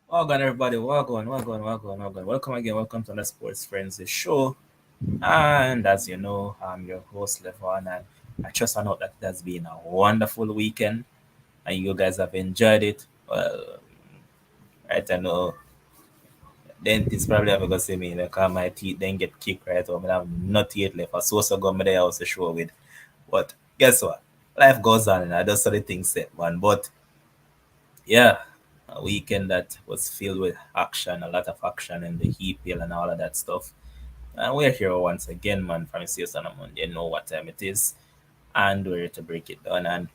Welcome everybody, welcome. Welcome again, welcome to the Sports Frenzy show. And as you know, I'm your host Levon, and I trust I know that it has been a wonderful weekend and you guys have enjoyed it. Well, right, I know dentist probably have to see me because my teeth then get kicked right home and I have not yet left. I so go me there house to show with. But guess what? Life goes on and I just saw the things set, man. But yeah, a weekend that was filled with action, a lot of action in the EPL and all of that stuff. And we're here once again, man, from CS on a Monday. You know what time it is. And we're here to break it down. And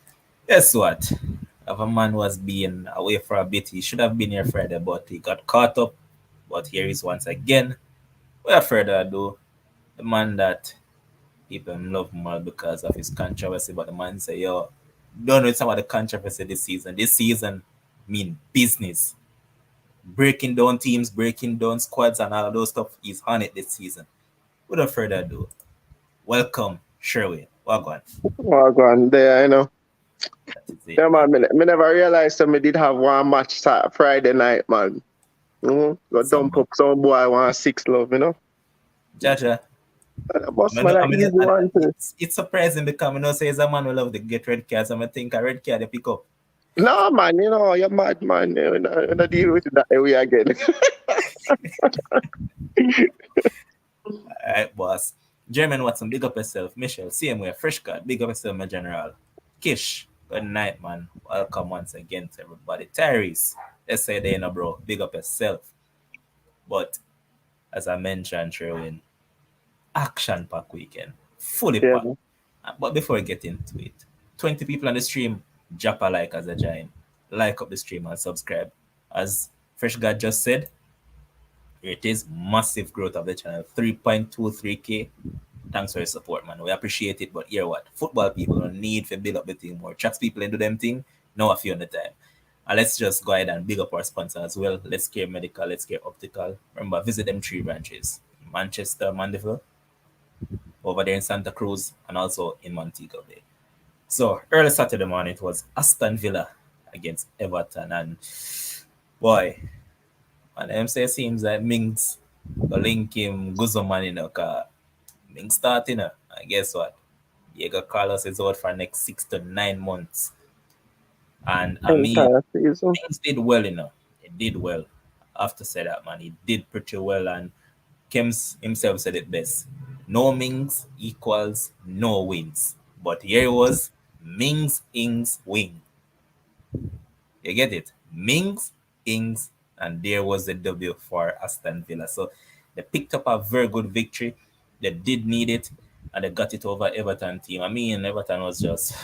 guess what? If a man was being away for a bit, he should have been here Friday, but he got caught up. But here is once again. Without further ado, the man that people love more because of his controversy, but the man say, yo, don't know some of the controversy this season. This season mean business. Breaking down teams, breaking down squads, and all of those stuff. He's on it this season. Without further ado, welcome, Sherwin. Welcome. Welcome there, That is it. Yeah, man, me never realized that me did have one match Friday night, man. Go dump up some boy want 6 love, Jaja. Boss man, like easy one too. It's surprising because I know say a man will love to get red cards. I think a red card they pick up. No, man, you're mad, man. You're not deal with it that way again. All right, boss. German Watson, big up yourself. Michelle, same way. Fresh card, big up yourself, my general. Kish, good night, man. Welcome once again to everybody. Tyrese, let's say they know, bro. Big up yourself. But as I mentioned, Sherwin, action pack weekend, fully packed. But before we get into it, 20 people on the stream, drop a like as a giant. Like up the stream and subscribe. As Fresh God just said, it is massive growth of the channel, 3.23k. Thanks for your support, man. We appreciate it. But hear what? Football people don't need to build up the thing more. Tracks people into them thing. Now a few on the time. And let's just go ahead and big up our sponsor as well. Let's Care Medical, Let's Care Optical. Remember, visit them 3 branches. Manchester, Mandeville, over there in Santa Cruz, and also in Montego Bay. So early Saturday morning, it was Aston Villa against Everton. And boy, and them say it seems like Mings will link him Guzman, because Mings starting, and guess what? Diego Carlos is out for next 6 to 9 months. And I mean, Mings did well, He did well. After say that, man, he did pretty well. And Kems himself said it best. No Mings equals no wins. But here it was, Mings, Ings, win. You get it? Mings, Ings, and there was the W for Aston Villa. So they picked up a very good victory. They did need it, and they got it over Everton team. I mean, Everton was just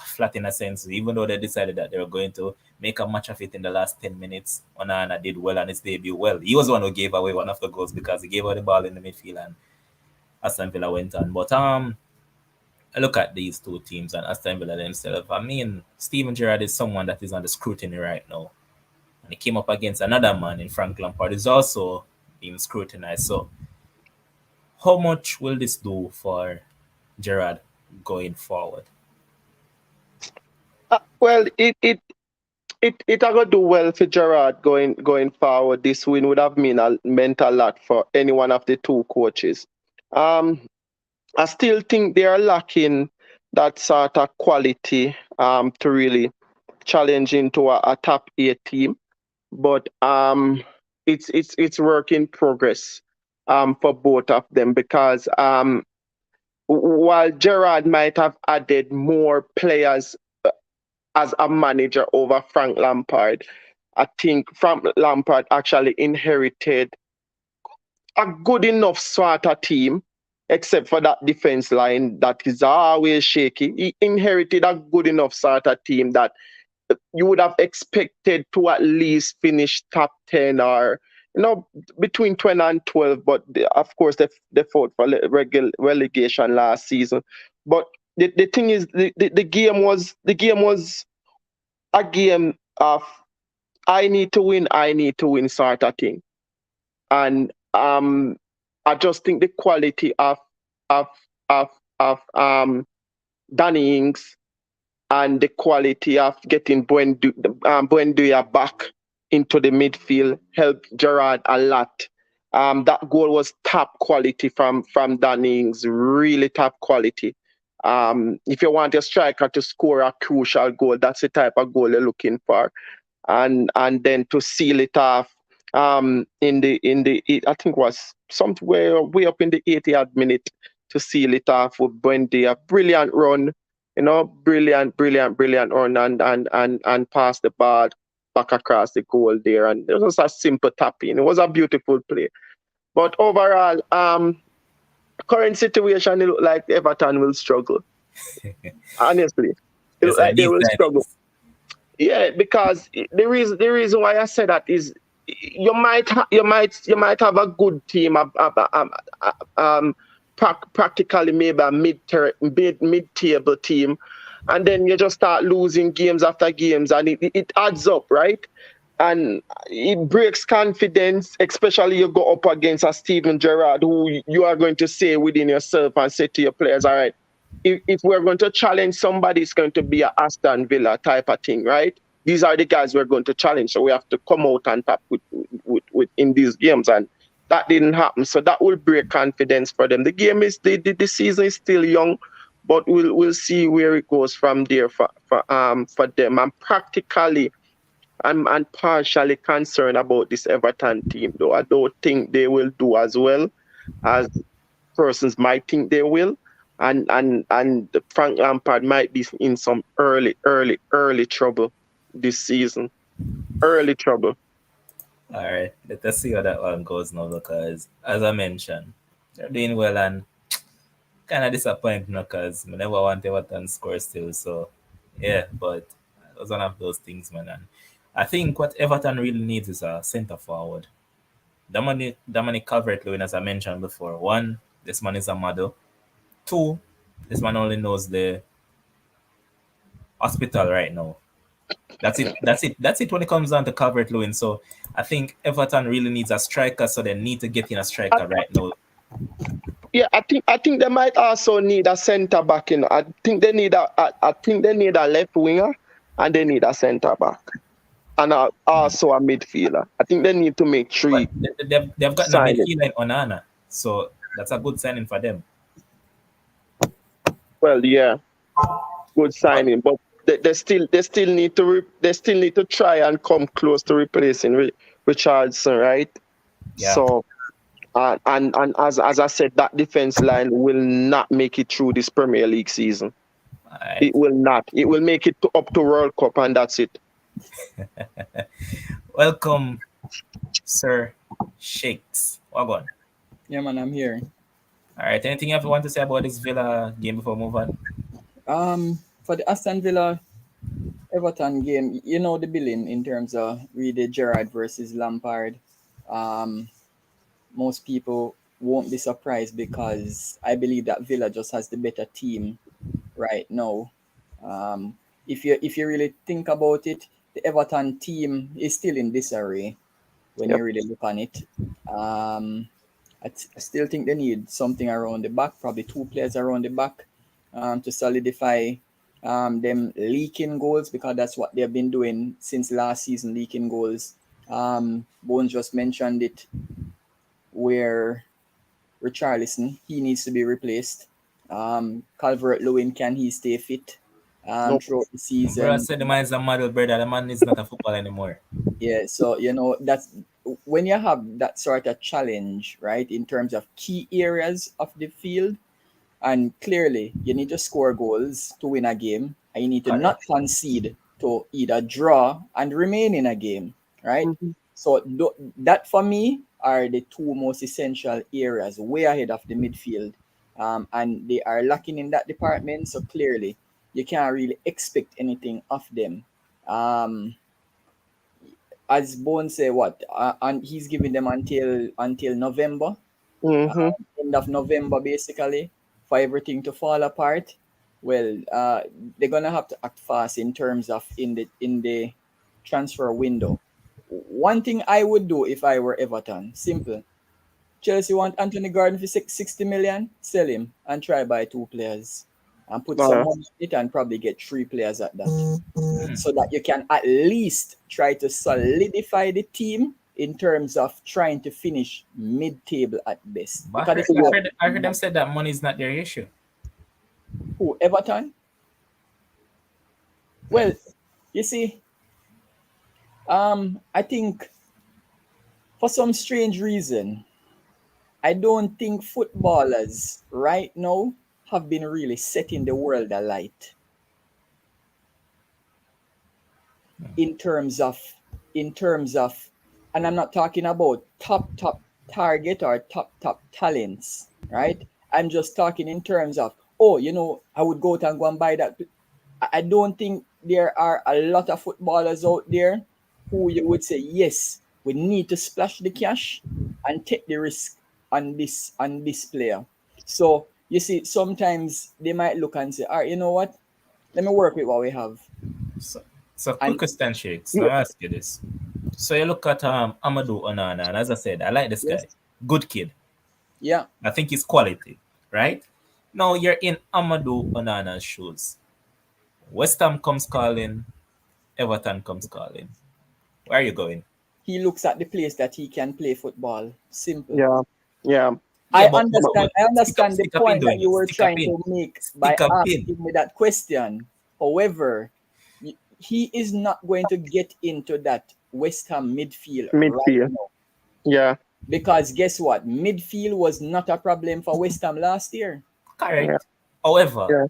flat in a sense, even though they decided that they were going to make a match of it in the last 10 minutes. Onana did well on his debut. Well, he was the one who gave away one of the goals because he gave away the ball in the midfield, and Aston Villa went on. But I look at these two teams and Aston Villa themselves. I mean, Steven Gerrard is someone that is under scrutiny right now. And he came up against another man in Frank Lampard who's also being scrutinized. So how much will this do for Gerrard going forward? Well, it gonna do well for Gerrard going forward. This win would have meant a lot for any one of the two coaches. I still think they are lacking that sort of quality to really challenge into a top 8 team. But it's work in progress. for both of them because while Gerrard might have added more players as a manager over Frank Lampard, I think Frank Lampard actually inherited a good enough sort of team, except for that defense line that is always shaky. He inherited a good enough sort of team that you would have expected to at least finish top 10 or between 20 and 12, but of course they fought for relegation last season. But the thing is the game was a game of I need to win sort of thing. And I just think the quality of of of Danny Ings and the quality of getting Buendia back into the midfield helped Gerard a lot. That goal was top quality from Danny Ings, really top quality. If you want a striker to score a crucial goal, that's the type of goal you're looking for. And then to seal it off in the I think was somewhere way up in the 80th minute to seal it off with Buendia. Brilliant run, brilliant run and pass the ball back across the goal there. And it was a simple tap in. It was a beautiful play. But overall, current situation, it look like Everton will struggle. Honestly, it Yes, look I like they need will struggle. signings. Yeah, because the reason why I say that is you might have a good team, practically maybe a mid table team, and then you just start losing games after games, and it adds up, right? And it breaks confidence, especially you go up against a Steven Gerrard, who you are going to say within yourself and say to your players, all right, if we're going to challenge somebody, it's going to be a Aston Villa type of thing, right? These are the guys we're going to challenge, so we have to come out on top with in these games, and that didn't happen. So that will break confidence for them. The game is the season is still young, but we'll see where it goes from there for them. I'm partially concerned about this Everton team, though. I don't think they will do as well as persons might think they will. And Frank Lampard might be in some early trouble this season. Early trouble. All right, let us see how that one goes now because, as I mentioned, they're doing well and kind of disappointing because I never want Everton score still. So, yeah, but it was one of those things, man. And I think what Everton really needs is a centre forward. Dominic Calvert-Lewin, as I mentioned before. One, this man is a model. Two, this man only knows the hospital right now. That's it. That's it. That's it when it comes down to Calvert Lewin. So I think Everton really needs a striker, so they need to get in a I, striker right now. yeah, I think they might also need a centre back. I think they need a left winger, and they need a centre back, and also a midfielder. I think they need to make But three they've gotten a signings. midfielder in Onana, so that's a good signing for them. Well, yeah, good But signing, but they still need to try and come close to replacing Richardson, right? yeah, So and as I said, that defense line will not make it through this Premier League season. all right. It will not. It will make it up to World Cup, and that's it. Welcome, Sir Shakes. Wagon. Yeah, man, I'm here. All right. Anything you want to say about this Villa game before we move on? For the Aston Villa Everton game, you know the billing in terms of really Gerrard versus Lampard. Um, Most people won't be surprised because I believe that Villa just has the better team right now. Um, if you really think about it, the Everton team is still in disarray when Yep. you really look on it. Um, I still think they need something around the back, probably two players around the back, to solidify them leaking goals because that's what they've been doing since last season, leaking goals. Bones just mentioned it where Richarlison, he needs to be replaced. Calvert Lewin, can he stay fit No. throughout the Bro, I season? said the man is a model, brother. The man is not a football anymore. Yeah, so you know when you have that sort of challenge, right, in terms of key areas of the field, and clearly you need to score goals to win a game, and you need to not concede to either draw and remain in a game, right? Mm-hmm. So that for me are the two most essential areas, way ahead of the midfield, and they are lacking in that department. So clearly, you can't really expect anything of them. As Bone say, what? And he's giving them until November, Mm-hmm. end of November, basically, for everything to fall apart. Well, they're gonna have to act fast in terms of in the transfer window. One thing I would do if I were Everton, simple. Chelsea want Anthony Gordon for 60 million, sell him and try buy two players and put some money in it and probably get three players at that. So that you can at least try to solidify the team in terms of trying to finish mid-table at best. But Because I heard them say that money is not their issue. who, Everton? Well, you see, I think for some strange reason, I don't think footballers right now have been really setting the world alight in terms of, and I'm not talking about top target or top talents, right? I'm just talking in terms of, I would go out and go and buy that. I don't think there are a lot of footballers out there who you would say, yes, we need to splash the cash and take the risk on this player. So you see, sometimes they might look and say, all right, you know what? Let me work with what we have. So quick question, Shakes. Let me ask you this. So you look at Amadou Onana, and as I said, I like this guy. Good kid. Yeah. I think he's quality, right? Now you're in Amadou Onana's shoes. West Ham comes calling, Everton comes calling. Where are you going? He looks at the place that he can play football. Simple. Yeah. I understand the point that you were trying to make by asking me that question. However, he is not going to get into that West Ham midfield right now. Yeah. Because guess what? Midfield was not a problem for West Ham last year. Correct. Yeah. However,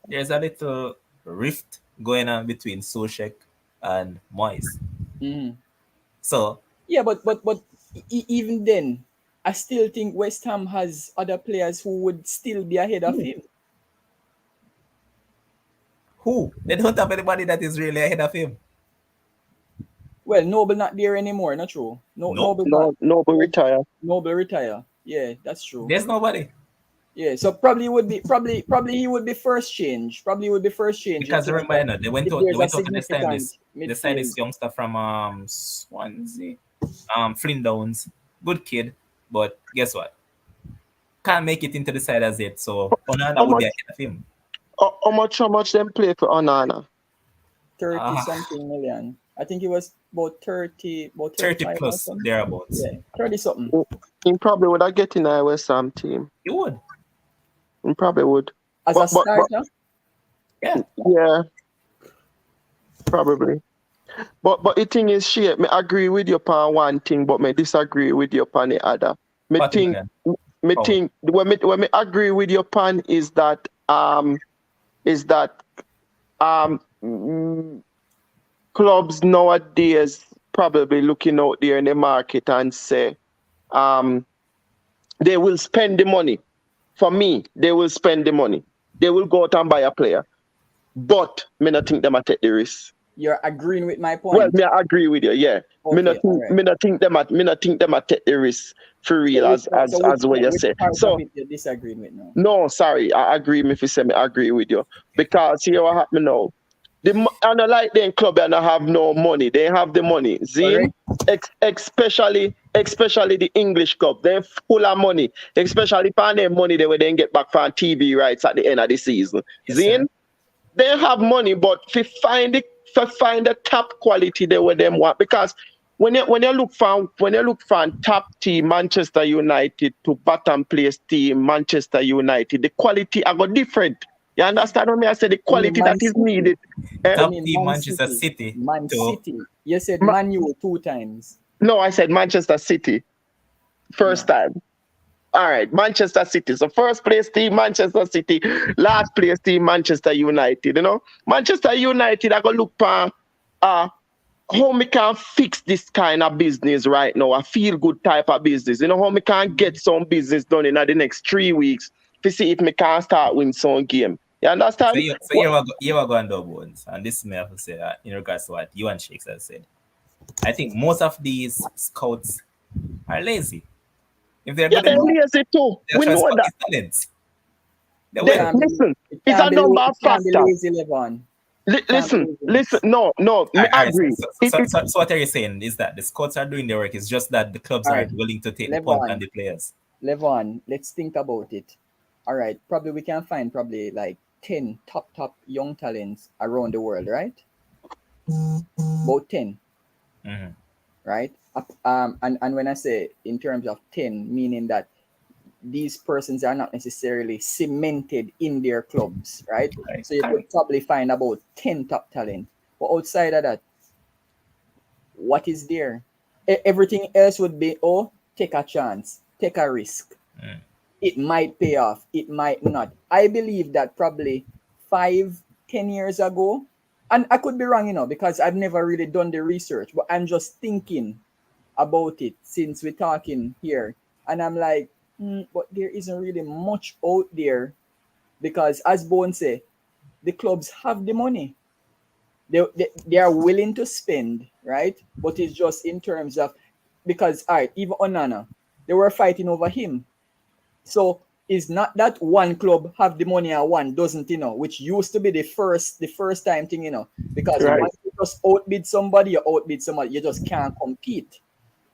there's a little rift going on between Solskjaer and Moyes. Mm-hmm. So yeah, but even then, I still think West Ham has other players who would still be ahead of him. Who? They don't have anybody that is really ahead of him. Well, Noble not there anymore, not true. Noble retire. Noble retire. Yeah, that's true. There's nobody. Yeah, so probably he would be first change. Because remember, they went out and they signed this youngster from Swansea, Flynn Downs, good kid, but guess what? Can't make it into the side as yet. So Onana would be ahead of him. How much them play for Onana? 30 something million. I think it was about 30 plus thereabouts. Yeah, 30 something. He probably would have get in a West Ham team. He would. He probably would. As a starter? Yeah. Probably. But the thing is, I agree with you upon one thing, but I disagree with you upon the other. When I agree with you upon is that clubs nowadays probably looking out there in the market and say they will spend the money. For me, they will spend the money. They will go out and buy a player. But me not think them a take the risk. You're agreeing with my point. Well, me I agree with you, yeah. Okay, me not think them a take the risk for real, as what you say. So you're disagreeing with now. No, sorry, I agree if you say me agree with you. Because here what happen now. And like them club and have no money. They have the money. Zine, especially the English club. They're full of money. Especially for their money they will then get back from TV rights at the end of the season. Yes, Zine, they have money, but to find the top quality they will them want. Because when you look for top team Manchester United to bottom place team Manchester United, the quality are different. You understand what I said? The quality that is needed. Top team Manchester City. City. You said Man U 2 times. No, I said Manchester City. First time. All right, Manchester City. So first place team, Manchester City. Last place team, Manchester United. Manchester United, I go look for how me can fix this kind of business right now, a feel good type of business. How me can get some business done in the next 3 weeks to see if me can start win some game. You So understand? you are going to bones, and this may have to say that in regards to what you and Shakes have said. I think most of these scouts are lazy. If they're Yeah, good they're enough, lazy too. they'll We try to know spot that. these talents. They It will. can't be. Listen, It it's a can't be. number of It can't be factors. lazy, Levon. Can't be Listen. laziness. No, me All right. agree. So what are you saying is that the scouts are doing their work. It's just that the clubs All right, aren't willing to take the punt on Levon. the players. Levon, let's think about it. All right, probably we can find probably like 10 top young talents around the world, right? About 10, Mm-hmm. right? And when I say in terms of 10, meaning that these persons are not necessarily cemented in their clubs, right? Right. So you could probably find about 10 top talent. But outside of that, what is there? Everything else would be, oh, take a chance, take a risk. Mm. It might pay off, it might not. I believe that probably 5, 10 years ago, and I could be wrong, because I've never really done the research, but I'm just thinking about it since we're talking here. And I'm like, but there isn't really much out there because, as Bone say, the clubs have the money. They are willing to spend, right? But it's just in terms of, because, all right, even Onana, they were fighting over him. So it's not that one club have the money and one doesn't, which used to be the first time thing, because Right. once you just outbid somebody, you just can't compete.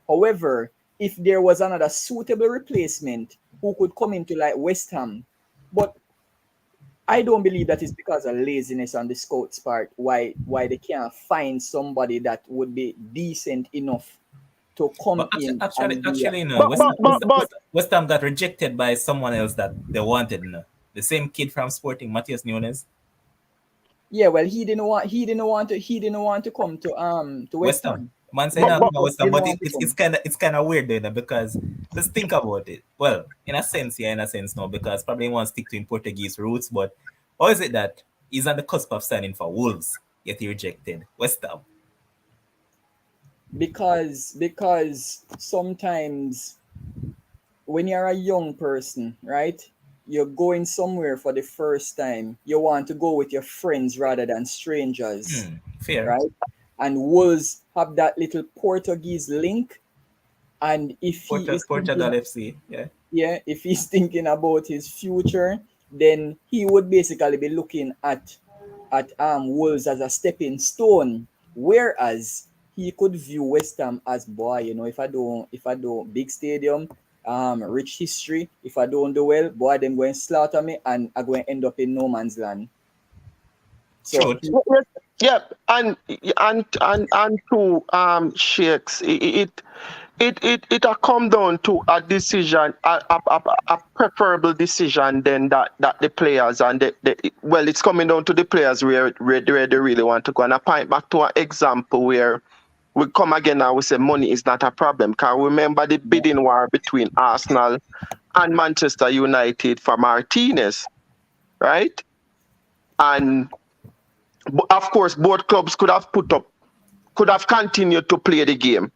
However, if there was another suitable replacement who could come into like West Ham, but I don't believe that is because of laziness on the scouts' part why they can't find somebody that would be decent enough to come But in actually, and be actually, But but but but West Ham got rejected by someone else that they wanted. The same kid from Sporting, Matheus Nunes, yeah. Well, he didn't want to come to West West Ham. Ham. Man saying Yeah, but not but come he West Ham, didn't but want to it's come. kind of weird, because just think about it. Well, in a sense, yeah, in a sense, no, because probably he wants to stick to his Portuguese roots. But how is it that he's on the cusp of signing for Wolves, yet he rejected West Ham? Because sometimes when you're a young person, right? You're going somewhere for the first time. You want to go with your friends rather than strangers, Fair. right? And Wolves have that little Portuguese link. And if he is thinking, Portugal FC, yeah. yeah, if he's thinking about his future, then he would basically be looking at Wolves as a stepping stone. Whereas he could view West Ham as, boy, if I don't big stadium, rich history, if I don't do well, boy, them going to slaughter me and I'm going to end up in no man's land. So Truth. yeah, and to shakes it a come down to a decision, a preferable decision then that the players and well, it's coming down to the players where they really want to go. And I point back to an example where we come again and we say money is not a problem. Can remember the bidding war between Arsenal and Manchester United for Martinez, right? And of course, both clubs could have continued to play the game,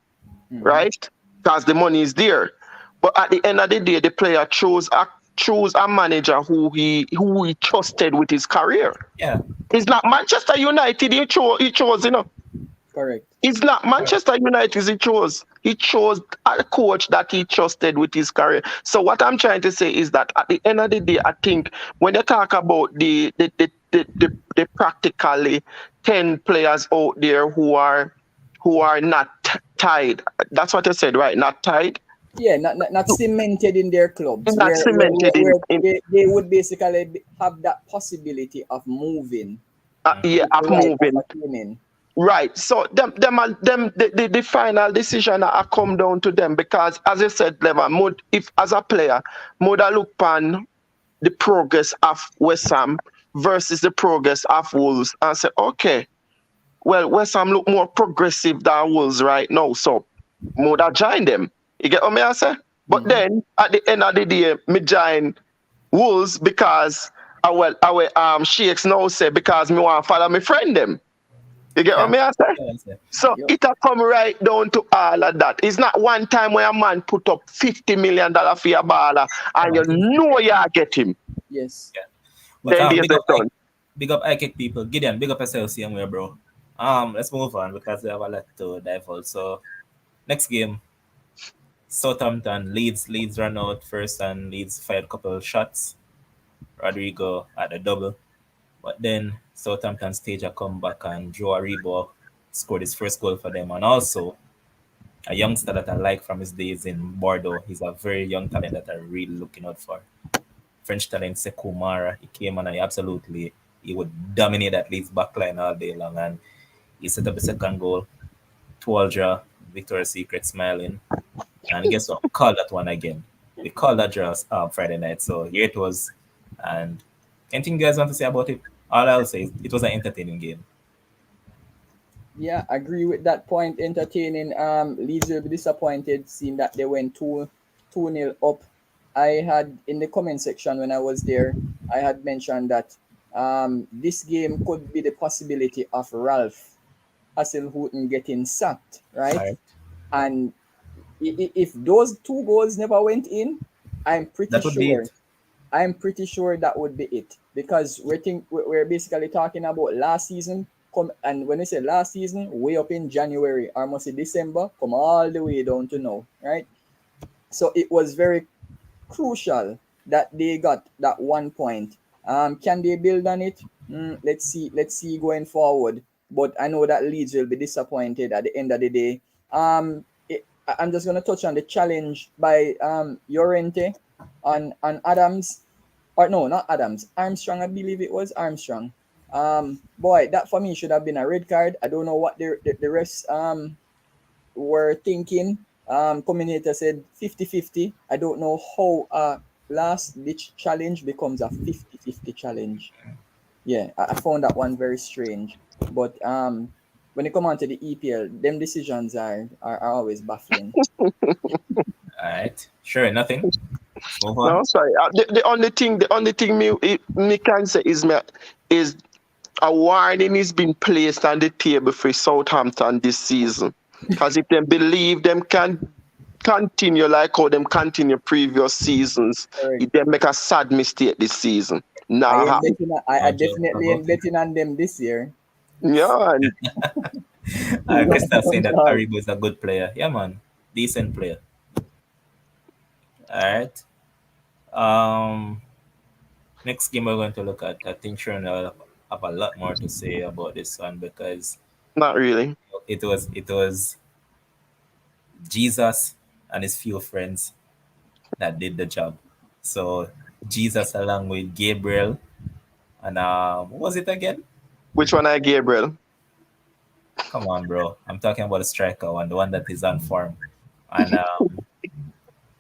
right? Because the money is there. But at the end of the day, the player chose a manager who he trusted with his career. Yeah. It's not Manchester United he chose. correct. It's not Manchester United he chose. He chose a coach that he trusted with his career. So what I'm trying to say is that at the end of the day, I think when you talk about the practically 10 players out there who are not tied. That's what I said, right? Not tied. Yeah, not cemented in their clubs, Not cemented where in they would basically have that possibility of moving yeah, with the of right moving. opportunity. Right. So the final decision I come down to them because as I said, Levan, if as a player, would I look upon the progress of West Ham versus the progress of Wolves and say, okay, well, West Ham look more progressive than Wolves right now. So would have joined them. You get what me I say? But then at the end of the day, me join Wolves because our sheiks now say because me want to follow my friend them. You get what me I say? Yeah. So it a come right down to all of that. It's not one time where a man put up $50 million for a baller and you know you get him. Yes. Yeah. But Then there's the done. big up IKIC people. Gideon, big up yourself same way, bro. Let's move on because we have a lot to divulge. So next game, Southampton, Leeds run out first and Leeds fired a couple of shots. Rodrigo at the double. But then Southampton stage a comeback and Joe Aribo scored his first goal for them. And also a youngster that I like from his days in Bordeaux. He's a very young talent that I'm really looking out for. French talent Sekou Mara. He came on and he would dominate that Leeds backline all day long. And he set up the second goal. 2-all draw. Victoria's Secret smiling. And guess what? We called that one again. We called that draw Friday night. So here it was. And anything you guys want to say about it? All I'll say is it was an entertaining game. Yeah, agree with that point. Entertaining. Leeds will be disappointed seeing that they went 2-0 up. I had in the comment section when I was there, I had mentioned that this game could be the possibility of Ralph Hasenhuttl getting sacked, right? And if those 2 goals never went in, I'm pretty sure that would be it, because we're basically talking about last season. And when we say last season, way up in January, or must say December, come all the way down to now, right? So it was very crucial that they got that 1 point. Can they build on it? Let's see going forward. But I know that Leeds will be disappointed at the end of the day. I'm just gonna touch on the challenge by Llorente on Adams, or no, not Adams, Armstrong. I believe it was Armstrong. Boy, that for me should have been a red card. I don't know what the refs were thinking. Commentator said 50-50. I don't know how a last ditch challenge becomes a 50-50 challenge. Yeah, I found that one very strange. But when it comes on to the EPL, them decisions are always baffling. All right, sure, nothing. No, sorry. The only thing me can say is a warning is being placed on the table for Southampton this season. Because if they believe them can continue like how them continue previous seasons, if they make a sad mistake this season. I definitely am betting on them this year. Yeah. Crystal saying that Aribo is a good player. Yeah, man. Decent player. All right. Next game we're going to look at. I think Sharon will have a lot more to say about this one because not really. It was Jesus and his few friends that did the job. So Jesus along with Gabriel and what was it again? Which one I Gabriel? Come on, bro. I'm talking about the striker one, the one that is on form. And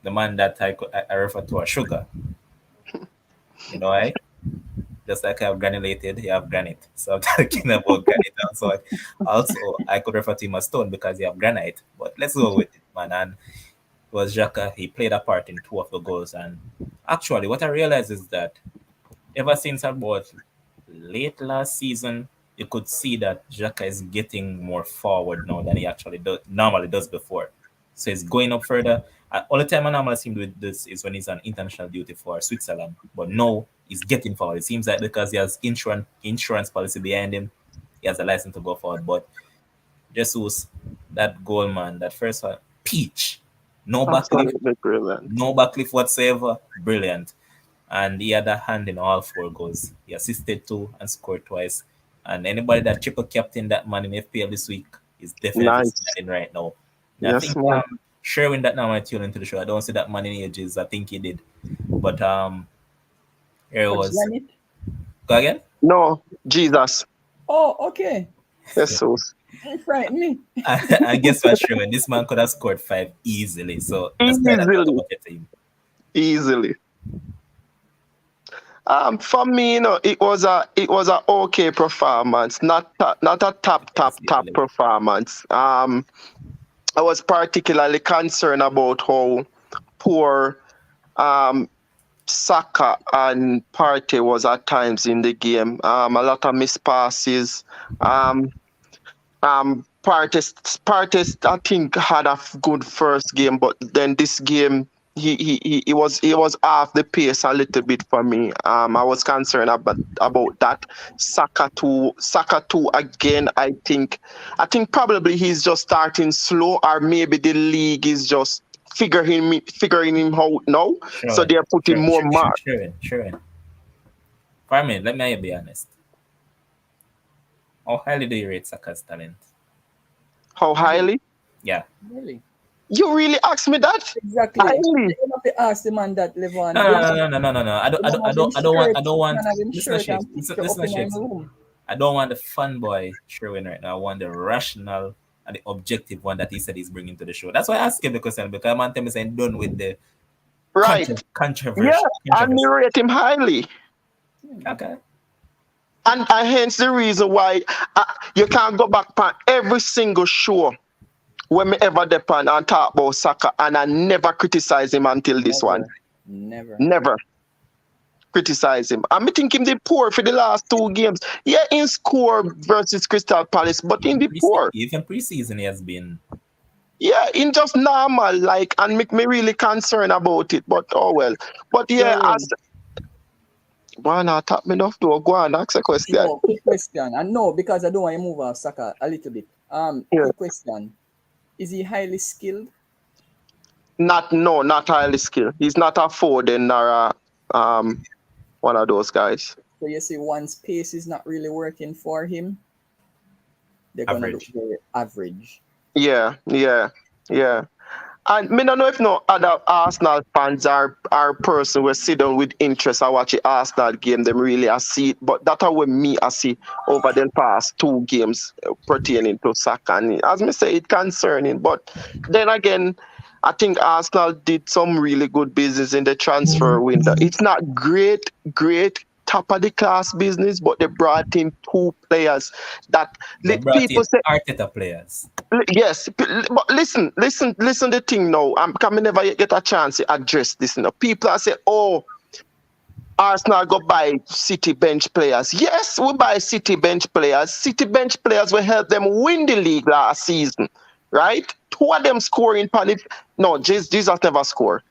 the man that I refer to as Sugar. You know, right? Just like I have granulated, you have granite. So I'm talking about granite also. I could refer to him as Stone because he have granite. But let's go with it, man. And it was Xhaka. He played a part in 2 of the goals. And actually, what I realized is that ever since about late last season, you could see that Xhaka is getting more forward now than he actually normally does before. So he's going up further. All the time I normally see him do this is when he's on international duty for Switzerland. But now he's getting forward. It seems like because he has insurance policy behind him, he has a license to go forward. But Jesus, that goal, man, that first one, peach. No backlift whatsoever. Brilliant. And he had a hand in all 4 goals. He assisted 2 and scored twice. And anybody that triple captain that man in FPL this week is definitely smiling right now. And yes, I think Sherwin that now I tune into the show. I don't see that man in ages. I think he did. But here it was. Go again? No, Jesus. Oh, okay. Jesus. You frightened me. I guess what, Sherwin? This man could have scored 5 easily. So easily. For me, it was a okay performance, not a top performance. I was particularly concerned about how poor Saka and Partey was at times in the game. A lot of missed passes. Um, Partey, I think, had a good first game, but then this game he was off the pace a little bit for me. I was concerned about that. Saka too again. I think probably he's just starting slow, or maybe the league is just figuring him out now. So Sure. they're putting more mark. Sure. For me, let me be honest. How highly do you rate Saka's talent? How highly? Yeah. Really? You really ask me that? Exactly. Highly? You have to ask the man that live on. No. I don't want. Man have him Listen, to shirt Shakes. and Listen, picture up listen, to in him Shakes. room. I don't want the fanboy showing right now. I want the rational and the objective one that he said he's bringing to the show. That's why I asked him the question, because I'm on saying done with the Right. Yeah, and controversy. you rate him highly. Okay. And hence the reason why you can't go back on every single show when me ever depend and talk about Saka, and I never criticize him until this one. Never criticize him. I think him the poor for the last 2 games. Yeah, in score versus Crystal Palace, but in the poor. Even preseason he has been. Yeah, in just normal, like, and make me really concerned about it. But oh well. But yeah, Darwin. as why not tap me enough to go and ask a question? No, quick question. And no, because I don't want to move off Saka a little bit. Yeah. Quick question. Is he highly skilled? Not highly skilled. He's not a Foden or one of those guys. So you see, once pace is not really working for him, they're gonna look very average. Yeah. And me don't know if no other Arsenal fans are person will sit down with interest and watch the Arsenal game. Them really I see it, but that's how me I see over the past 2 games pertaining to Saka. And as me say, it concerning. But then again, I think Arsenal did some really good business in the transfer window. It's not great top of the class business, but they brought in 2 players that people say Arteta players. Yes, but listen the thing now. I'm coming never get a chance to address this now. People are say, oh, Arsenal go buy City bench players. Yes, we buy City bench players. City bench players will help them win the league last season, right? 2 of them scoring pan it. No, Jesus never scored.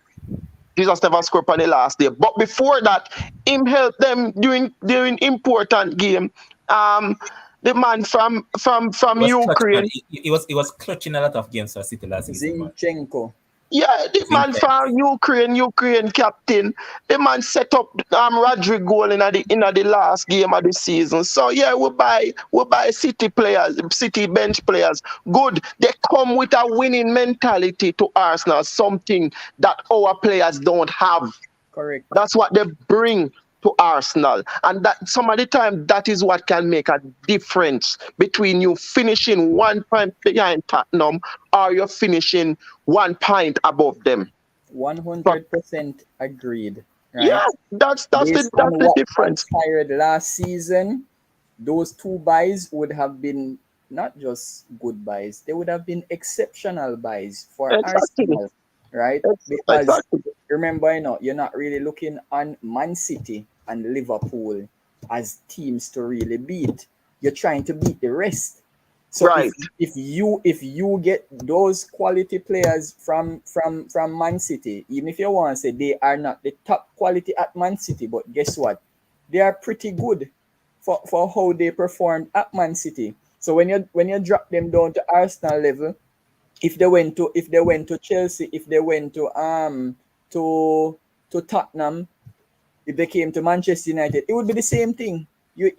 Jesus never scored on the last day. But before that, him helped them during important game. The man from Ukraine. He was clutching a lot of games for City last season. Zinchenko. Yeah, the man from Ukraine captain. The man set up Rodri goal in the last game of the season. So yeah, we buy City players, City bench players. Good. They come with a winning mentality to Arsenal, something that our players don't have. Correct. That's what they bring to Arsenal, and that some of the time that is what can make a difference between you finishing 1 point behind Tottenham or you're finishing 1 point above them. 100% agreed. Right? Yeah, that's the difference. Transpired last season, those 2 buys would have been not just good buys; they would have been exceptional buys for Arsenal. Right? Because remember, you're not really looking on Man City and Liverpool as teams to really beat. You're trying to beat the rest. So right. if you get those quality players from Man City, even if you want to say they are not the top quality at Man City, but guess what? They are pretty good for how they performed at Man City. So when you drop them down to Arsenal level, if they went to Chelsea, if they went to Tottenham, if they came to Manchester United, it would be the same thing. You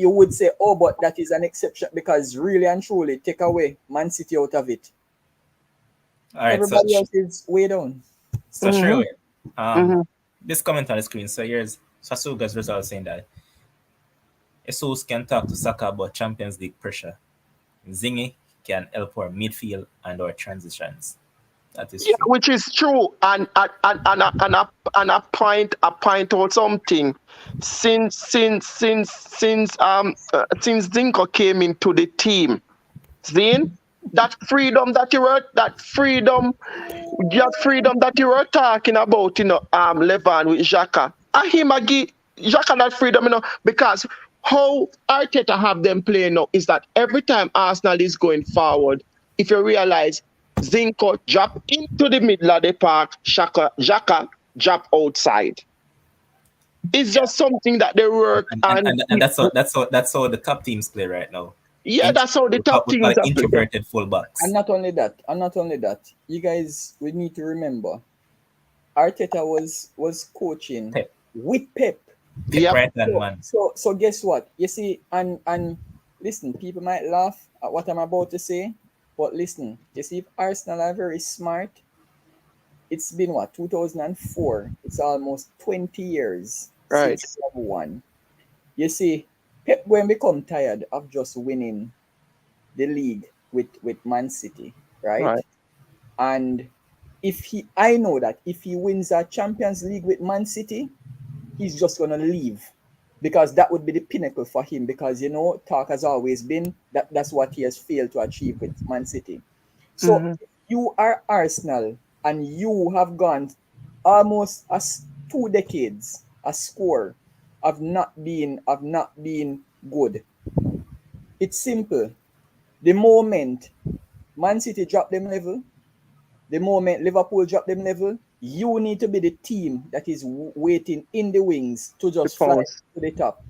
would say, oh, but that is an exception, because really and truly, take away Man City out of it. All right, everybody else is way down. So this comment on the screen. So here's Sasuga's result saying that Jesus can talk to Saka about Champions League pressure. Zingy can help our midfield and our transitions. That is true. Which is true, and a point out something. Since Zinko came into the team, Zin, that freedom that you were that you were talking about, Levan with Xhaka. And him a give Xhaka that freedom, because how Arteta have them playing now is that every time Arsenal is going forward, if you realize Zinco drop into the middle of the park, Xhaka drop outside. It's Yeah. just something that they work And that's how the top teams play right now. yeah, that's how the We call top teams it are playing. introverted fullbacks. And not only that, you guys we need to remember Arteta was coaching Pep, with Pep. Pep Yep. right hand So, man. so guess what? You see, and listen, people might laugh at what I'm about to say, but listen, you see, if Arsenal are very smart, it's been what 2004. It's almost 20 years Right. since we have won. You see, Pep when become tired of just winning the league with Man City, right? Right. And I know that if he wins a Champions League with Man City, he's just gonna leave because that would be the pinnacle for him. Because talk has always been that's what he has failed to achieve with Man City. So Mm-hmm. if you are Arsenal and you have gone almost as 2 decades a score of not being good. It's simple. The moment Man City drop them level, the moment Liverpool drop them level, you need to be the team that is waiting in the wings to The just fly phones. to the top.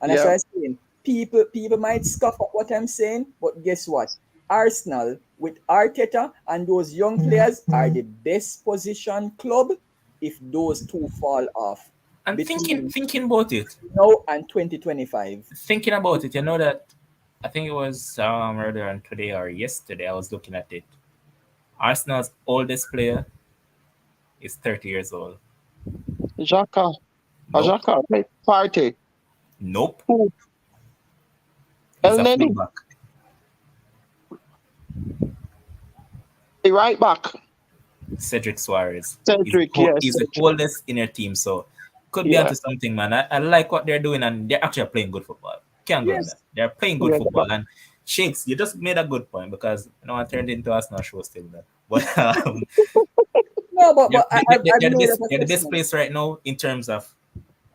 And that's Yeah. why I'm saying people might scoff at what I'm saying, but guess what? Arsenal with Arteta and those young players are the best positioned club if those two fall off And between thinking about it, now and 2025. thinking about it, you know that I think it was earlier on today or yesterday. I was looking at it. Arsenal's oldest player is 30 years old. Xhaka. Nope, Right? Party. nope. Who? He's El a Neni. fullback. The right back. Cedric Suarez. Cedric. Yes. He's the oldest in your team, so could be Yeah. onto something, man. I like what they're doing, and they're actually playing good football. Can't go on that. Yes. They're playing good Yeah. football, and Shakes, you just made a good point because I turned into us now show still that, but No, but they're, but I, they- I've, they're, I've they're the made best. up They're the best assessment. place right now in terms of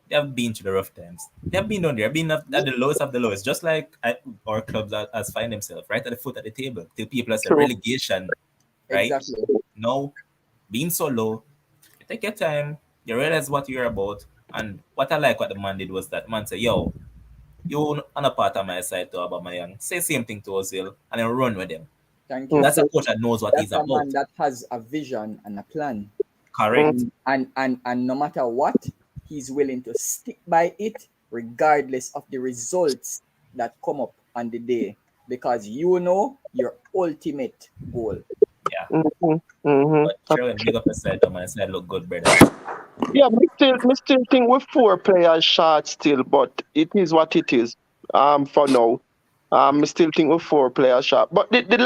they have been to the rough times. They have been on there, been at the lowest of the lowest, just like our clubs as find themselves right at the foot of the table. Till people say True. relegation, right? Exactly. Now being so low, you take your time, you realize what you're about. And what I like what the man did was that man said, yo, you on a part of my side to Aubameyang, say same thing to Ozil and then run with them. Thank you. That's a Mm-hmm. coach that knows what he's That's a about. man that has a vision and a plan. Correct. Mm-hmm. And no matter what, he's willing to stick by it regardless of the results that come up on the day. Because your ultimate goal. Yeah. Mm-hmm. Mm-hmm. But Trevor, big up your side, my side look good, brother. Yeah, me still think we're 4 players short still, but it is what it is. For now. Me still think we're 4 players short. But the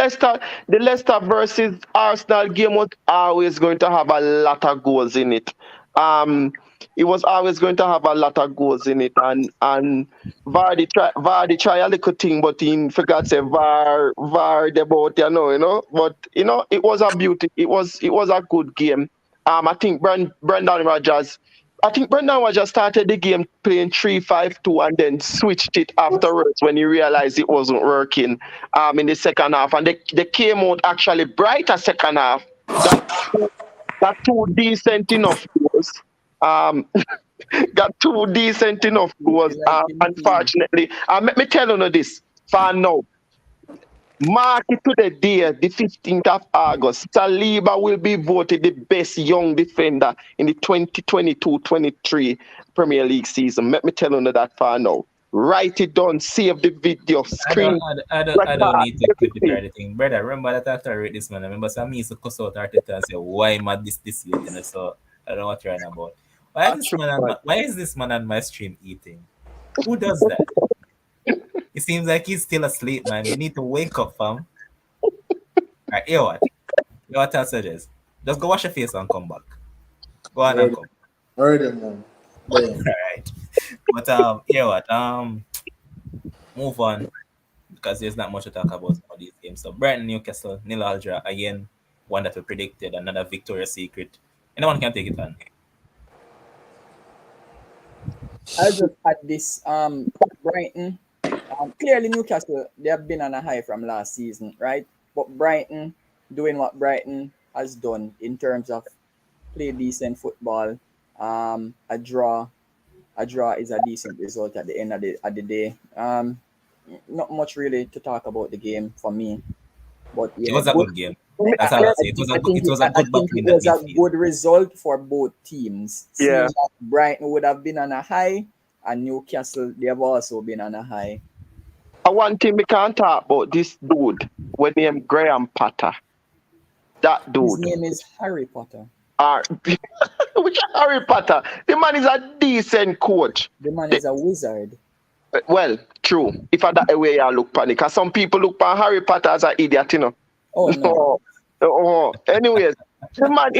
Leicester versus Arsenal game was always going to have a lot of goals in it. Um, it was always going to have a lot of goals in it, and Vardy try a little thing, but he forgot to say VAR the boat, But it was a beauty. It was a good game. I think Brendan Rodgers started the game playing 3-5-2 and then switched it afterwards when he realized it wasn't working in the second half. And they came out actually brighter second half. Got got two decent enough goals. Um, got two decent enough goals. You like him team. Unfortunately, let me tell you this for now. Mark it to the day, the 15th of August. Saliba will be voted the best young defender in the 2022-23 Premier League season. Let me tell you that for now. Write it down, save the video, screen, I don't record, need to clip it or everything. anything. Brother, remember that after I read this man, I remember some used to cuss out Arteta and say, why mad this late? So I don't know what you're on about. True, man. Why is this man on my stream eating? Who does that? It seems like he's still asleep, man. You need to wake up, fam. Alright, hear what? Hear what I suggest? Just go wash your face and come back. Go on and Already, come. already, man. Damn. Alright. But hear what? Move on. because there's not much to talk about for these games. So Brighton, Newcastle, 0-0 draw again. One that we predicted, another Victoria's Secret. Anyone can take it on. I'll just add this. Brighton. Clearly Newcastle, they have been on a high from last season, right? But Brighton doing what Brighton has done in terms of play decent football. A draw is a decent result at the end of the day. Not much really to talk about the game for me, but It yeah, was a good. good game. I, That's all I, I'll I say. It was a I good, think it was a I good think battle it in that was a midfield. good result for both teams. Yeah. Seeing that Brighton would have been on a high, and Newcastle they have also been on a high. One thing we can't talk about this dude when named Graham Potter. That His dude. name is Harry Potter. Which Harry Potter? The man is a decent coach. The man is a wizard. Well, true. If I that way I look panic. Cause some people look at Harry Potter as an idiot, you know. Oh no. Anyways, the man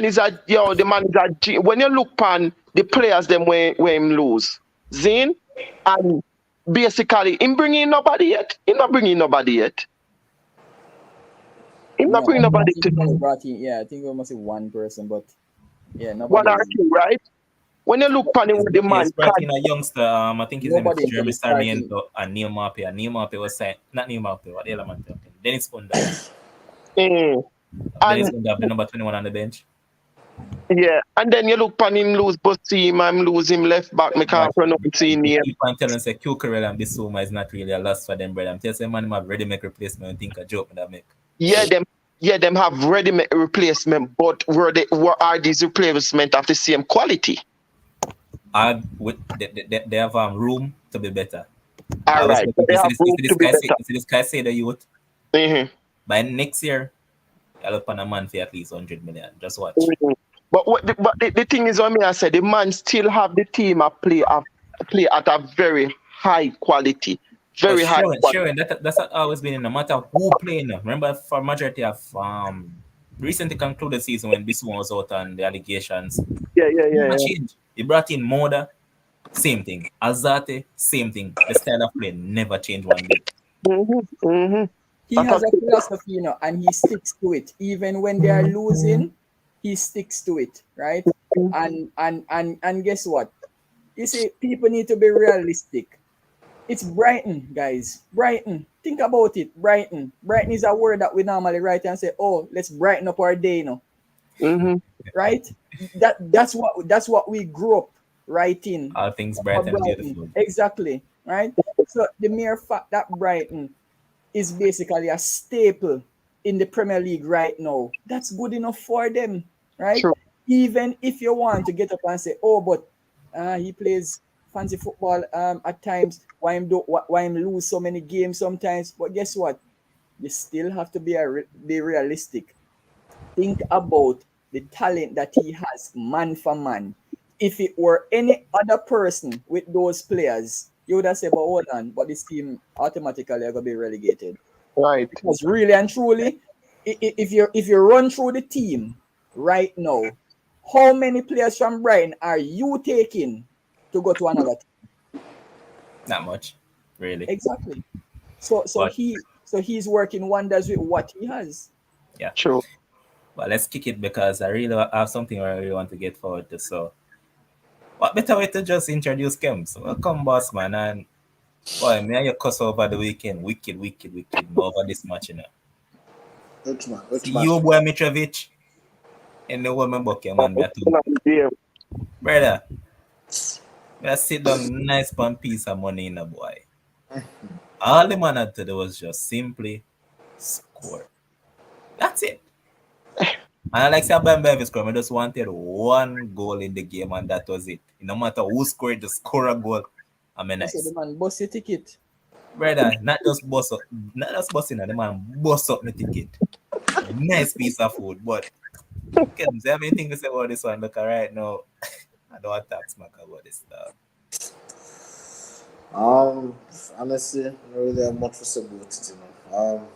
is a when you look pan the players them when him lose. Zane and basically him bringing nobody yet. Him not bringing nobody yet. Him not No, bringing I nobody think he only to brought in, yeah, I think we must say one person, but yeah, one nobody or is two, right? When you look pan him with the He's man, brought in a youngster. I think his name is nobody into Jeremy the starting. Sarmiento and Neil Maupay. And Neil Maupay was signed, not Neil Maupay, what the hell am I talking? Dennis Under. Dennis and Under, the number 21 on the bench. yeah, and then you look pan him lose Bosim, I'm lose him left back, me can't pronounce his You name. keep on telling say Tuchel and Bissouma is not really a loss for them, brother. I'm telling you, man, have ready make replacement and think a joke that make. Them have ready replacement, but were are these replacement of the same quality? They have room to be better. All right, they have room to be better. This guy say the youth Mm-hmm. by next year, I'll look on a man for at least 100 million. Just watch. Mm-hmm. But the thing is, what me I said, the man still have the team play at a very high quality, very high quality. Sure, that's always been no matter who playing. Remember, for majority of recently concluded season when Bissouma was out on the allegations, Yeah. not change. He brought in Moda, same thing. Azate, same thing. The style of play never changed one bit. Mm-hmm. Mm-hmm. He has a philosophy, and he sticks to it. Even when they are losing, he sticks to it, right? And guess what? You see, people need to be realistic. It's Brighton, guys. Brighton. Think about it. Brighton. Brighton is a word that we normally write and say, "Oh, let's brighten up our day," Mm-hmm. right? That's what we grew up writing. All things bright and beautiful. Exactly, right? So the mere fact that Brighton is basically a staple in the Premier League right now, that's good enough for them, right? True. Even if you want to get up and say, "Oh, but he plays fancy football at times. Why him lose so many games sometimes?" But guess what? You still have to be realistic. Think about the talent that he has, man for man. If it were any other person with those players, you would have said, "But hold on, but this team automatically are gonna be relegated." Right. Because really and truly, if you run through the team right now, how many players from Brighton are you taking to go to another team? Not much, really. Exactly. So he's working wonders with what he has. Yeah. True. But let's kick it because I really have something I really want to get forward to. So, what better way to just introduce Kem? So, welcome, boss man. And boy, me and you cuss over the weekend. Wicked. No over this match, you know. Which man? You, boy, Mitrovic. And the woman, Bucky, man. Brother, I sit down nice pan piece of money in a boy. All the man had to do was just simply score. That's it. And I like say Bambi score, I just wanted one goal in the game and that was it. No matter who scored, just score a goal. I mean, nice. So the man bust your ticket. Brother, not just busting, the man bust up my ticket. Nice piece of food, but can you have anything to say about this one? Look, right now, I don't want to talk smack about this stuff. Honestly, I don't really have much to say about it, you know.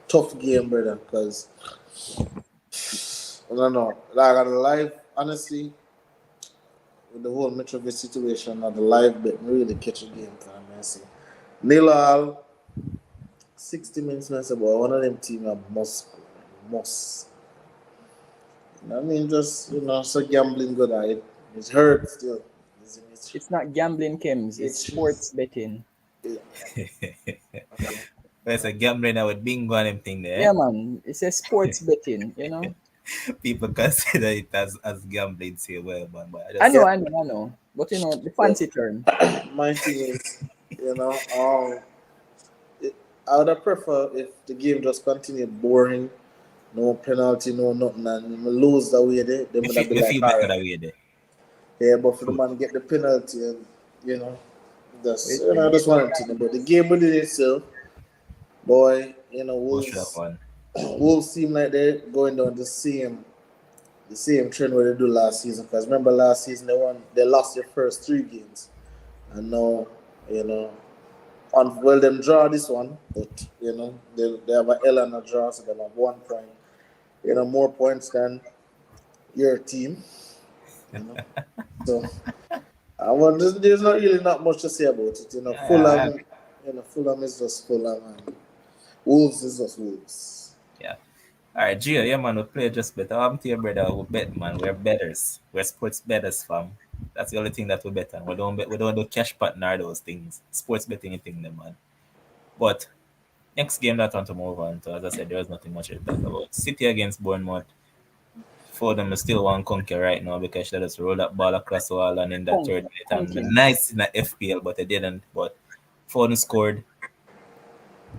Tough game, brother, because I don't know. Like on the live, honestly, with the whole Mitrovic situation on the live bit, me really catch a game for him, I see. 0-0, 60 minutes, I said, boy, one of them team are must score. Must. You know what I mean? Just, so gambling good at it. It's hurt still. It's not gambling, Kems. It's sports betting. There's a gambling with bingo and them thing there. Yeah, man. It's a sports betting, People consider it as gambling, say, well, man. But I know. But, the fancy term. My thing is, I would have prefer if the game just continued boring, no penalty, no nothing, and we lose the way there, then would have been like, all right. Yeah, but for the man to get the penalty and, that's, I just want to know. But the game within itself, boy, Wolves seem like they're going down the same trend where they do last season. Because remember last season they lost their first 3 games, and now well them draw this one, but they have an L and a draw, so they have 1 point, more points than your team. So there's not much to say about it. Fulham is just Fulham, and Wolves is just Wolves. Yeah. All right, Gio, yeah, man, we play just better. I'm to your brother, we bet, man. We're betters. We're sports betters, fam. That's the only thing that we bet on. We don't do cash partner or those things. Sports betting thing, them, man. But next game that I want to move on to, as I said, there's nothing much to talk about. City against Bournemouth. For them, they still want conquer right now because they just roll that ball across the wall and in that third minute. And nice in the FPL, but they didn't. But Foden scored.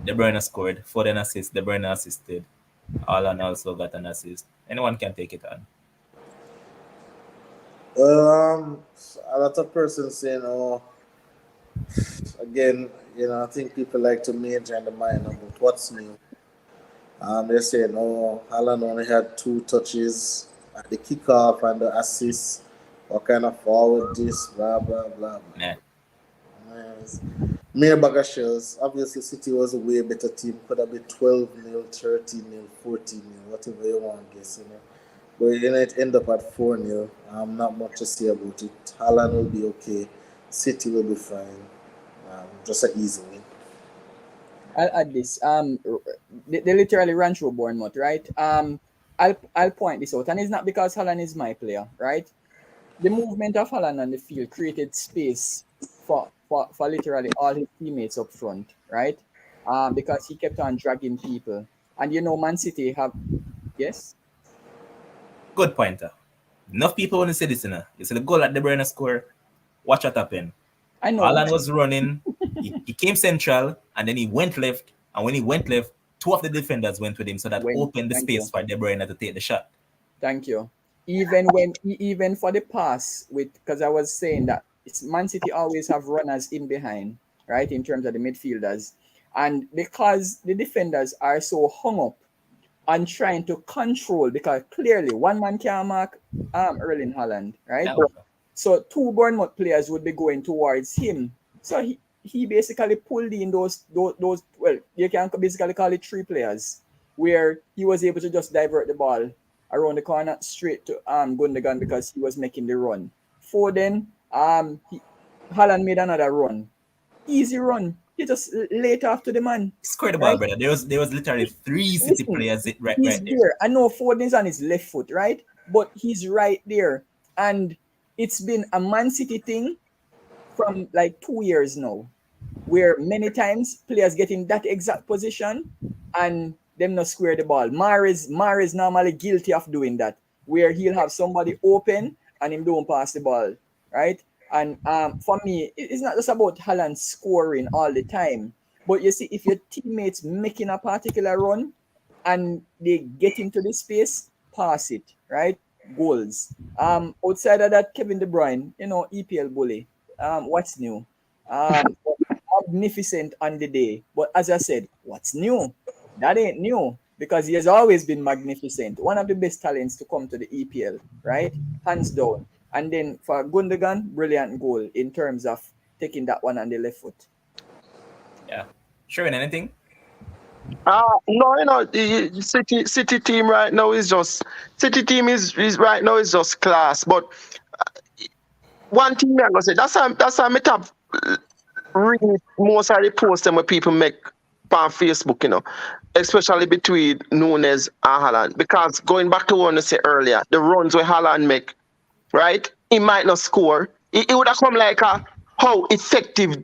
De Bruyne scored. Foden assist. De Bruyne assisted. Haaland also got an assist. Anyone can take it on. A lot of persons saying, again, I think people like to major in the mind about what's new. They're saying, Haaland only had 2 touches at the kickoff and the assist. What kind of forward this, blah, blah, blah. Nah. Mere bag of shells. Obviously, City was a way better team. Could have been 12-0, 13-0, 14-0, whatever you want to guess. But it ended up at 4-0. Not much to say about it. Haaland will be okay. City will be fine. Just an easy win. I'll add this. They literally ran through Bournemouth, right? I'll point this out, and it's not because Haaland is my player, right? The movement of Haaland on the field created space for literally all his teammates up front, right? Because he kept on dragging people, and Man City have yes. Good pointer. Enough people want to say this, You see the goal at De Bruyne score. Watch what happened. I know. Haaland was running. he came central, and then he went left. And when he went left, 2 of the defenders went with him, so that opened the space for De Bruyne to take the shot. Thank you. Even for the pass, because I was saying that Man City always have runners in behind, right, in terms of the midfielders. And because the defenders are so hung up on trying to control, because clearly one man can't mark Erling Haaland, right? Yeah. So 2 Bournemouth players would be going towards him. So he basically pulled in those well, you can basically call it 3 players, where he was able to just divert the ball around the corner straight to Gundogan because he was making the run. Foden, Haaland made another run. Easy run. He just laid after the man. Square the ball, right? Brother. There was literally 3 City players right there. I know Foden's on his left foot, right? But he's right there. And it's been a Man City thing from like 2 years now, where many times players get in that exact position and them not square the ball. Mahrez normally guilty of doing that, where he'll have somebody open and him don't pass the ball, right? And for me, it's not just about Haaland scoring all the time, but you see, if your teammates making a particular run and they get into the space, pass it, right? Goals. Outside of that, Kevin De Bruyne, EPL bully. What's new? Magnificent on the day, but as I said, what's new? That ain't new, because he has always been magnificent. One of the best talents to come to the EPL, right? Hands down. And then for Gundogan, brilliant goal in terms of taking that one on the left foot. Yeah. Sure, anything? No, the City team right now is just right now is just class. But one thing I'm gonna say, that's how I top read most of the posts that people make on Facebook, especially between Nunes and Haaland. Because going back to what I said earlier, the runs where Haaland make, right? He might not score. It would have come like how effective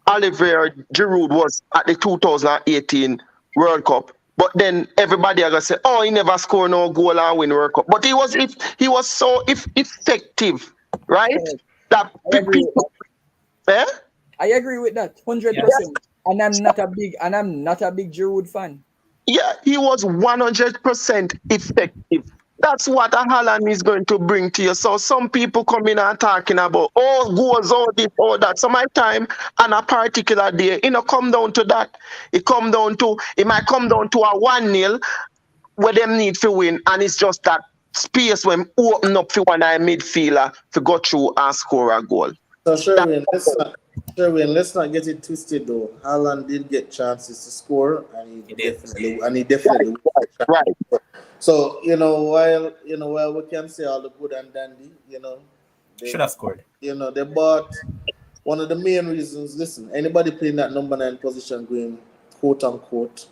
Olivier Giroud was at the 2018 World Cup. But then everybody are gonna say, "Oh, he never scored no goal and win World Cup." But he was so effective, right? That I agree with people, I agree with that 100%. And I'm not a big Giroud fan. Yeah, he was 100% effective. That's what a Haaland is going to bring to you. So some people come in and talking about, goals, all this, all that. So my time on a particular day, come down to that. It might come down to a 1-0 where them need to win, and it's just that space when open up for one midfielder to go through and score a goal. So Sherwin, let's not get it twisted though. Haaland did get chances to score, and he definitely right. So while we can say all the good and dandy, they Should have scored. They bought one of the main reasons. Listen, anybody playing that number 9 position going quote unquote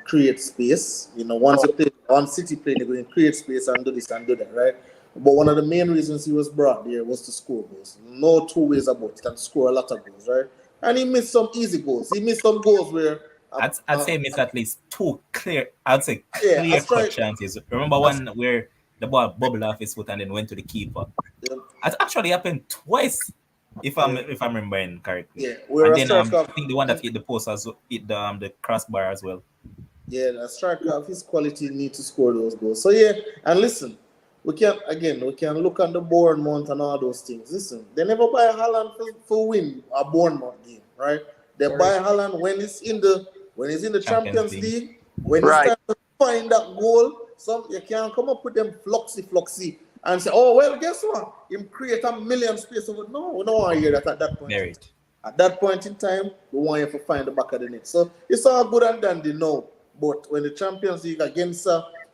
create space. Once City playing, they're going to create space and do this and do that, right? But one of the main reasons he was brought there was to score goals. No two ways about it, and score a lot of goals, right? And he missed some easy goals. He missed some goals where I'd say he missed at least 2 clear cut chances. Remember one where the ball bubbled off his foot and then went to the keeper. Yeah. It actually happened twice, if I'm remembering correctly. Yeah, and then I think the one that hit the post hit the crossbar as well. Yeah, the striker of his quality need to score those goals. So yeah, and listen, we can look at the Bournemouth and all those things. Listen, they never buy Haaland for win a Bournemouth game, right? They buy Haaland when he's in the Champions League, when it's time to find that goal. So you can't come up with them fluxy and say, "Oh well, guess what? Him create a million space of it." No, we don't want to hear that at that point. At that point in time, we want you to find the back of the net. So it's all good and dandy now. But when the Champions League against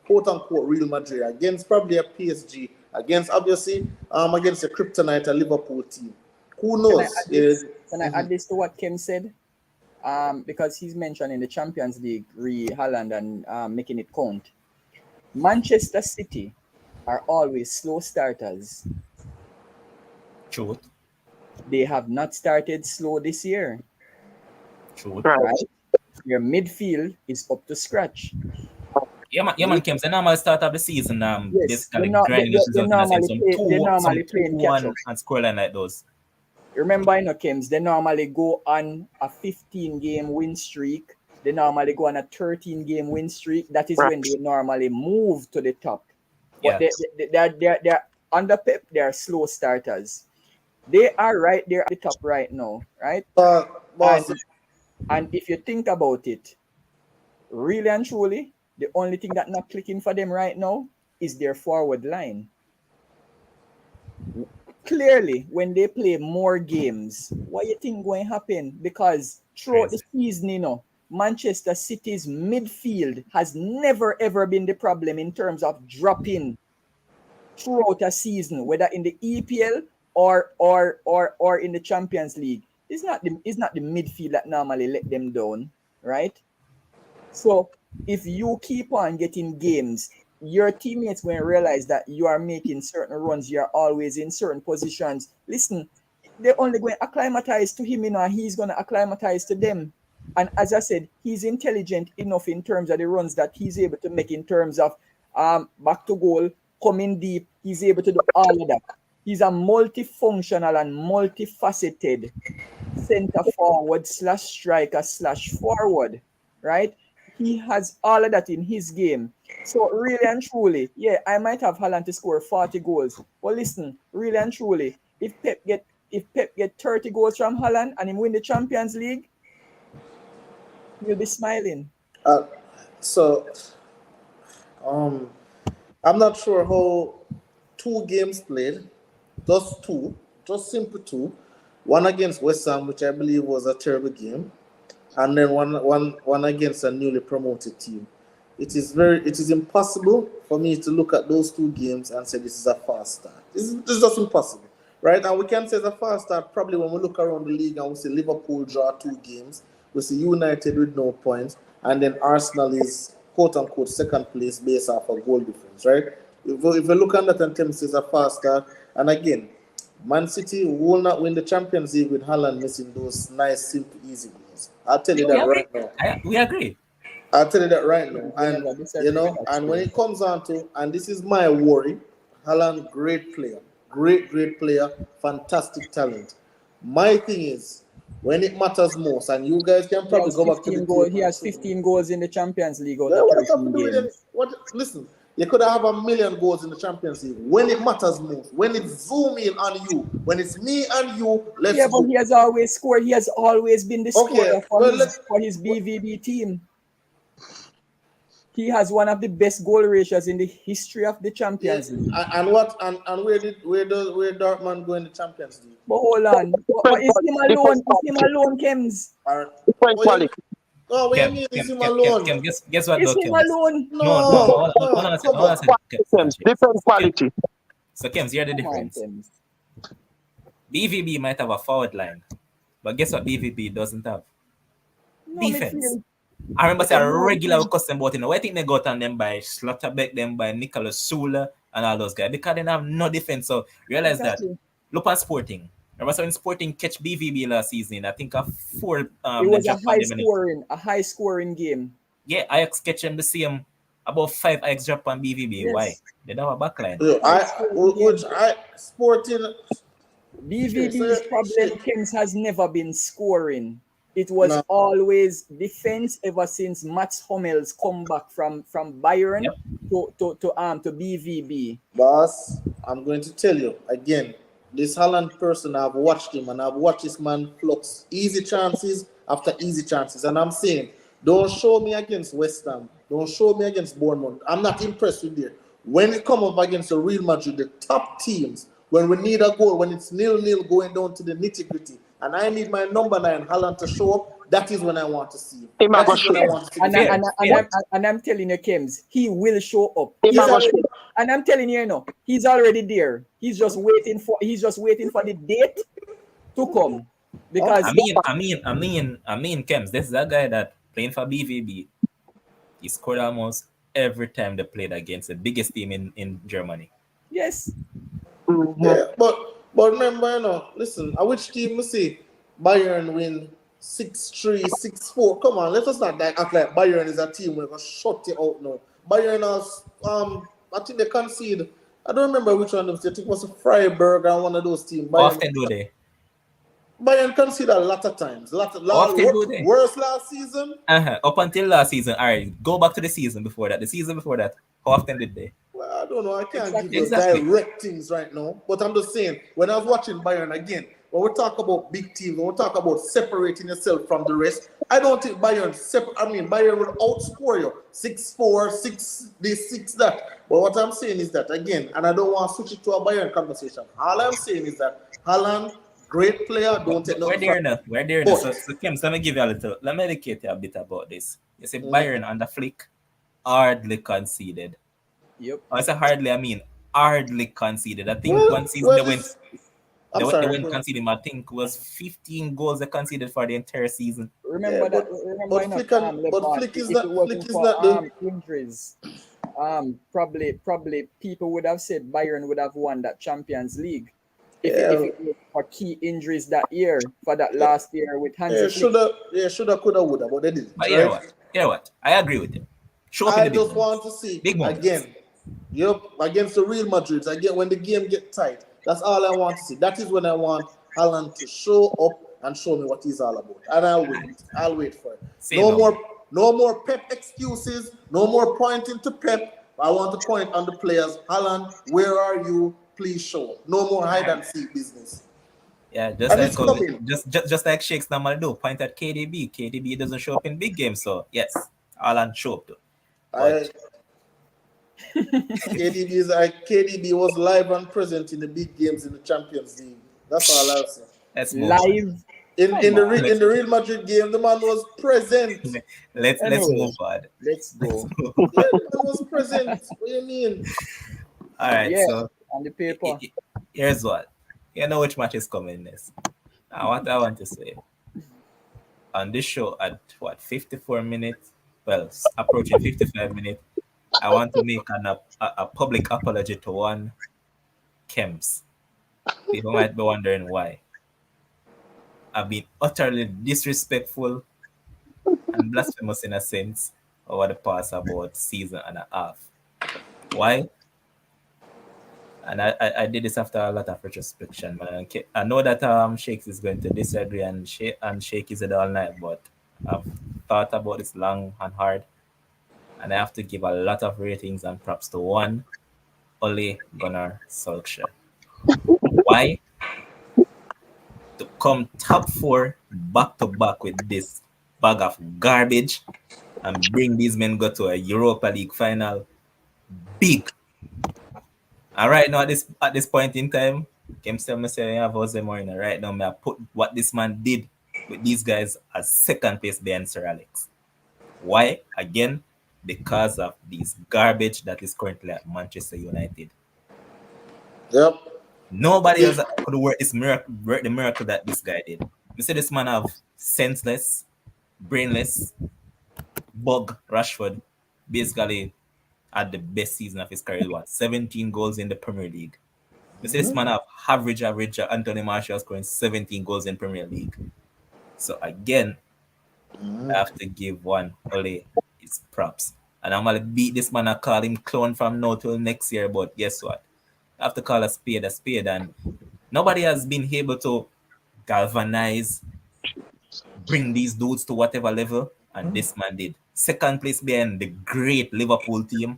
quote-unquote Real Madrid, against probably a PSG, against obviously against a kryptonite, a Liverpool team, who knows? Can I add this to what Kim said? Because he's mentioning the Champions League, Haaland, and making it count. Manchester City are always slow starters. Truth. They have not started slow this year. Truth. Right? Your midfield is up to scratch. Yeah, man, Kems. They normally start of the season. Basically grinding they normally play in catch up and scoreline like those. Remember, Kems, they normally go on a 15-game win streak. They normally go on a 13-game win streak. That is when they normally move to the top. But they're under Pep. They are slow starters. They are right there at the top right now, right? And if you think about it, really and truly, the only thing that's not clicking for them right now is their forward line. Clearly, when they play more games, what you think going to happen? Because throughout the season, Manchester City's midfield has never ever been the problem in terms of dropping throughout a season, whether in the EPL or in the Champions League. It's not the midfield that normally let them down, right? So if you keep on getting games, your teammates going to realize that you are making certain runs, you are always in certain positions. Listen, they're only going to acclimatize to him, and he's going to acclimatize to them. And as I said, he's intelligent enough in terms of the runs that he's able to make in terms of back to goal, coming deep. He's able to do all of that. He's a multifunctional and multifaceted center forward / striker / forward, right? He has all of that in his game. So really and truly, I might have Haaland to score 40 goals. But listen, really and truly, if Pep get 30 goals from Haaland and him win the Champions League, you'll be smiling. I'm not sure how 2 games played, just simple 2. One against West Ham, which I believe was a terrible game, and then one against a newly promoted team. It is impossible for me to look at those 2 games and say this is a fast start. This is just impossible, right? And we can say it's a fast start probably when we look around the league and we see Liverpool draw 2 games, We see United with no points, and then Arsenal is quote unquote second place based off of goal difference, right? If you look at that and Thames is a fast start, and again, Man City will not win the Champions League with Haaland missing those nice, simple, easy goals. I'll tell you We that agree. right now. We agree. I'll tell you that right now. We And never disagree with that and when story. it comes on to, and this is my worry, Haaland, great player, great player, fantastic talent. My thing is, when it matters most, and you guys can He probably has go back to the 15 goals. tape He and has show me. 15 goals in the Champions League out Yeah, of what does that 13 have to do with it? games. What? Listen, you could have 1,000,000 goals in the Champions League. When it matters most, when it's zooming on you, when it's me and you, let's Yeah, but go. he has always scored. He has always been the Okay, scorer well, for his BVB team. He has one of the best goal ratios in the history of the Champions League. And what? And where Dortmund go in the Champions League? But hold on, but is him alone? Is him alone, Kems? Different quality. What you Kem, mean? Is Kem, him Kem, Kem, alone? Kem, guess what Is though, him Kems? alone? No, No, hold on a second, come on. Kems. Different quality. So Kems, here's the Come on, difference. Kems. BVB might have a forward line, but guess what BVB doesn't have? No Defense. midfield. I remember saying a No regular defense. custom about it. I think they got on them by Slotterbeck, them by Nicolas Sula and all those guys because they have no defense. So realize Exactly. that. Look at Sporting. Remember when Sporting catch BVB last season? I think a 4 It was they a dropped on them. high scoring game. Yeah, Ajax catch them the same. About 5 Ajax drop on BVB. Yes. Why? They don't have a backline. Sporting. BVB's problem, Kems, has never been scoring. It was No. always defense ever since Mats Hummels come back from Bayern Yep. to BVB. Boss, I'm going to tell you again. This Holland person, I've watched him and I've watched this man flux easy chances after easy chances. And I'm saying, don't show me against West Ham. Don't show me against Bournemouth. I'm not impressed with it. When it come up against the Real Madrid, the top teams, when we need a goal, when it's 0-0 going down to the nitty-gritty, and I need my number 9, Holland, to show up, that is when I want to see him. Him a That go is when I show. want to see And, him. and I'm telling you, Kems, he will show up. Him a go show. And I'm telling you, he's already there. He's just waiting for the date to come. Because I mean, Kems, this is a guy that playing for BVB. He scored almost every time they played against the biggest team in Germany. yes, Yeah, but remember, listen, I which team we see Bayern win 6-3, 6-4. Come on, let us not act like Bayern is a team we're gonna shut it out now. Bayern has I think they concede. I don't remember which one of them. I think it was Freiburg and one of those teams. How often do they? Bayern conceded a lot of times. Often do they? Worse last season. Up until last season. All right, go back to the season before that. The season before that, how often did they? Well, I don't know. I can't give you Exactly. direct things right now. But I'm just saying, when I was watching Bayern again, when we talk about big teams, when we talk about separating yourself from the rest, I don't think Bayern Bayern will outscore you 6-4, 6 this, 6 that. But what I'm saying is that again, and I don't want to switch it to a Bayern conversation. All I'm saying is that Haaland, great player, don't take We're there now. We're there now. So Kim, let me give you let me educate you a bit about this. You see, Bayern under Flick hardly conceded. yep. I say hardly, I mean hardly conceded. I think one season they went conceding, I think was 15 goals they conceded for the entire season. Remember Flick is not the injuries. Probably people would have said Bayern would have won that Champions League if it was for key injuries that year, for that last year with Hansi Flick. Shoulda, coulda, woulda, but they didn't. But you know what? I agree with you. I just want to see big again. Yep, against the Real Madrid. Again, when the game get tight, that's all I want to see. That is when I want Haaland to show up and show me what he's all about. And I'll wait for it. No more Pep excuses. No more pointing to Pep. I want to point on the players. Haaland, where are you? Please show up. No more hide and seek business. Yeah, just like Shakes normally do. Point at KDB. KDB doesn't show up in big games, so yes, Haaland show up too. KDB was live and present in the big games in the Champions League. That's all I'll say. Let's move Live. In the Real Madrid game, the man was present. Let's move on. Let's go. Yeah, the man was present. What do you mean? All right, Yeah, so on the paper. here's what. You know which match is coming next. What I want to say. on this show at what 54 minutes, well, approaching 55 minutes, I want to make a public apology to one Kems. People might be wondering why. I've been utterly disrespectful and blasphemous in a sense over the past about season and a half. Why? And I did this after a lot of retrospection, man. I know that Shakes is going to disagree and shake his head all night, but I've thought about this long and hard, and I have to give a lot of ratings and props to one Ole Gunnar Solskjaer. Why? To come top 4 back to back with this bag of garbage and bring these men go to a Europa League final, big. And right now, at this point in time, Kim tell me say I have Jose Mourinho. Right now, I put what this man did with these guys as second place behind Sir Alex. Why? Again, because of this garbage that is currently at Manchester United. Yep. Nobody else could work the miracle that this guy did. You see this man have senseless, brainless, bug Rashford basically had the best season of his career. 17 goals in the Premier League. You see this man have average Anthony Martial scoring 17 goals in Premier League. So again, I have to give one Ole his props. And I'm gonna beat this man and call him clone from now till next year. But guess what? I have to call a spade, and nobody has been able to galvanize, bring these dudes to whatever level, and this man did. Second place behind the great Liverpool team,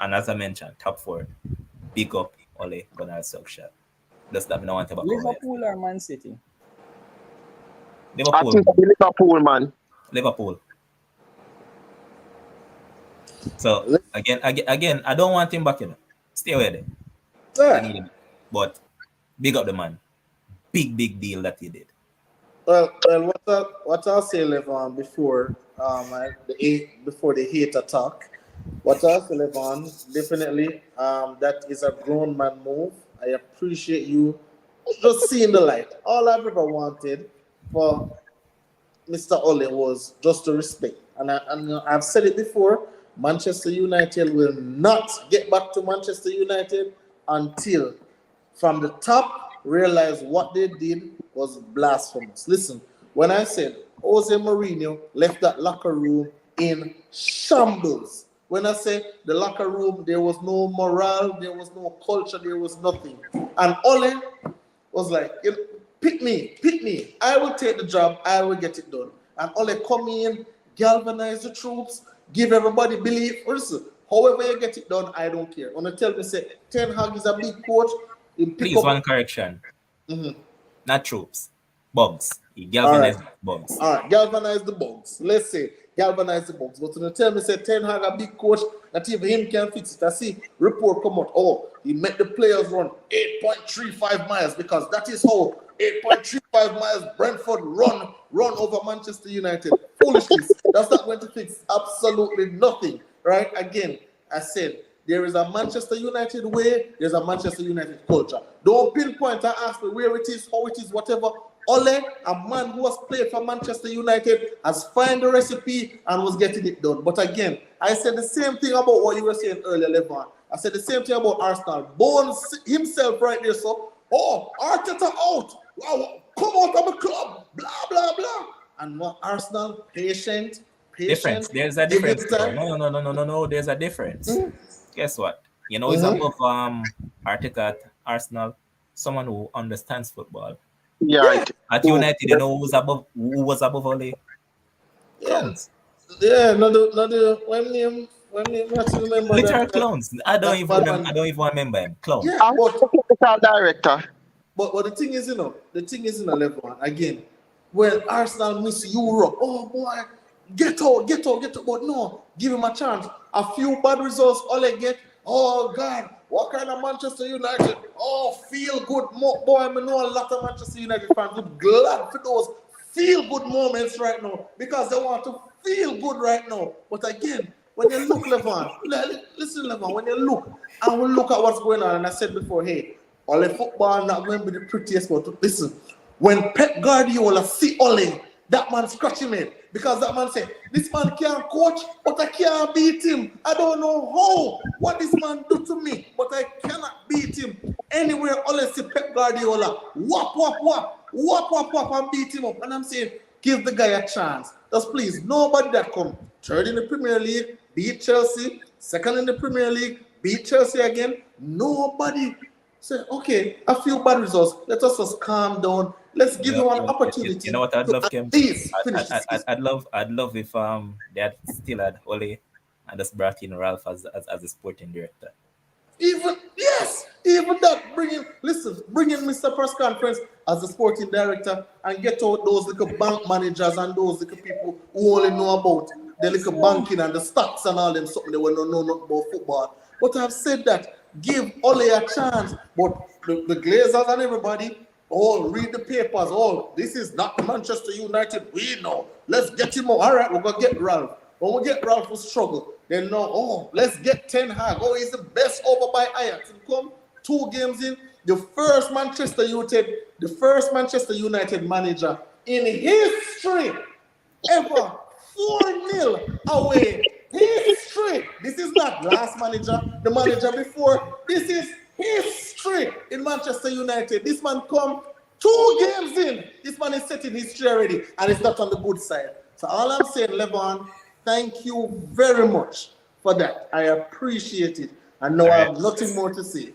and as I mentioned, top 4. Big up Ole Gunnar Solskjaer. That's that I want to Liverpool or Man City? I think Liverpool, man. Liverpool. So again, I don't want him back, Stay away there. Yeah. But big up the man. Big deal that he did. Well, what I'll say, Levon, before the hate attack, what I'll say, Levon, definitely, that is a grown man move. I appreciate you just seeing the light. All I've ever wanted for Mr. Ole was just to respect, and I've said it before. Manchester United will not get back to Manchester United until, from the top, realize what they did was blasphemous. Listen, when I said Jose Mourinho left that locker room in shambles, when I say the locker room, there was no morale, there was no culture, there was nothing. And Ole was like, pick me. I will take the job, I will get it done. And Ole come in, galvanize the troops, give everybody belief. Listen, however you get it done, I don't care. When I tell me, say, Ten Hag is a big coach. Please, one correction. Not troops. Bugs. He galvanized bugs. All right, galvanize the bugs. Let's say galvanize the bugs. But when you tell me, say, Ten Hag a big coach, that even him can fix it. I see report come out. Oh, he made the players run 8.35 miles because that is how 8.35 miles Brentford run over Manchester United. Foolishness. That's not going to fix absolutely nothing. Right? Again, I said, there is a Manchester United way, there's a Manchester United culture. Don't pinpoint and ask me where it is, how it is, whatever. Ole, a man who has played for Manchester United, has found the recipe and was getting it done. But again, I said the same thing about what you were saying earlier, Levon. I said the same thing about Arsenal. Bones himself right there, so, oh, Arteta out. Wow, come out of the club, blah, blah, blah. And what Arsenal, patient. Difference. There's a difference. No. There's a difference. Guess what? He's above Arteta at Arsenal, someone who understands football. Yeah. At United, who was above Ole? Clones. Yeah, when name let's remember literal clones. I don't even remember him. Clown. Yeah, I'm the director. But the thing is, the level one again. When Arsenal miss Europe, oh boy, get out. But no, give him a chance. A few bad results, all I get. Oh God, what kind of Manchester United? Oh, feel good. Boy, I know a lot of Manchester United fans would glad for those feel good moments right now because they want to feel good right now. But again, when you look, Levon, listen, Levon, when you look and we look at what's going on, and I said before, hey, Ole football not going to be the prettiest, but listen, when Pep Guardiola see Ole that man scratching me because that man said, this man can't coach, but I can't beat him. I don't know how, what this man do to me, but I cannot beat him. Anywhere unless Pep Guardiola, whop, and beat him up. And I'm saying, give the guy a chance. Just please, nobody that come third in the Premier League, beat Chelsea, second in the Premier League, beat Chelsea again. Nobody say, okay, a few bad results. Let us just calm down. Let's give him an opportunity. You know what I'd love, Kim? Please finish the season. I'd love if they had still had Ole and just brought in Ralph as a sporting director. Even that, bring in Mr. Press Conference as the sporting director and get out those little bank managers and those little people who only know about the little banking and the stocks and all them something they will not know nothing about football. But I've said that, give Ole a chance. But the Glazers and everybody, read the papers, this is not Manchester United, we know. Let's get him out. All right, we're going to get Ralph. When we get Ralph, we'll struggle. Then let's get Ten Hag. He's the best over by Ajax. And come 2 games in, the first Manchester United manager in history ever 4-0 away. History. This is not last manager, the manager before. This is history in Manchester United. This man come 2 games in. This man is setting history already, and it's not on the good side. So all I'm saying, Levon, thank you very much for that. I appreciate it. And now I have nothing more to say.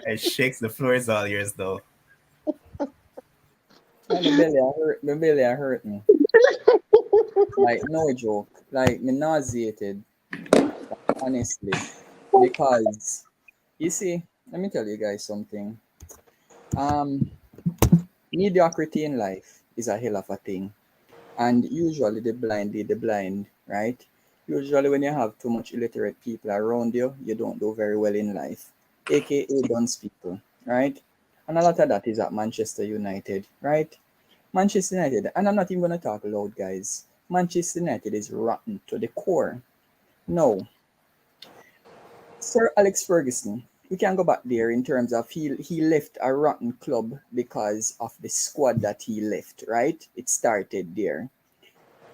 It shakes, the floor is all yours though. My belly hurt me. Like, no joke. Like, me nauseated. Honestly. Because, you see, let me tell you guys something. Mediocrity in life is a hell of a thing. And usually the blind lead the blind, right? Usually when you have too much illiterate people around you, you don't do very well in life. AKA dunce people, right? And a lot of that is at Manchester United, right? Manchester United, and I'm not even going to talk loud, guys. Manchester United is rotten to the core. No. Sir Alex Ferguson, we can go back there in terms of he left a rotten club because of the squad that he left, right? It started there.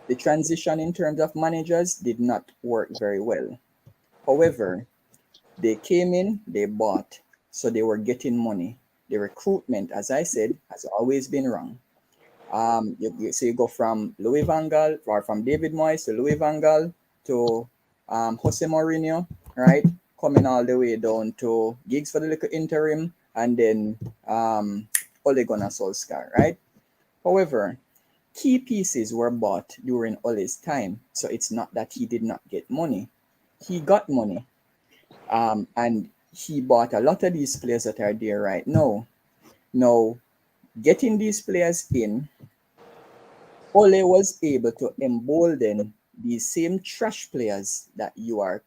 The transition in terms of managers did not work very well. However, they came in, they bought, so they were getting money. The recruitment, as I said, has always been wrong. You go from Louis van Gaal, or from David Moyes to Louis van Gaal to Jose Mourinho, right? Coming all the way down to gigs for the little interim, and then Ole Gunnar Solskjaer, right? However, key pieces were bought during Ole's time, so it's not that he did not get money. He got money. And he bought a lot of these players that are there right now. Now, getting these players in, Ole was able to embolden these same trash players that you are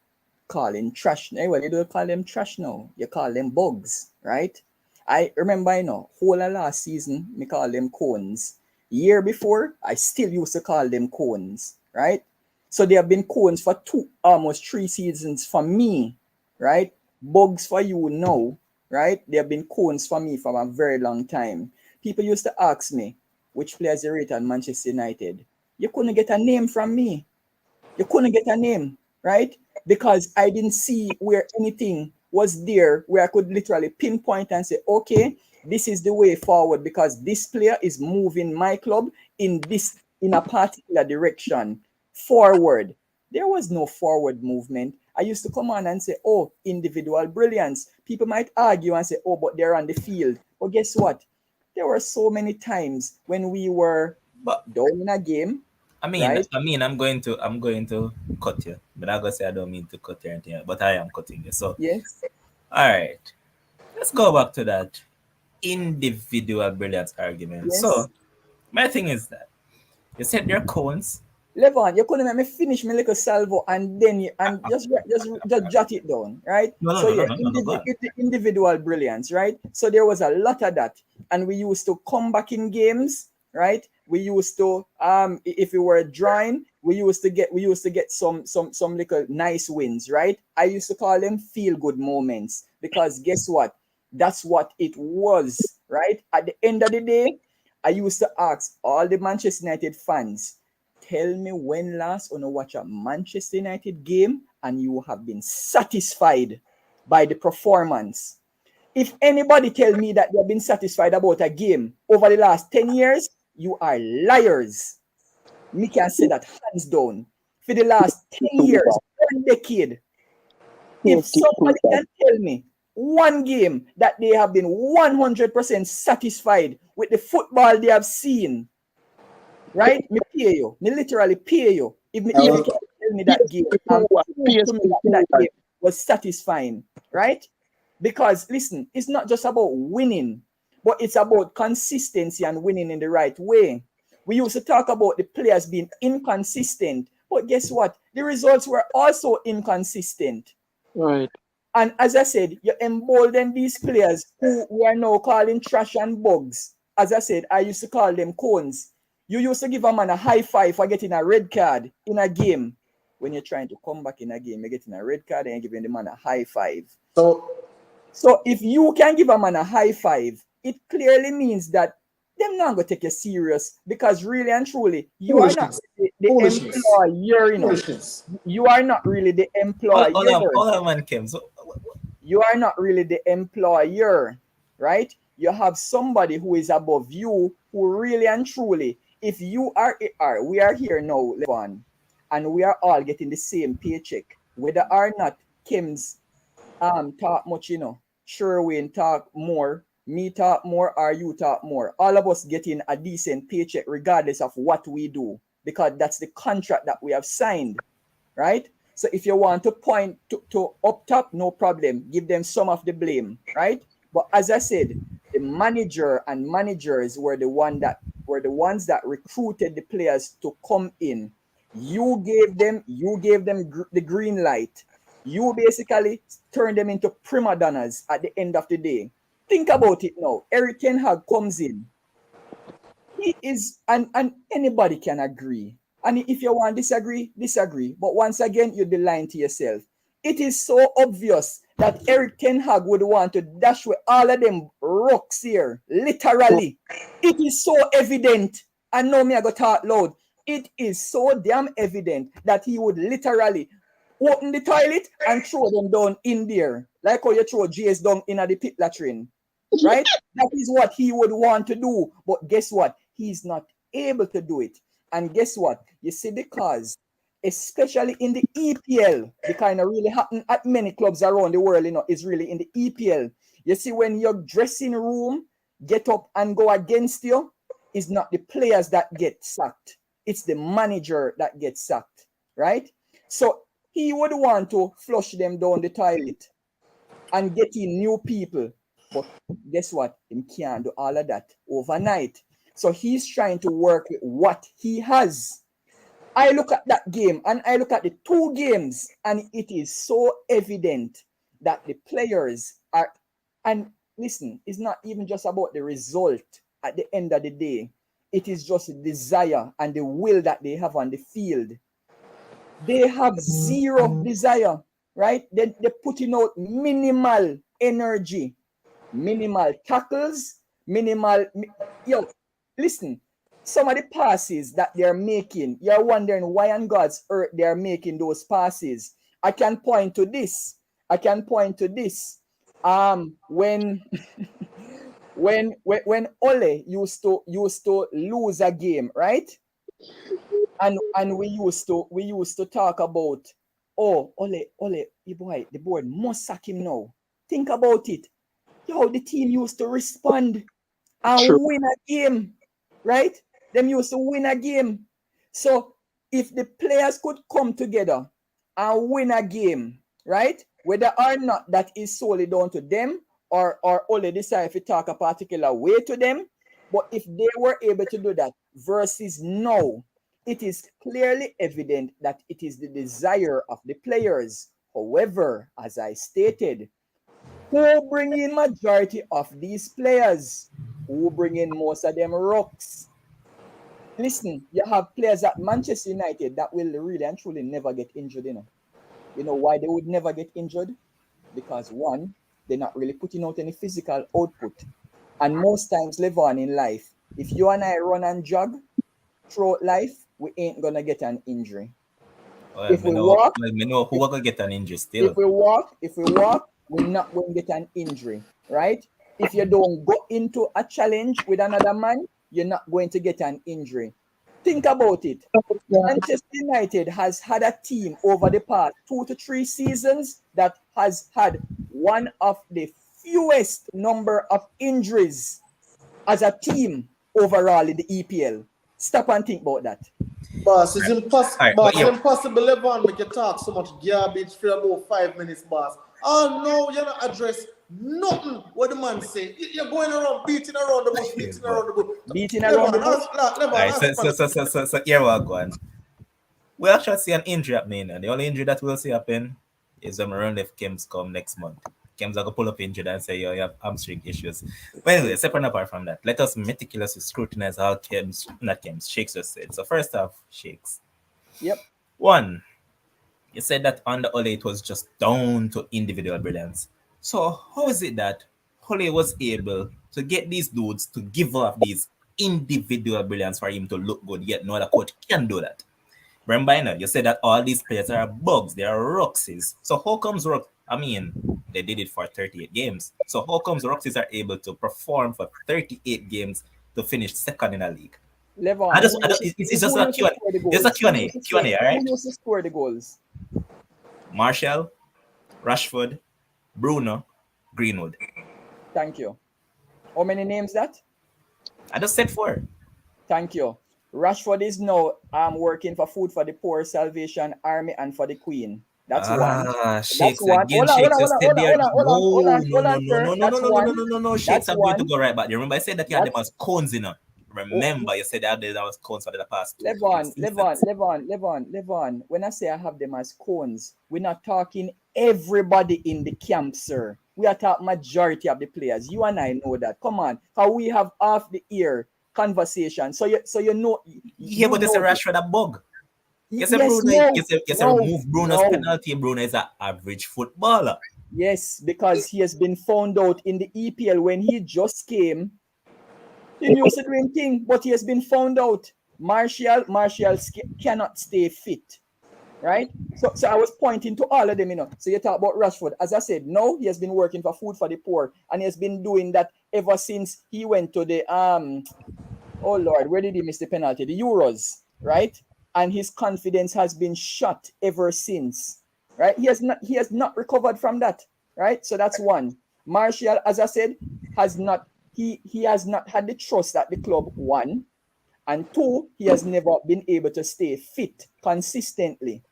calling trash. Well, you don't call them trash now. You call them bugs, right? I remember, whole of last season, me call them cones. Year before, I still used to call them cones, right? So they have been cones for almost 3 seasons for me, right? Bugs for you now, right? They have been cones for me for a very long time. People used to ask me, which players you rate at Manchester United? You couldn't get a name from me. You couldn't get a name, right? Because I didn't see where anything was there where I could literally pinpoint and say, okay, this is the way forward because this player is moving my club in a particular direction forward. There was no forward movement. I used to come on and say, individual brilliance. People might argue and say, but they're on the field. But guess what? There were so many times when we were down in a game. I'm going to cut you. But I'm gonna say I don't mean to cut you or anything, but I am cutting you. So yes. All right. Let's go back to that individual brilliance argument. Yes. So my thing is that you said they're cones. Levon, you couldn't let me finish my little salvo and then just jot it down, right? Individual brilliance, right? So there was a lot of that, and we used to come back in games, right? We used to if we were drawing, we used to get some little nice wins, right? I used to call them feel good moments because guess what? That's what it was, right? At the end of the day, I used to ask all the Manchester United fans, tell me when last you watch a Manchester United game and you have been satisfied by the performance. If anybody tell me that they've been satisfied about a game over the last 10 years, you are liars. Me can say that hands down. For the last 10 years, 1 decade, if somebody can tell me one game that they have been 100% satisfied with the football they have seen, right? Me pay you. Me literally pay you. If you can tell me that game, and prove to me that game was satisfying, right? Because listen, it's not just about winning, but it's about consistency and winning in the right way. We used to talk about the players being inconsistent, but guess what? The results were also inconsistent. Right. And as I said, you embolden these players who we are now calling trash and bugs. As I said, I used to call them cones. You used to give a man a high five for getting a red card in a game. When you're trying to come back in a game, you're getting a red card and you're giving the man a high five. So if you can give a man a high five, it clearly means that they're not going to take you serious, because really and truly, you are not the employer, you know. You are not really the employer. All that man came. So You are not really the employer, right? You have somebody who is above you, who really and truly, if you are, we are here now, Levon, and we are all getting the same paycheck, whether or not Kim's talk much, you know, Sherwin talk more, me talk more, or you talk more. All of us getting a decent paycheck regardless of what we do, because that's the contract that we have signed, right? So if you want to point to up top, no problem. Give them some of the blame, right? But as I said, the manager and managers were the ones that recruited the players to come in. You gave them the green light. You basically turned them into prima donnas at the end of the day. Think about it now. Eric Ten Hag comes in. He is, and anybody can agree. And if you want to disagree. But once again, you're lying to yourself. It is so obvious that Eric Ten Hag would want to dash with all of them rocks here. Literally. It is so evident. And now me I got talk loud. It is so damn evident that he would literally open the toilet and throw them down in there. Like how you throw Jays down in the pit latrine. Right? That is what he would want to do. But guess what? He's not able to do it. And guess what? You see, because especially in the EPL, the kind of really happen at many clubs around the world, you know, is really in the EPL. You see, when your dressing room get up and go against you, it's not the players that get sacked. It's the manager that gets sacked, right? So he would want to flush them down the toilet and get in new people. But guess what? He can't do all of that overnight. So he's trying to work with what he has. I look at that game and I look at the two games, and it is so evident that the players are, and listen, it's not even just about the result at the end of the day. It is just the desire and the will that they have on the field. They have zero desire, right? They're putting out minimal energy, minimal tackles, listen, some of the passes that they're making, you're wondering why on God's earth they're making those passes. I can point to this. When when Ole used to lose a game, right? And we used to talk about, oh, Ole, boy, the board must sack him now. Think about it. Yo, the team used to respond and win a game, right? Them used to win a game. So if the players could come together and win a game, right? Whether or not that is solely down to them or only decide if you talk a particular way to them, but if they were able to do that versus now, it is clearly evident that it is the desire of the players. However, as I stated, who bring in majority of these players? Who bring in most of them rocks? Listen, you have players at Manchester United that will really and truly never get injured, you know. You know why they would never get injured? Because one, they're not really putting out any physical output. And most times, Levon, in life, if you and I run and jog throughout life, we ain't gonna get an injury. Well, If we walk, who are gonna get an injury still. if we walk, we're not going to get an injury, right? If you don't go into a challenge with another man, you're not going to get an injury. Think about it. Manchester United has had a team over the past 2 to 3 seasons that has had one of the fewest number of injuries as a team overall in the EPL. Stop and think about that. Boss, it's impossible. Alright, Boss, but yo- it's impossible, Levan, make you talk so much garbage for about 5 minutes, boss. Oh no, you're not address nothing what the man say. You're going around beating around the bush, beating around the bush. Beating around the bush. Alright, so here we go on. We actually see an injury happening, and the only injury that we'll see happen is when Maroon left Kems come next month. Kems are gonna pull up injured and say, yo, you have hamstring issues. But anyway, separate and apart from that, let us meticulously scrutinize how Shakes just said. So first off, Shakes. Yep. One, you said that under Ole it was just down to individual brilliance. So how is it that Ole was able to get these dudes to give off these individual brilliance for him to look good, yet no other coach can do that? Remember, you said that all these players are bugs, they are Roxys. So how comes they did it for 38 games. So how comes Roxys are able to perform for 38 games to finish second in the league? Levon, It's just a Q&A. It's a Q&A, all right? Who used to score the goals? Martial, Rashford, Bruno, Greenwood. Thank you. How many names that? I just said 4. Thank you. Rashford is now working for Food for the Poor, Salvation Army, and for the Queen. That's one. Shakes That's one. again. Hold Shakes just said there. No. Shakes are going to go right back. You remember I said that you had them as cones, you know. Remember, you said that was cones for the past 2 Levon. When I say I have them as cones, we're not talking everybody in the camp, sir. We are talking majority of the players. You and I know that. Come on, how we have half the ear conversation. So you know. Yeah, but it's a Rashford a bug. Yes, Bruno. Remove Bruno's penalty. Bruno is an average footballer. Yes, because he has been found out in the EPL when he just came. He used to doing thing, but he has been found out. Martial cannot stay fit, right? So I was pointing to all of them, you know. So you talk about Rashford. As I said, no, he has been working for Food for the Poor, and he has been doing that ever since he went to the oh Lord, where did he miss the penalty? The Euros, right? And his confidence has been shot ever since, right? He has not recovered from that, right? So that's one. Martial, as I said, has not had the trust at the club, 1, and 2, he has never been able to stay fit consistently.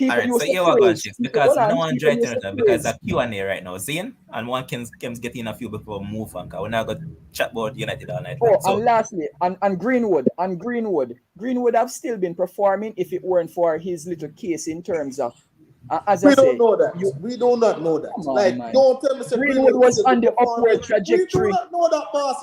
All right, so here we're going, because no one trying to because a Q&A right now, Zane, and one can get in a few before we move on, because we're not going to chat about United all night. And lastly, and Greenwood have still been performing if it weren't for his little case in terms of we don't know that. We do not know that. Don't tell me Greenwood was on the upward trajectory. We do not know that, boss.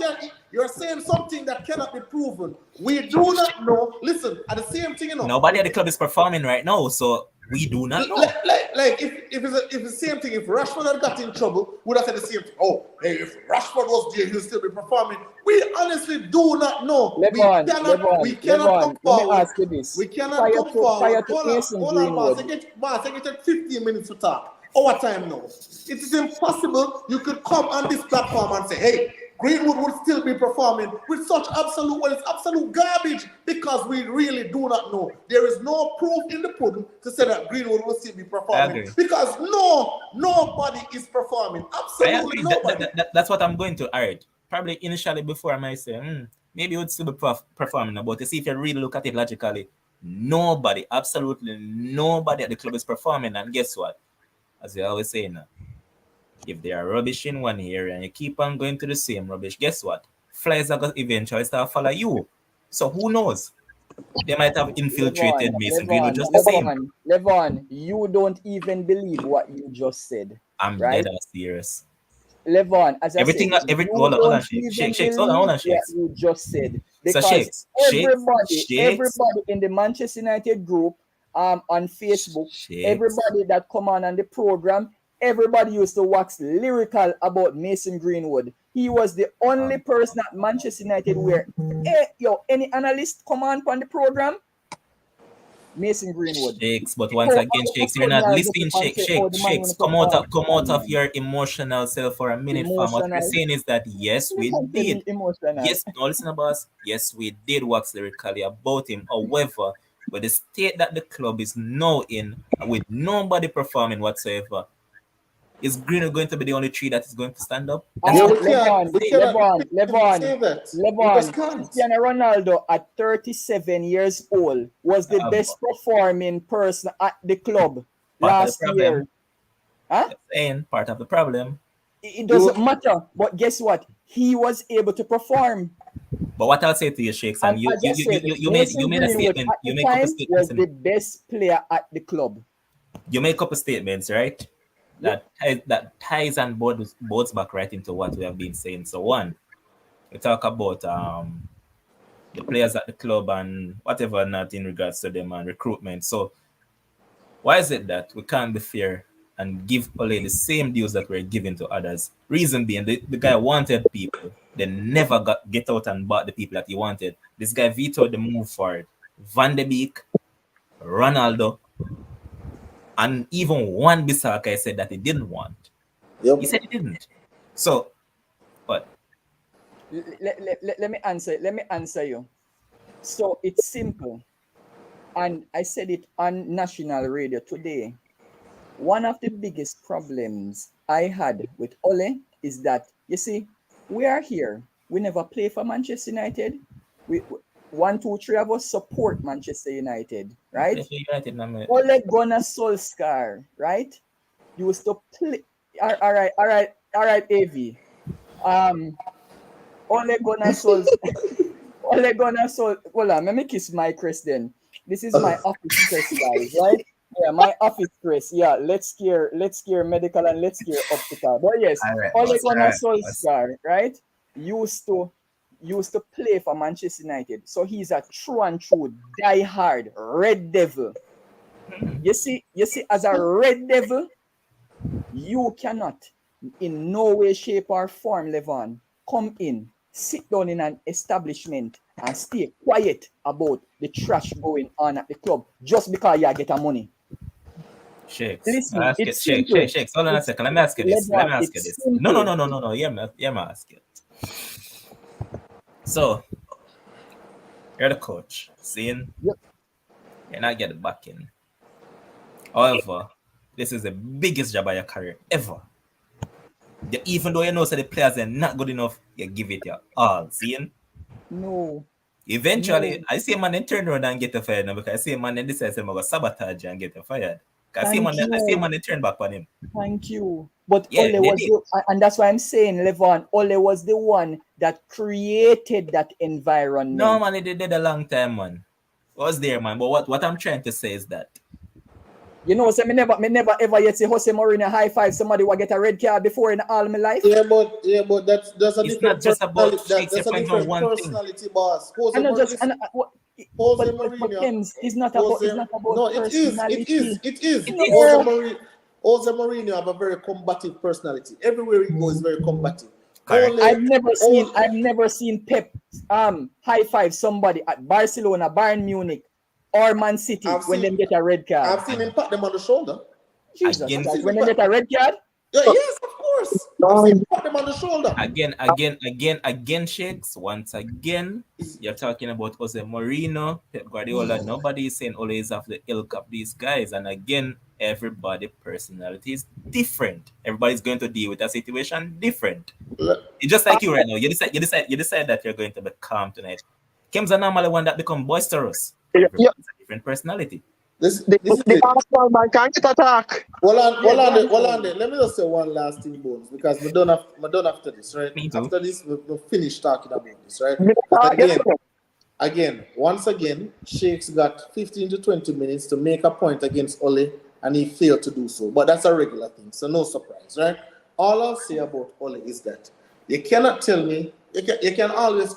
You're saying something that cannot be proven. We do not know. Listen, at the same thing, you know. Nobody at the club is performing right now, so we do not know. If it's the same thing, if Rashford had got in trouble, would have said the same thing. Oh, hey, if Rashford was there, he'll still be performing. We honestly do not know. We cannot come forward. Let me ask you this. We cannot come forward. Hold on, boss. I get 15 minutes to talk. Our time now. It is impossible you could come on this platform and say, hey, Greenwood will still be performing with such absolute garbage, because we really do not know. There is no proof in the pudding to say that Greenwood will still be performing, because nobody is performing. Absolutely nobody. That's what I'm going to. All right. Probably initially before I might say, maybe it would still be performing, but to see if you really look at it logically, absolutely nobody at the club is performing. And guess what? As you always say now, if they are rubbish in one area and you keep on going to the same rubbish, guess what? Flies are going to eventually start follow you. So who knows? They might have infiltrated Mason Greenwood just the same. Levon, you don't even believe what you just said. I'm dead ass serious. Levon, as I said, hold on, Shakes. Hold on, Shakes. You just said, because so everybody in the Manchester United group on Facebook, everybody that come on the program, everybody used to wax lyrical about Mason Greenwood. He was the only person at Manchester United where, any analyst come on the program, Mason Greenwood. Shakes, but once again, Shakes, you're not listening. Shakes. Come out of your emotional self for a minute, fam. What we're saying is that yes, we did. Yes, no, listen, boss. Yes, we did wax lyrically about him. However, with the state that the club is now in, with nobody performing whatsoever, is Greenwood going to be the only tree that is going to stand up? Levon, Cristiano Ronaldo at 37 years old was the best performing person at the club last year. Huh? Part of the problem. It doesn't matter, but guess what? He was able to perform. But what I'll say to you, Shakes, and you made a statement. You make up a statement. Was the best player at the club. You make up a statements, right? That ties and boards back right into what we have been saying. So one, we talk about the players at the club and whatever not in regards to them and recruitment. So why is it that we can't be fair and give Ole the same deals that we're giving to others? Reason being, the guy wanted people. They never get out and bought the people that he wanted. This guy vetoed the move for it. Van de Beek, Ronaldo, and even Wan Bissaka said that he didn't want. Yep. He said he didn't. So, what? Let me answer you. So it's simple. And I said it on national radio today. One of the biggest problems I had with Ole is that, you see, we are here. We never play for Manchester United. We 1, 2, 3 of us support Manchester United, right? Ole Gunnar Solskjaer, right? Used to play. All right, AV. Ole Gunnar Solskjaer. Hold on, let me kiss my crest then. This is my office crest, guys, right? Yeah, my office crest. Yeah, let's scare medical and let's scare optical. But yes, Ole Gunnar Solskjaer, right? Used to play for Manchester United. So he's a true and true die-hard Red Devil. You see, as a Red Devil, you cannot in no way, shape, or form, Levon, come in, sit down in an establishment and stay quiet about the trash going on at the club just because you get money. Shakes. Listen, Shakes. Hold on a second. Let me ask you this. No. Yeah, me ask you. So, you're the coach. Seeing? Yep. You're not getting back in. However, this is the biggest job of your career ever. Even though you know the players are not good enough, you give it your all. Seeing? No. Eventually, I see a man then turn around and get fired now because I see a man then decides to go sabotage and get fired. I see a man then turn back on him. Thank you. But Ole was and that's why I'm saying, Levon, Ole was the one that created that environment. No, man, he did a long time, man. Was there, man. But what I'm trying to say is that, you know, so me never ever yet see Jose Mourinho high five somebody who get a red card before in all my life. Yeah, but that's a it's different not just about that's a different personality, boss. Jose Mourinho. It's not about no, personality. It is. Jose Mourinho have a very combative personality. Everywhere he goes, very combative. I've never seen Pep high five somebody at Barcelona, Bayern Munich, or Man City when they get a red card. I've seen him pat them on the shoulder. Jesus, when they get a red card? Yeah, yes, of course. I've seen him pat them on the shoulder. Again, Shakes. Once again, you're talking about Jose Mourinho, Pep Guardiola. Nobody is saying Ole is of the ilk of these guys. And again, everybody's personality is different. Everybody's going to deal with that situation different. It's just like you right now. You decide that you're going to be calm tonight. Kim's a normally one that become boisterous. Everybody's a different personality. The Arsenal man can't get attack. Hold on. Let me just say one last thing, Bones, because we're done after this, right? After this, we'll finish talking about this, right? Once again, Shakes got 15 to 20 minutes to make a point against Ole, and he failed to do so. But that's a regular thing, so no surprise, right? All I'll say about Ole is that you cannot tell me, you can always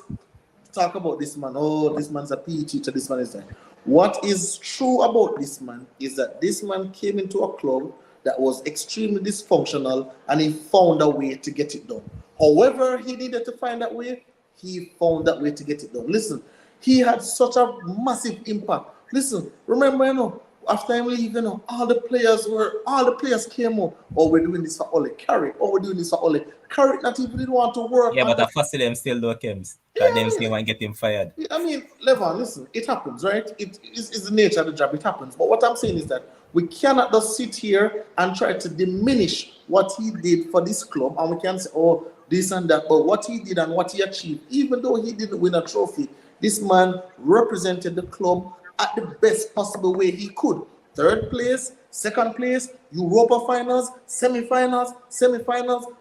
talk about this man, this man's a PE teacher, this man is that. What is true about this man is that this man came into a club that was extremely dysfunctional, and he found a way to get it done. However, he needed to find that way, he found that way to get it done. Listen, he had such a massive impact. Listen, remember, after him leaving, all the players came up. Oh, we're doing this for Ole Carrick. Oh, we're doing this for Ole Carrick. Not even didn't want to work. Yeah, but the first of them still do Kems. Because them still want to get him fired. I mean, Levan, listen, it happens, right? It is the nature of the job. It happens. But what I'm saying is that we cannot just sit here and try to diminish what he did for this club, and we can say, oh, this and that. But what he did and what he achieved, even though he didn't win a trophy, this man represented the club at the best possible way he could. Third place, second place, Europa finals, semi-finals,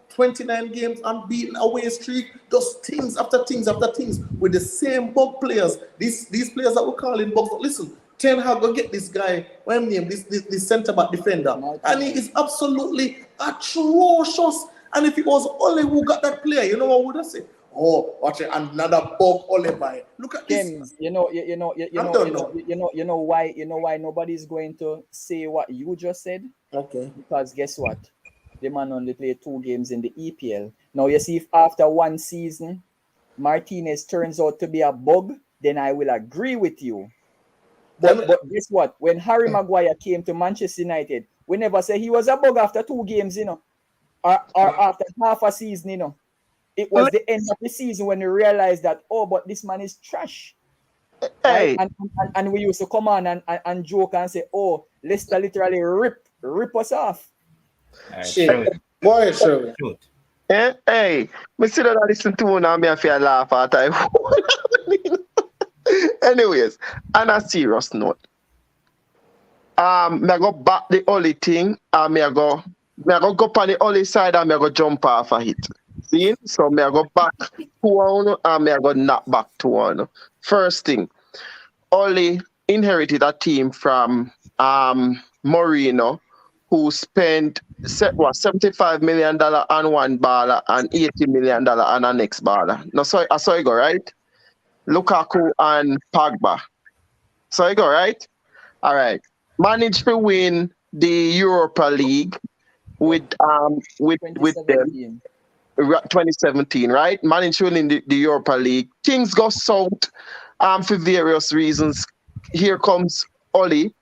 29 games, unbeaten away streak, just things after things after things with the same bug players. These players that we call in bugs. Listen, Ten Hag go get this guy, what name, this centre-back defender, and he is absolutely atrocious. And if it was Ole who got that player, you know what would I say? Oh, watch it, another bug Ole by. Look at this. You know why nobody's going to say what you just said? Okay. Because guess what? The man only played 2 games in the EPL. Now you see, if after 1 season Martinez turns out to be a bug, then I will agree with you. But guess what? When Harry Maguire came to Manchester United, we never say he was a bug after 2 games, or after half a season, It was the end of the season when we realized that, oh, but this man is trash. Hey. Right? And we used to come on and joke and say, oh, Leicester literally rip us off. Shit. Boy, sure. Hey, me see that I listen to now, me I feel laugh at time. Anyways, on a serious note, me I go back the Oli thing, and me I go go on the Oli side, and me I go jump off of it. See? So me I go back to one, and me I go knock back to one. First thing, Oli inherited a team from Mourinho, who spent $75 million on one baller and $80 million on the next baller. No, so I saw you go, right? Lukaku and Pogba. So you go, right? All right. Managed to win the Europa League with them 2017, right? Managed to win the Europa League. Things go south for various reasons. Here comes Oli,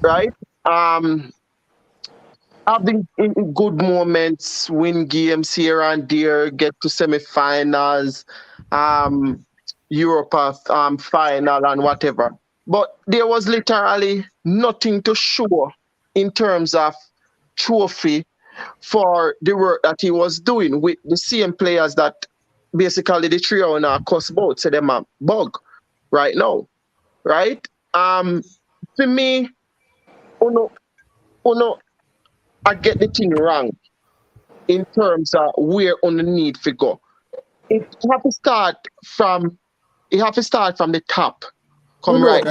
right? Having good moments, win games here and there, get to semi-finals, Europa final and whatever. But there was literally nothing to show in terms of trophy for the work that he was doing with the same players that basically the trio now cost both, so them a bug right now, right? For me, I get the thing wrong in terms of where on the need to go. It have to start from the top. Come right.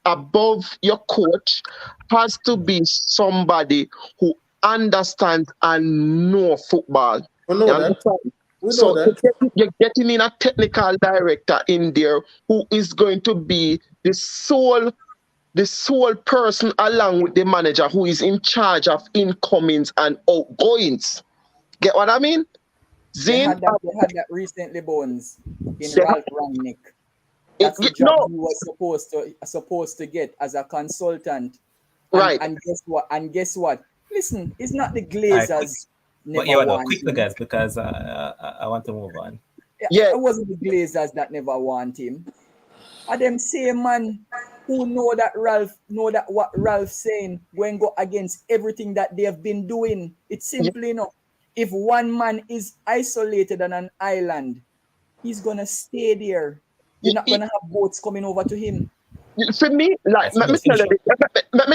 Above your coach has to be somebody who understands and know football. We know that. You're getting in a technical director in there who is going to be the sole person along with the manager who is in charge of incomings and outgoings. Get what I mean? They had that recently, Bones, in Ralph Rangnick. That's the job he was supposed to get as a consultant. Right. And guess what? Listen, it's not the Glazers. Quickly, guys, because I want to move on. Yeah, it wasn't the Glazers that never want him. And them same man who know what Ralph's saying when go against everything that they have been doing. It's simply if one man is isolated on an island, he's gonna stay there. You're not gonna have boats coming over to him. For me, let me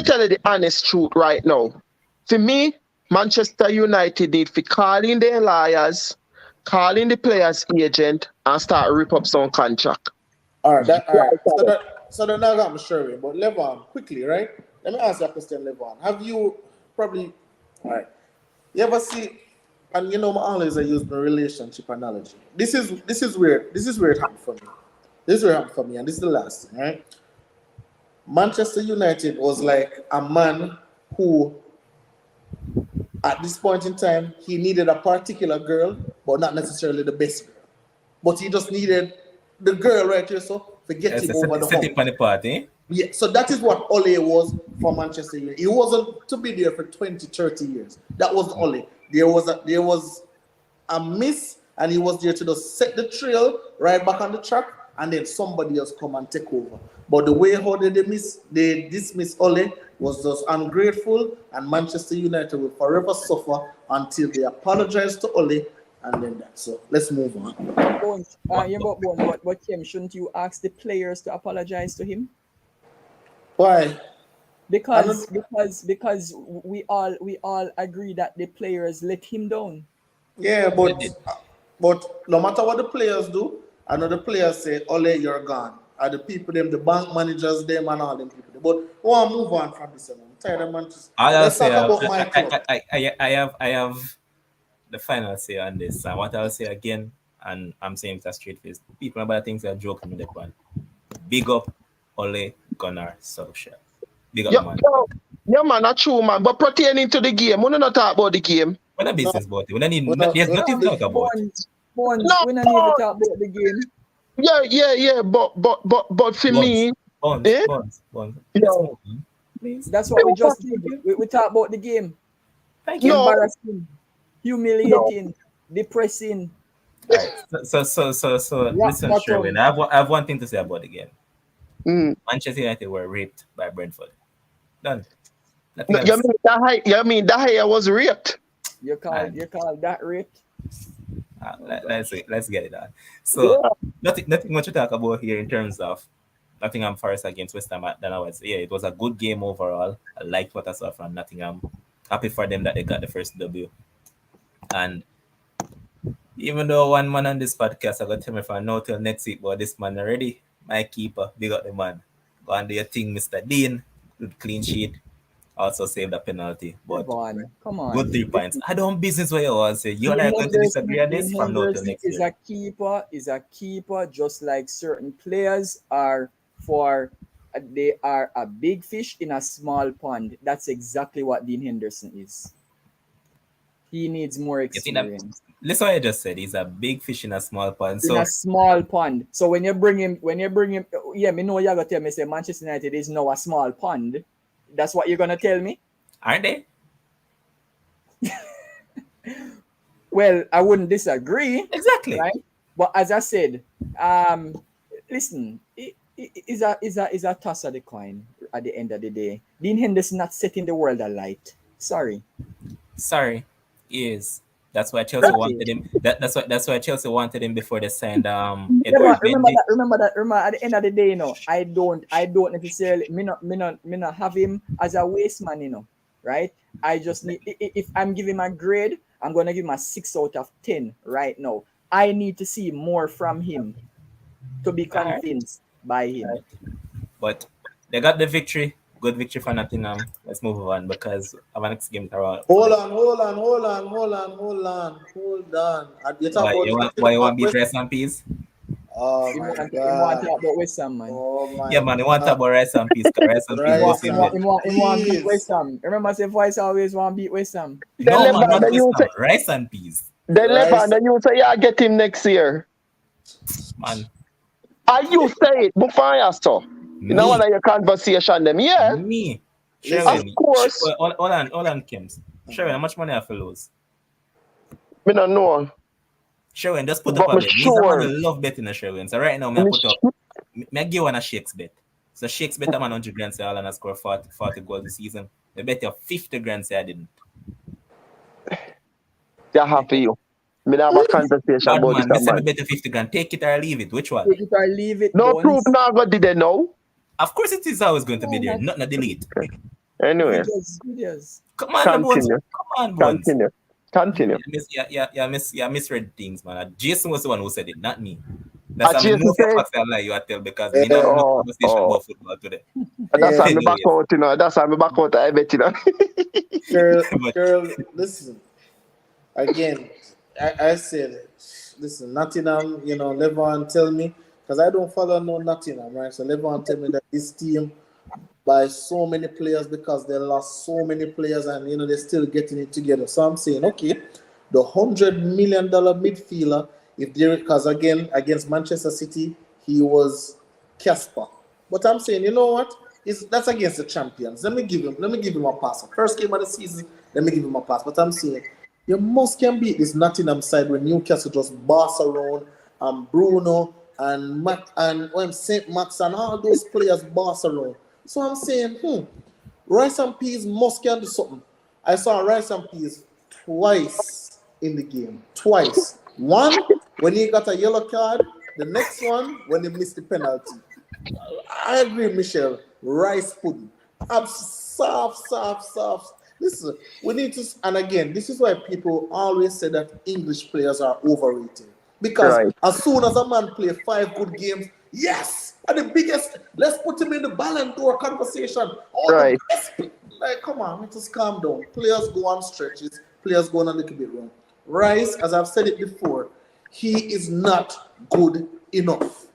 tell you the honest truth right now. For me, Manchester United need to call in their liars, call in the players' agent, and start rip up some contract. All right. So they're not going to show you. But Levon, quickly, right? Let me ask you a question, Levon. Have you probably, all right, you ever see, and I always use the relationship analogy. This is where it happened for me. This is where it happened for me, and this is the last thing, right? Manchester United was like a man who, at this point in time, he needed a particular girl, but not necessarily the best girl. But he just needed the girl right here, so to get him over the setting hump. on the party. Yeah, so that is what Ole was for Manchester United. He wasn't to be there for 20, 30 years. That was Ole. There was a miss, and he was there to just set the trail right back on the track, and then somebody else come and take over. But the way how they dismiss Ole was just ungrateful, and Manchester United will forever suffer until they apologize to Ole, and then that. So let's move on. Bones, but Kim, shouldn't you ask the players to apologize to him? Why? Because we all agree that the players let him down. Yeah, but no matter what the players do, I know the players say, Ole, you're gone. Are the people them, the bank managers, them and all them people. But we want to move on from this. I'm tired of Manchester. Let's talk about my club. I have the final say on this. And what I'll say again, and I'm saying it a straight face. People about things are joking with that one. Big up Ole Gunnar Solskjaer. Big up, man. Yeah, man, that's true, man. But pertaining to the game, we don't talk about the game. What a business about it. We don't need there's nothing to talk about. We don't need to talk about the game. Yeah. But for me, Bonds. Please. That's what we just did. We talk about the game. Thank you. Embarrassing, humiliating, depressing. Right. So listen, Sherwin. I have one thing to say about the game. Manchester United were raped by Brentford. Done. You mean that was raped? You call that raped? Let's get it on. So nothing much to talk about here in terms of Nottingham Forest against West Ham. Then I was it was a good game overall. I liked what I saw from Nottingham. Happy for them that they got the first W. And even though one man on this podcast, I got to tell me for now till next week, but this man already, my keeper, big up the man. Go and do your thing, Mr. Dean. Good clean sheet. Also saved a penalty. But come on. Good 3 points. I don't business where you was say. You and I are going to disagree on this from now till next year. Is a keeper just like certain players are for they are a big fish in a small pond. That's exactly what Dean Henderson is. He needs more experience. Listen what I just said. He's a big fish in a small pond. In a small pond. So when you bring him, yeah, me know you're gonna tell me say Manchester United is now a small pond. That's what you're gonna tell me? Aren't they? Well, I wouldn't disagree. Exactly. Right? But as I said, listen, it is a toss of the coin at the end of the day. Dean Henderson not setting the world alight. Sorry, he is. That's why Chelsea wanted him. That's why Chelsea wanted him before they signed Edward Remember that. Remember at the end of the day, I don't necessarily me not have him as a waste man, right? I just need, if I'm giving him a grade, I'm gonna give him a 6 out of 10 right now. I need to see more from him to be convinced by him. But they got the victory. Good victory for Nottingham. Let's move on because our next game is around. Hold on. Why you want to beat rice and peas? Oh You my want to God. talk about West Ham, man. Oh my Yeah, man, you want to talk about rice and peas. Rice and peas goes in there. He want to beat West Ham. Remember, say voice always want to beat West Ham. No, man, not West Ham. Rice and peas. Then you say, yeah, get him next year. Man. Are you say it before I saw? You know what your conversation them? Yeah. Me. Of course. Hold on, Kims. Sherwin, how much money I have to lose? Me don't know. Sherwin, just put up a bet. Sure. I love betting on Sherwin. So right now, I put up. I give one a Shakes bet. So Shakes bet I'm on 100 grand say I'll and score 40 goals this season. I bet you 50 grand say I didn't. They're happy you. Me have a conversation about man, this. I bet you 50 grand. Take it or leave it. Which one? Take it or leave it. No proof now, but did they know? Of course it is always going to be there. Not delete. Anyway. Yes. Come on, Bones. Continue. Yeah, misread things, man. Jason was the one who said it, not me. That's how Jason most of I lie you are tell because we don't have a conversation about football today. That's how I'm back out, That's how I'm back out, I bet, Girl, listen. Again, I said, listen, Nottingham, Levon tell me, because I don't follow no Nottingham, right? So Levon tell me that this team by so many players because they lost so many players and they're still getting it together. So I'm saying, okay, the $100 million midfielder, if there, because again against Manchester City, he was Casper. But I'm saying, you know what? That's against the champions. Let me give him a pass. First game of the season, let me give him a pass. But I'm saying you must can beat this Nottingham side when Newcastle just boss around and Bruno and Matt and St. Max and all those players boss around. So I'm saying, Rice and Peas must can do something. I saw Rice and Peas twice in the game. Twice. One when he got a yellow card, the next one when he missed the penalty. I agree, Michelle. Rice pudding. Soft. Listen, we need to, and again, this is why people always say that English players are overrated. Because as soon as a man play 5 good games, yes, and the biggest, let's put him in the Ballon d'Or conversation. The best, like, come on, let us calm down. Players go on stretches, players go on a little bit wrong. Rice, as I've said it before, he is not good enough.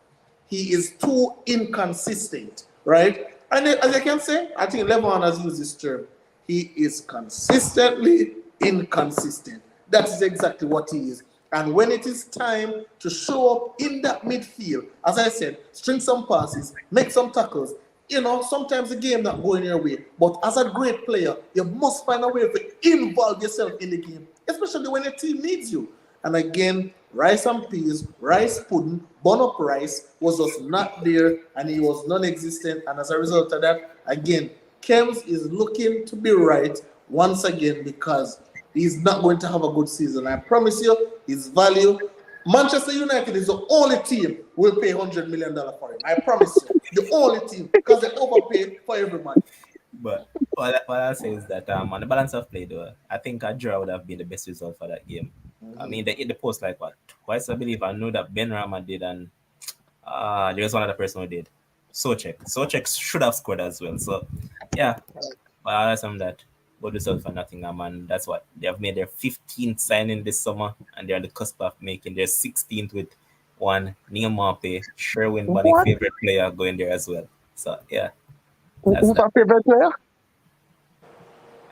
He is too inconsistent, right? And as I can say, I think Levon has used this term. He is consistently inconsistent. That is exactly what he is. And when it is time to show up in that midfield, as I said, string some passes, make some tackles, sometimes the game not going your way. But as a great player, you must find a way to involve yourself in the game, especially when your team needs you. And again, Rice and Peas, Rice pudding, bun-up Rice was just not there and he was non-existent. And as a result of that, again, Kems is looking to be right once again because he's not going to have a good season. I promise you, his value. Manchester United is the only team who will pay $100 million for him. I promise you, the only team because they overpay for every man. But all I'll say is that on the balance of play, though, I think a draw would have been the best result for that game. I mean, they hit the post like what? Twice, I believe. I know that Ben Rama did, and there was one other person who did. Sochek should have scored as well. So, yeah, but I'll assume that good result for Nottingham, and that's what they have made their 15th signing this summer, and they're on the cusp of making their 16th with one Neil Maupay, Sherwin Bunny favorite player going there as well. So, yeah. Who's my favorite player?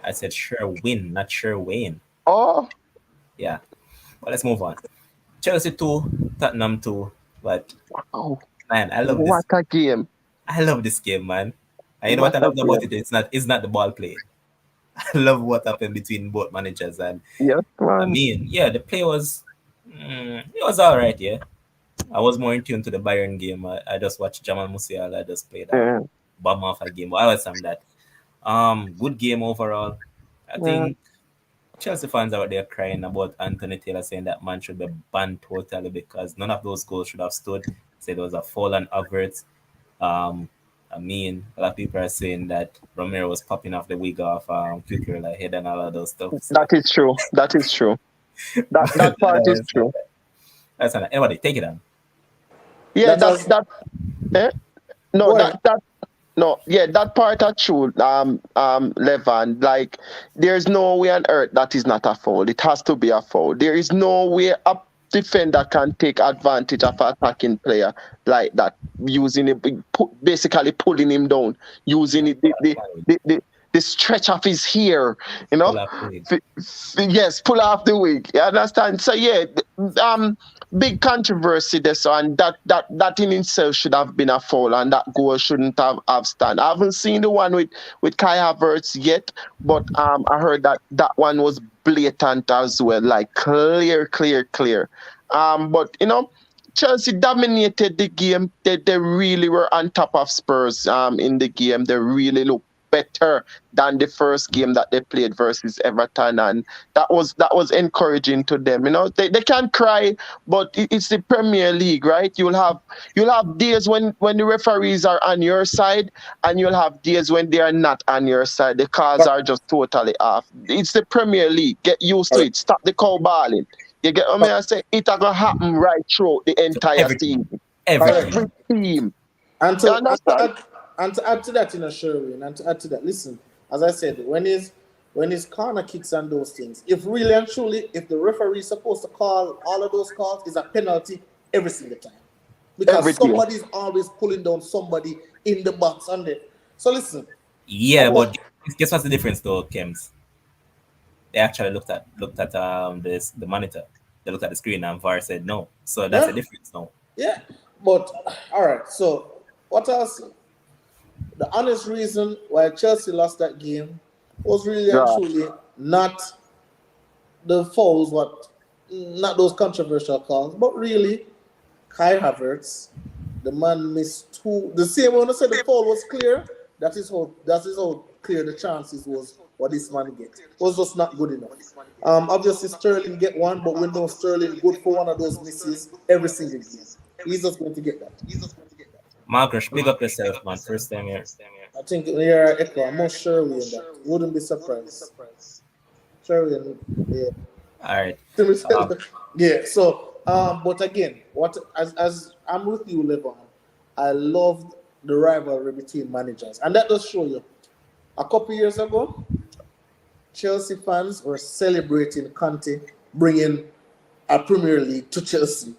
I said Sherwin, not Sherwayne. Oh. Yeah. Well, let's move on. Chelsea 2, Tottenham 2. But, man, I love this. What a game. I love this game, man. And you know what I love about it? It's not the ball play. I love what happened between both managers. And yes, man. I mean, yeah, the play was, it was all right, yeah. I was more in tune to the Bayern game. I just watched Jamal Musiala just play that bomb off a game. But I was some that. Good game overall. I think Chelsea fans out there crying about Anthony Taylor saying that man should be banned totally because none of those goals should have stood. Said there was a foul on Havertz. I mean, a lot of people are saying that Romero was popping off the wig off Tuchel head and all of those stuff. So. That is true. That part is true. That's not. Anybody, take it on. Yeah, that part are true, Levan. Like, there's no way on earth that is not a foul. It has to be a foul. There is no way a defender can take advantage of an attacking player like that, using it, basically pulling him down, using it, the stretch of his hair, pull off the wig. You understand? So yeah, big controversy this, and that in itself should have been a foul, and that goal shouldn't have stand. I haven't seen the one with Kai Havertz yet, but I heard that one was blatant as well, like clear. But Chelsea dominated the game. They really were on top of Spurs in the game. They really looked better than the first game that they played versus Everton, and that was encouraging to them. They can't cry, but it's the Premier League, right? You'll have days when the referees are on your side, and you'll have days when they are not on your side. The cars are just totally off. It's the Premier League. Get used to it. Stop the cow balling. You get what I say? It's gonna happen right through the entire team. Every team. And to add to that, Sherwin, and to add to that, listen, as I said, when his corner kicks and those things, if really and truly, if the referee is supposed to call all of those calls, is a penalty every single time. Because somebody's always pulling down somebody in the box on there. So listen, Yeah, but guess what's the difference though, Kems? They actually looked at the monitor. They looked at the screen and VAR said no. So that's the yeah, difference now. yeah. But all right. So what else? The honest reason why Chelsea lost that game was really and Right. truly not the fouls, not those controversial calls, but really Kai Havertz, the man missed two. The same when I said the foul was clear. That is how clear the chances was what this man get. Was just not good enough. Obviously Sterling get one, but we know Sterling good for one of those misses every single game. He's just going to get that. Marcus, big up yourself, man. First time here. I think you're echo. I'm most sure we in that. Wouldn't be surprised. Sure, yeah. All right. Yeah. So, but again, what as I'm with you, Levon, I loved the rivalry between managers, and that does show you. A couple years ago, Chelsea fans were celebrating Conte bringing a Premier League to Chelsea,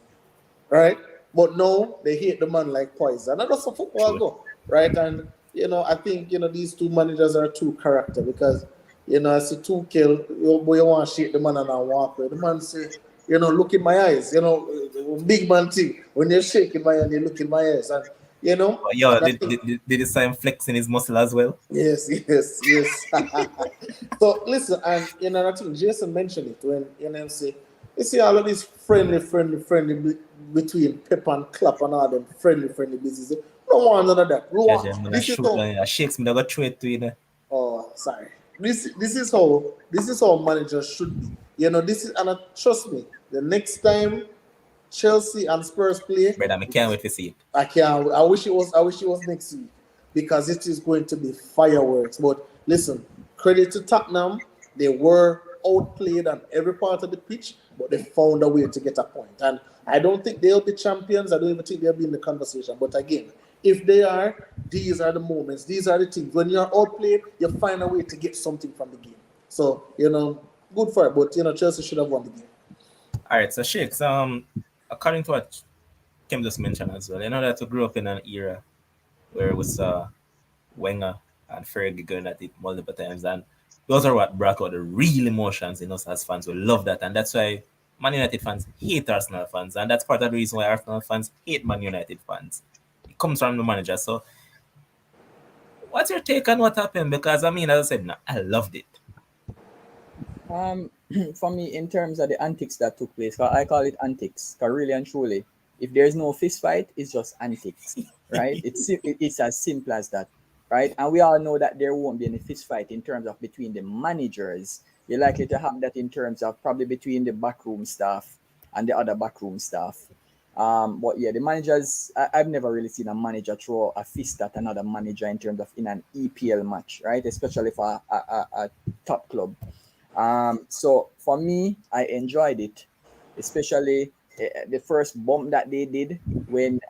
right? But no, they hate the man like poison. And that's a football True. go, right? And I think these two managers are true character because I see Tuchel, boy, you want to shake the man and I walk away. The man say, look in my eyes, big man thing. When you're shaking my hand, you look in my eyes, and Yo, and I think did you see him flexing his muscle as well? yes, yes, yes. So listen, and I think Jason mentioned it when say, you see all of these friendly between Pep and Klopp and all them friendly business. No one none of that. No Yeah, one. yeah, I'm gonna This is shoot how. like a shakes me, I got throw it to you. Know. Oh, sorry. This is how managers should be. This is, and trust me. The next time Chelsea and Spurs play, Brother, I can't wait to see it. I can't. I wish it was next week because it is going to be fireworks. But listen, credit to Tottenham. They were outplayed on every part of the pitch, but they found a way to get a point. And I don't think they'll be champions. I don't even think they'll be in the conversation. But again, if they are, these are the moments. These are the things. When you're outplayed, you find a way to get something from the game. So good for it. But Chelsea should have won the game. All right, so Shakes, according to what Kim just mentioned as well, that we grew up in an era where we saw Wenger and Fergie going at it multiple times, and those are what brought out the real emotions in us as fans. We love that, and that's why Man United fans hate Arsenal fans, and that's part of the reason why Arsenal fans hate Man United fans. It comes from the manager. So, what's your take on what happened? Because as I said, I loved it. For me, in terms of the antics that took place, I call it antics. Because really and truly, if there's no fist fight, it's just antics, right? It's as simple as that, right? And we all know that there won't be any fist fight in terms of between the managers. You're likely to have that in terms of probably between the backroom staff and the other backroom staff. But yeah, the managers, I've never really seen a manager throw a fist at another manager in terms of in an EPL match, right? Especially for a top club. So for me, I enjoyed it, especially the first bump that they did when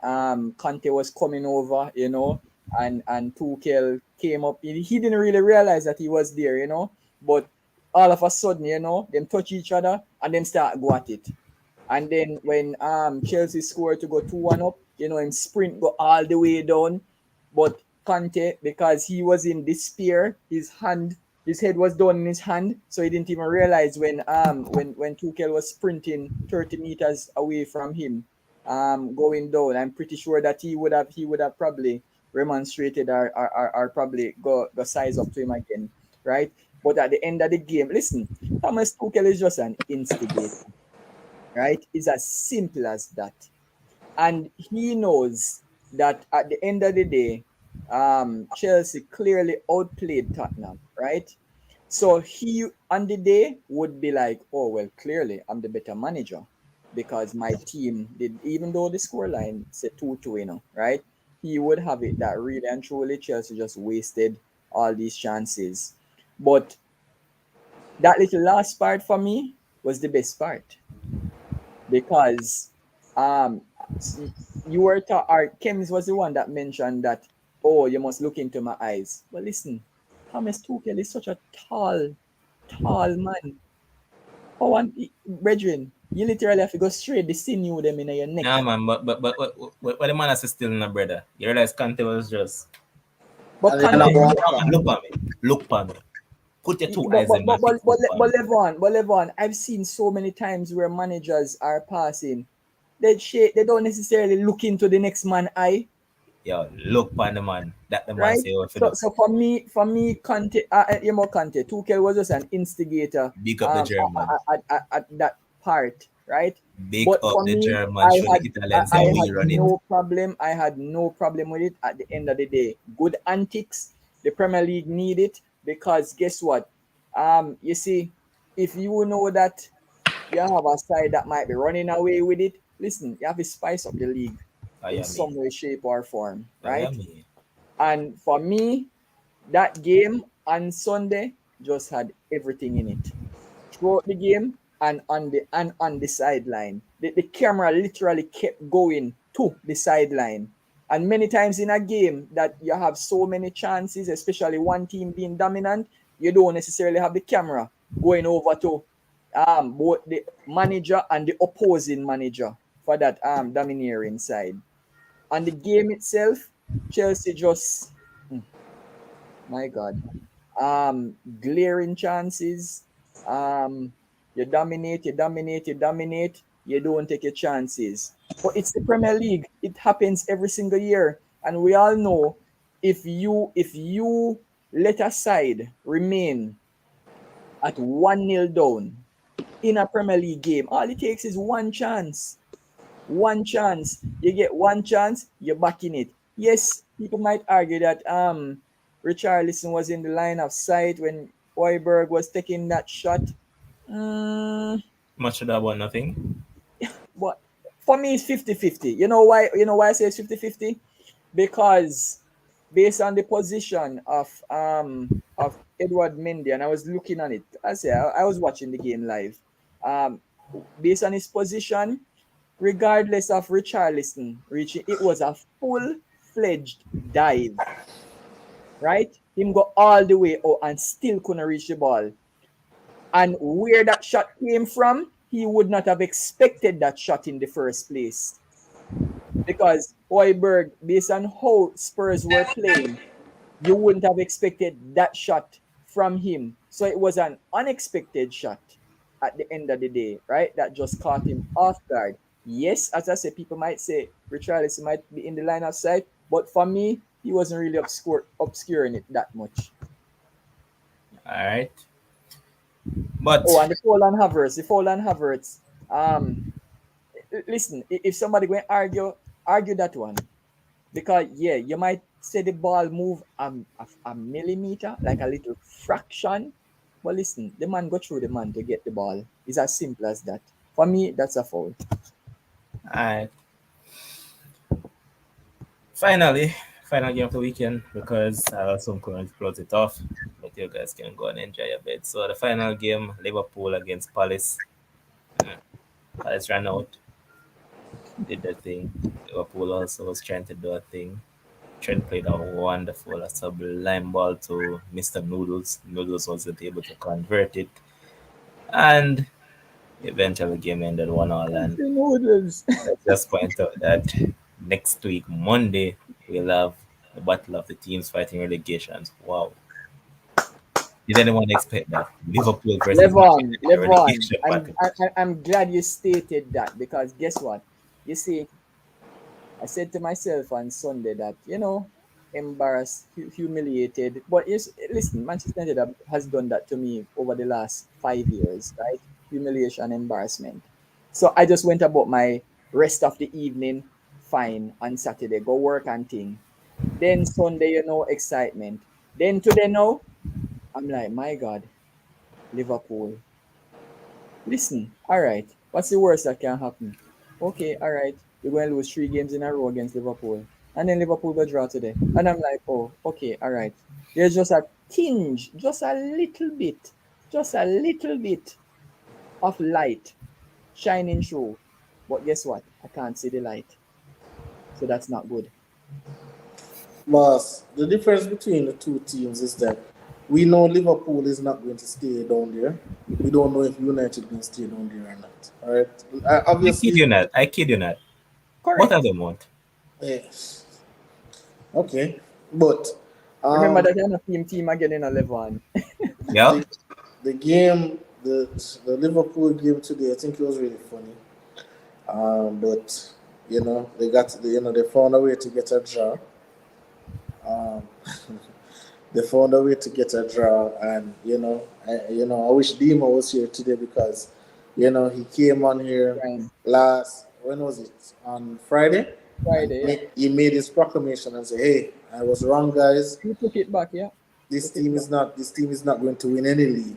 Conte was coming over, and Tuchel came up. He didn't really realize that he was there, but all of a sudden, them touch each other and them start go at it. And then when Chelsea scored to go 2-1 up, him sprint go all the way down. But Conte, because he was in despair, his head was down in his hand, so he didn't even realize when Tuchel was sprinting 30 meters away from him, going down. I'm pretty sure that he would have probably remonstrated or probably go size up to him again, right? But at the end of the game, listen, Thomas Tuchel is just an instigator, right? It's as simple as that. And he knows that at the end of the day, Chelsea clearly outplayed Tottenham, right? So he on the day would be like, oh, well, clearly I'm the better manager because my team did, even though the scoreline said 2-2, right? He would have it that really and truly Chelsea just wasted all these chances. But that little last part for me was the best part because you were Kems was the one that mentioned that, oh, you must look into my eyes. But listen, Thomas Tuchel is such a tall man. Oh, and brethren, you literally have to go straight the sinew them in your neck. Nah, man, but what the man has still in a brother. You realize Conte was just But And then Conte, I go Look at me. Look at me. Put your two but eyes in my fix. Look at me. Levon, I've seen so many times where managers are passing. They don't necessarily look into the next man eye, Yo, look at the man. That the man right? say what to So do. so for me, Conte, Conte, Tuchel was just an instigator Big up the German. at that part, right? Big But up for the me, German. Show the Italians how we had run it. no problem. I had no problem with it at the end of the day. Good antics. The Premier League need it because guess what? You see, if you know that you have a side that might be running away with it, listen, you have to spice up the league I in am me. some way, shape, or form, I right? am me. And for me, that game on Sunday just had everything in it. Throughout the game and on the sideline. The camera literally kept going to the sideline. And many times in a game that you have so many chances, especially one team being dominant, you don't necessarily have the camera going over to both the manager and the opposing manager for that domineering side. And the game itself, Chelsea just my God. Glaring chances. Um, you dominate. You don't take your chances. But it's the Premier League. It happens every single year, and we all know if you let a side remain at 1-0 down in a Premier League game, all it takes is one chance. One chance. You get one chance, you're back in it. Yes, people might argue that Richarlison was in the line of sight when Hoiberg was taking that shot. Mm, Much of that one nothing. but for me it's 50-50. You know why I say it's 50-50? Because based on the position of Edward Mendy, and I was looking on it. I was watching the game live. Um Based on his position, regardless of Richarlison reaching, it was a full-fledged dive, right? Him go all the way out and still couldn't reach the ball. And where that shot came from, he would not have expected that shot in the first place. Because Hoiberg, based on how Spurs were playing, you wouldn't have expected that shot from him. So it was an unexpected shot at the end of the day, right? That just caught him off guard. Yes, as I said, people might say Richarlison might be in the line of sight, but for me, he wasn't really obscuring it that much. Alright. But Oh, and the fall on Havertz. Listen, if somebody going to argue that one, because yeah, you might say the ball move a millimeter, like a little fraction. But listen, the man go through the man to get the ball. It's as simple as that. For me, that's a foul. alright. Finally, final game of the weekend because I also going to close it off. But you guys can go and enjoy your bed. So the final game, Liverpool against Palace. Palace ran out, did their thing. Liverpool also was trying to do a thing. Trent played a wonderful, a sublime ball to Mr. Noodles. Noodles wasn't able to convert it. And eventually the game ended 1-1. And The noodles. let's just point out that next week, Monday, we'll have the battle of the teams fighting relegations. Wow. Did anyone expect that? Liverpool versus Man Levon, United in the Levon, relegation battle. I'm glad you stated that because guess what? You see, I said to myself on Sunday that, embarrassed, humiliated. But listen, Manchester United has done that to me over the last 5 years, right? Humiliation, embarrassment. So I just went about my rest of the evening fine on Saturday, go work and thing. Then Sunday, excitement. Then today, now, I'm like, my God, Liverpool. Listen, all right. What's the worst that can happen? Okay, all right. You're going to lose 3 games in a row against Liverpool. And then Liverpool will draw today. And I'm like, oh, okay, all right. There's just a tinge, just a little bit of light shining through. But guess what? I can't see the light. So that's not good. But the difference between the two teams is that we know Liverpool is not going to stay down there. We don't know if United can stay down there or not. All right. I kid Obviously, you not. I kid you not. Both Correct. of them won't. yes. Okay. But Remember that you're a team again in 11. Yeah. The game, the Liverpool game today, I think it was really funny. But they found a way to get a draw. Um, they found a way to get a draw, and I wish Dima was here today because he came on here Right. last, when was it, on Friday, and Friday, yeah. he made his proclamation and said, "Hey, I was wrong, guys. You took it back, yeah. This team is not going to win any league,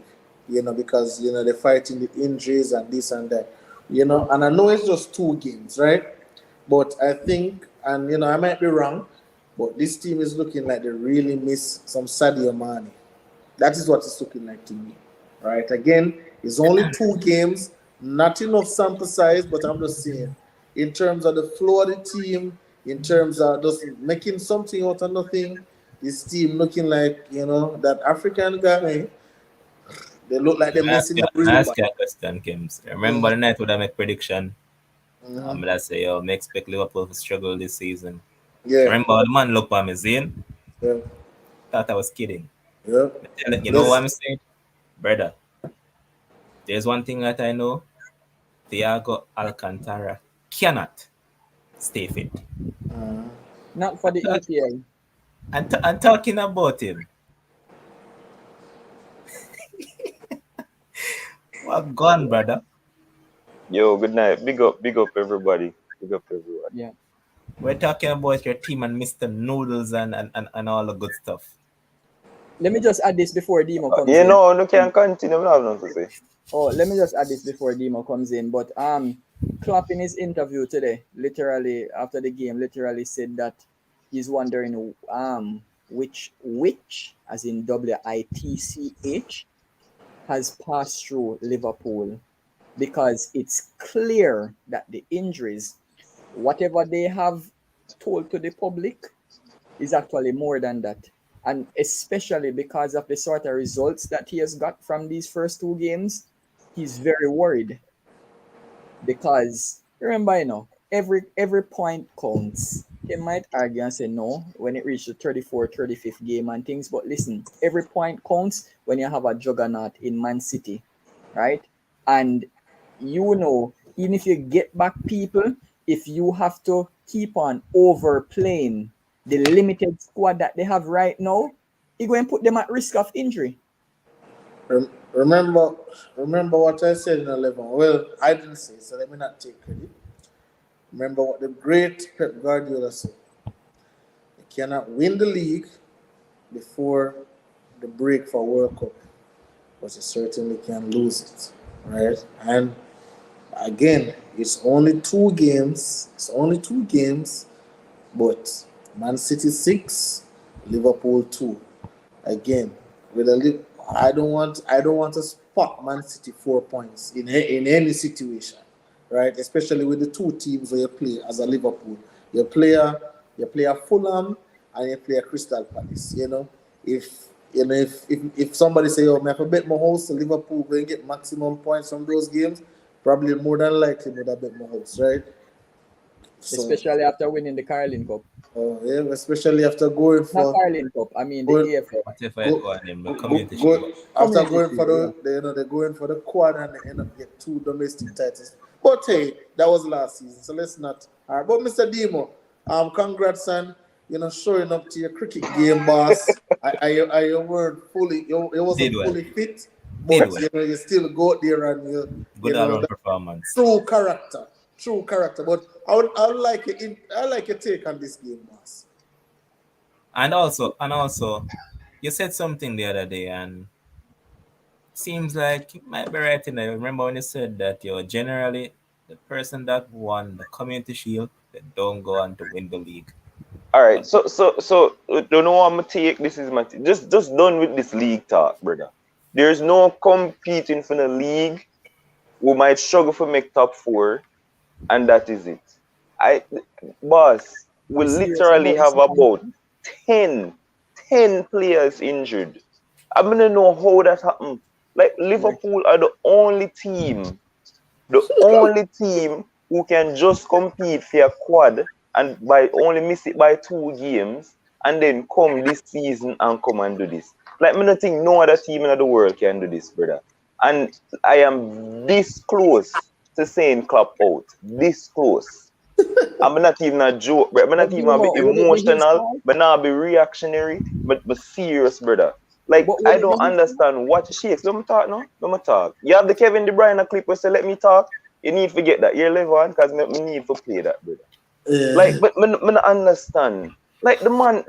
because they're fighting the injuries and this and that, and I know it's just 2 games, right? But I think, and I might be wrong, but this team is looking like they really miss some Sadio Mane. That is what it's looking like to me, right? Again, it's only 2 games, not enough sample size, but I'm just saying, in terms of the flow of the team, in terms of just making something out of nothing, this team looking like, that African guy, they look like they're missing the I real ask bad. you a question, Kims. Remember the night when I make prediction? Mhm. I say, yo, me expect Liverpool to struggle this season. Yeah, Remember how the man looked at me, Zane? yeah, Thought I was kidding. yeah. You know what Listen, I'm saying? Brother, there's one thing that I know. Thiago Alcantara cannot stay fit. uh, Not for I'm, the talk- EPL. I'm talking about him. What gone, brother? Yo, good night. Big up everybody. Big up everybody. Yeah. We're talking about your team and Mr. Noodles and all the good stuff. Let me just add this before Demo comes You in. know, you can continue. I don't have nothing to say. Oh, let me just add this before Demo comes in. But Klopp in his interview today, literally after the game, literally said that he's wondering which as in WITCH has passed through Liverpool, because it's clear that the injuries, whatever they have told to the public, is actually more than that. And especially because of the sort of results that he has got from these first 2 games, he's very worried. Because remember, every point counts. They might argue and say no when it reaches the 34th, 35th game and things, but listen, every point counts when you have a juggernaut in Man City, right? And even if you get back people, if you have to keep on overplaying the limited squad that they have right now, you're going to put them at risk of injury. remember, what I said in 11. Well, I didn't say, so let me not take credit. Remember what the great Pep Guardiola said. You cannot win the league before the break for World Cup, but you certainly can lose it, right? And again, it's only 2 games. But Man City 6, Liverpool 2. Again, I don't want to spot Man City 4 points in any situation, right? Especially with the 2 teams where you play as a Liverpool. You play a Fulham and you play a Crystal Palace. If somebody say, "Oh, I have a bet my house, Liverpool going to get maximum points from those games," probably more than likely would have bet my house, right? So, Especially after winning the Carling Cup. yeah, especially after going Not for Carling Cup, I mean the going AFL. Whatever you go, call him, the go, community shield. go after Community going for Shield, they're going for the quad and they end up get 2 domestic titles. But hey, that was last season, so let's not. All right, but Mr. Demo, congrats on showing up to your cricket game, boss. I weren't fully, you Did wasn't well. fully fit, Did but well. you still go out there and Good all the round performance. true character. But I would like I like your take on this game, boss. And also, you said something the other day, and seems like you might be right in there. Remember when you said that you're generally the person that won the community shield, they don't go on to win the league. All right. And So don't know what I'm gonna take. This is my just done with this league talk, brother. There's no competing for the league. We might struggle for make top 4, and that is it. I boss I'm will serious literally about this have one. about 10, 10 players injured. I'm gonna know how that happened. Like Like, Liverpool are the only team who can just compete for a quad and by only miss it by 2 games and then come this season and come and do this. Like, me not think no other team in the world can do this, brother. And I am this close to saying Klopp out. This close. I'm not even a joke, bro. I'm not even a bit emotional, but now be reactionary, but serious, brother. Like, I don't understand what shakes. Let me talk now. Let me talk. You have the Kevin De Bruyne clip where say, let me talk. You need to get that. You're live on because me need to play that, brother. Like, but me not understand. Like, the man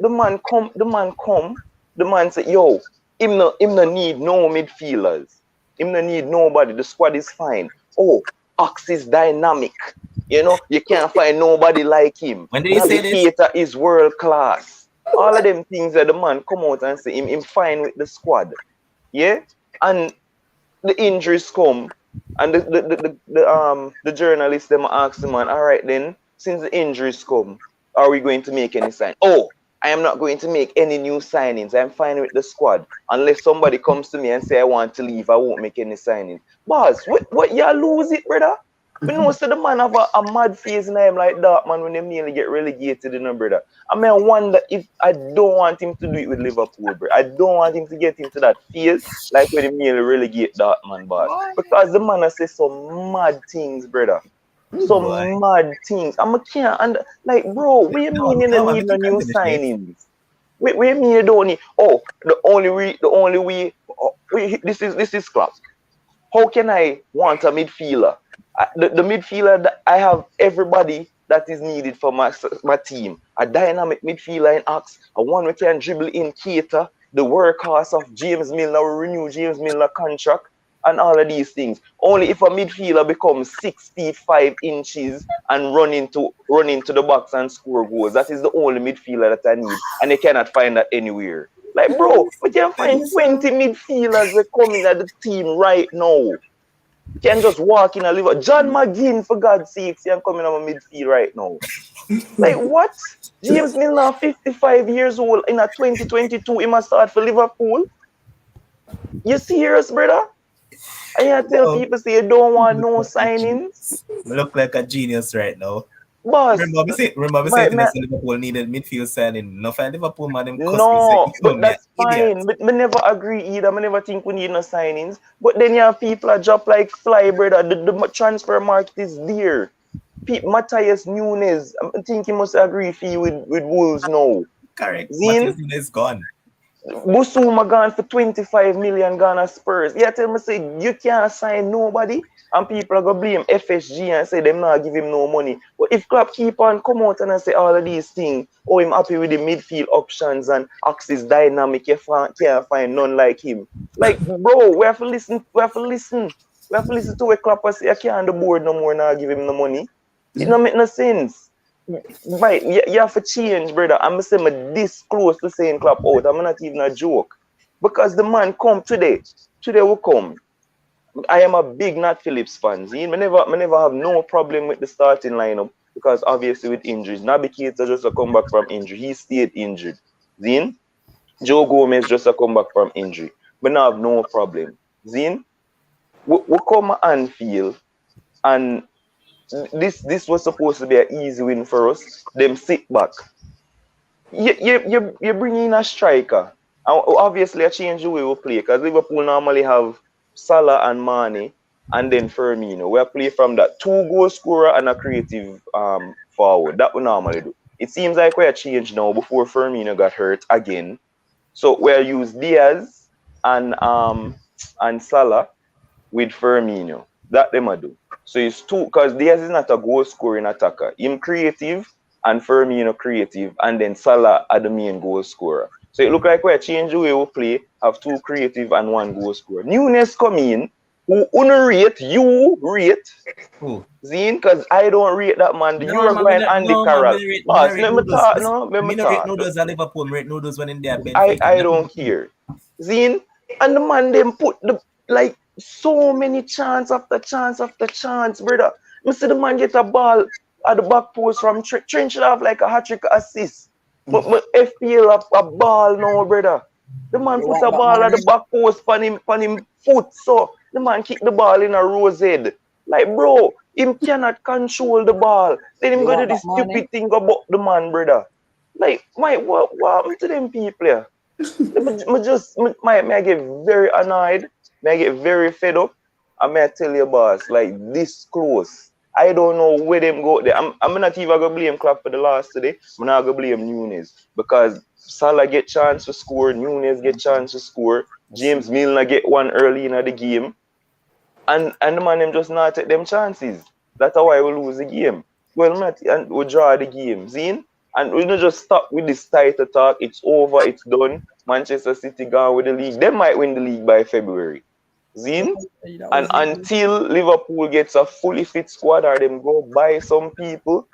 say, yo, him no need no midfielders. Him no need nobody. The squad is fine. Oh, Ox is dynamic. You know, you can't find nobody like him. When did he say this? Navigator is world class. All of them things that the man come out and say him fine with the squad. Yeah? And the injuries come and the journalists them ask the man, all right then, since the injuries come, are we going to make any sign? Oh, I am not going to make any new signings. I'm fine with the squad. Unless somebody comes to me and say I want to leave, I won't make any signings. Boss, what you lose it, brother? We know so the man have a mad phase in him like that, man, when they nearly get relegated, you know, brother. I mean, I wonder if I don't want him to do it with Liverpool, bro. I don't want him to get into that phase like when they nearly relegate that, man, boss. Because the man has said some mad things, brother. Some mad things. I can't, and like, bro, what you mean you don't need no new signings? What you mean you don't need? Oh, the only way, this is Klopp. How can I want a midfielder? The midfielder that I have everybody that is needed for my team. A dynamic midfielder in Ox, a one who can dribble in Keita, the workhorse of James Milner, renew James Milner contract, and all of these things. Only if a midfielder becomes 6 feet 5 inches and run into the box and score goals. That is the only midfielder that I need, and they cannot find that anywhere. Like, bro, we can find 20 midfielders that coming at the team right now. Can just walk in a liver. John McGinn, for God's sakes, he can come in on a midfield right now. Like, what? James Milner, 55 years old, in a 2022, he must start for Liverpool. You serious, brother? And you tell people say you don't want no signings. You look like a genius right now. Boss, remember me saying Liverpool needed midfield signing. No, find Liverpool man them no, but that's fine. But me never agree either. Me never think we need no signings. But then you have people that drop like fly, brother. The transfer market is there. Matthias Nunes, I think he must agree for you with Wolves now. Correct. Matthias Nunes is gone. Busuma gone for 25 million gone at Spurs. Yeah, tell me say you can't sign nobody, and people are gonna blame FSG and say them not give him no money. But if Klopp keep on come out and say all of these things, oh, I'm happy with the midfield options and Axis dynamic, you can't find none like him. Like, bro, we have to listen. We have to listen to what Klopp say. I can't on the board no more now give him no money. It don't make no sense. Right, you have to change, brother. I'm saying I'm this close to saying Klopp out. I'm not even a joke. Because the man come today. Today will come. I am a big Nat Phillips fan. See? I never have no problem with the starting lineup because obviously with injuries. Naby Keita just come back from injury. He stayed injured. Zin? Joe Gomez just come back from injury. But now have no problem. Zin? We come to Anfield and this was supposed to be an easy win for us. Them sit back. You bring in a striker. And obviously, I change the way we play because Liverpool normally have Salah and Mane and then Firmino. We play from that 2-goal scorer and a creative forward. That we normally do. It seems like we are changed now before Firmino got hurt again. So we'll use Diaz and Salah with Firmino. That them I do. So it's two, because Diaz is not a goal scoring attacker. Him creative and Firmino creative, and then Salah are the main goal scorer. So it look like we're changing the way we play, have 2 creative and 1 goal scorer. Nunes come in, who rate, you rate. Who? Zine, because I don't rate that man. You are going Andy Carroll. Boss, let me talk, no? Let me talk. Rate noodles at Liverpool, rate noodles when in there. I don't care. Zine, and the man them put the, like, so many chance after chance after chance, brother. I see the man get a ball at the back post from Trent should have like a hat-trick assist. But FPL up a ball now, brother. The man put a ball at the back post on him foot, so the man kick the ball in a rose head. Like, bro, him cannot control the ball. Then him go to this stupid thing about the man, brother. Like, what happened to them people here? May I get very annoyed, may I get very fed up, and may I tell you, boss, like this close. I don't know where them go there. I'm not even gonna blame Klopp for the loss today. I'm not gonna blame Nunes because Salah get chance to score, Nunes get chance to score, James Milner get one early in the game, and the man them just not take them chances. That's why we lose the game. Well, not and we draw the game, see? And we don't just stop with this title talk. It's over, it's done. Manchester City gone with the league. They might win the league by February. Zin? And until Liverpool gets a fully fit squad or them go buy some people,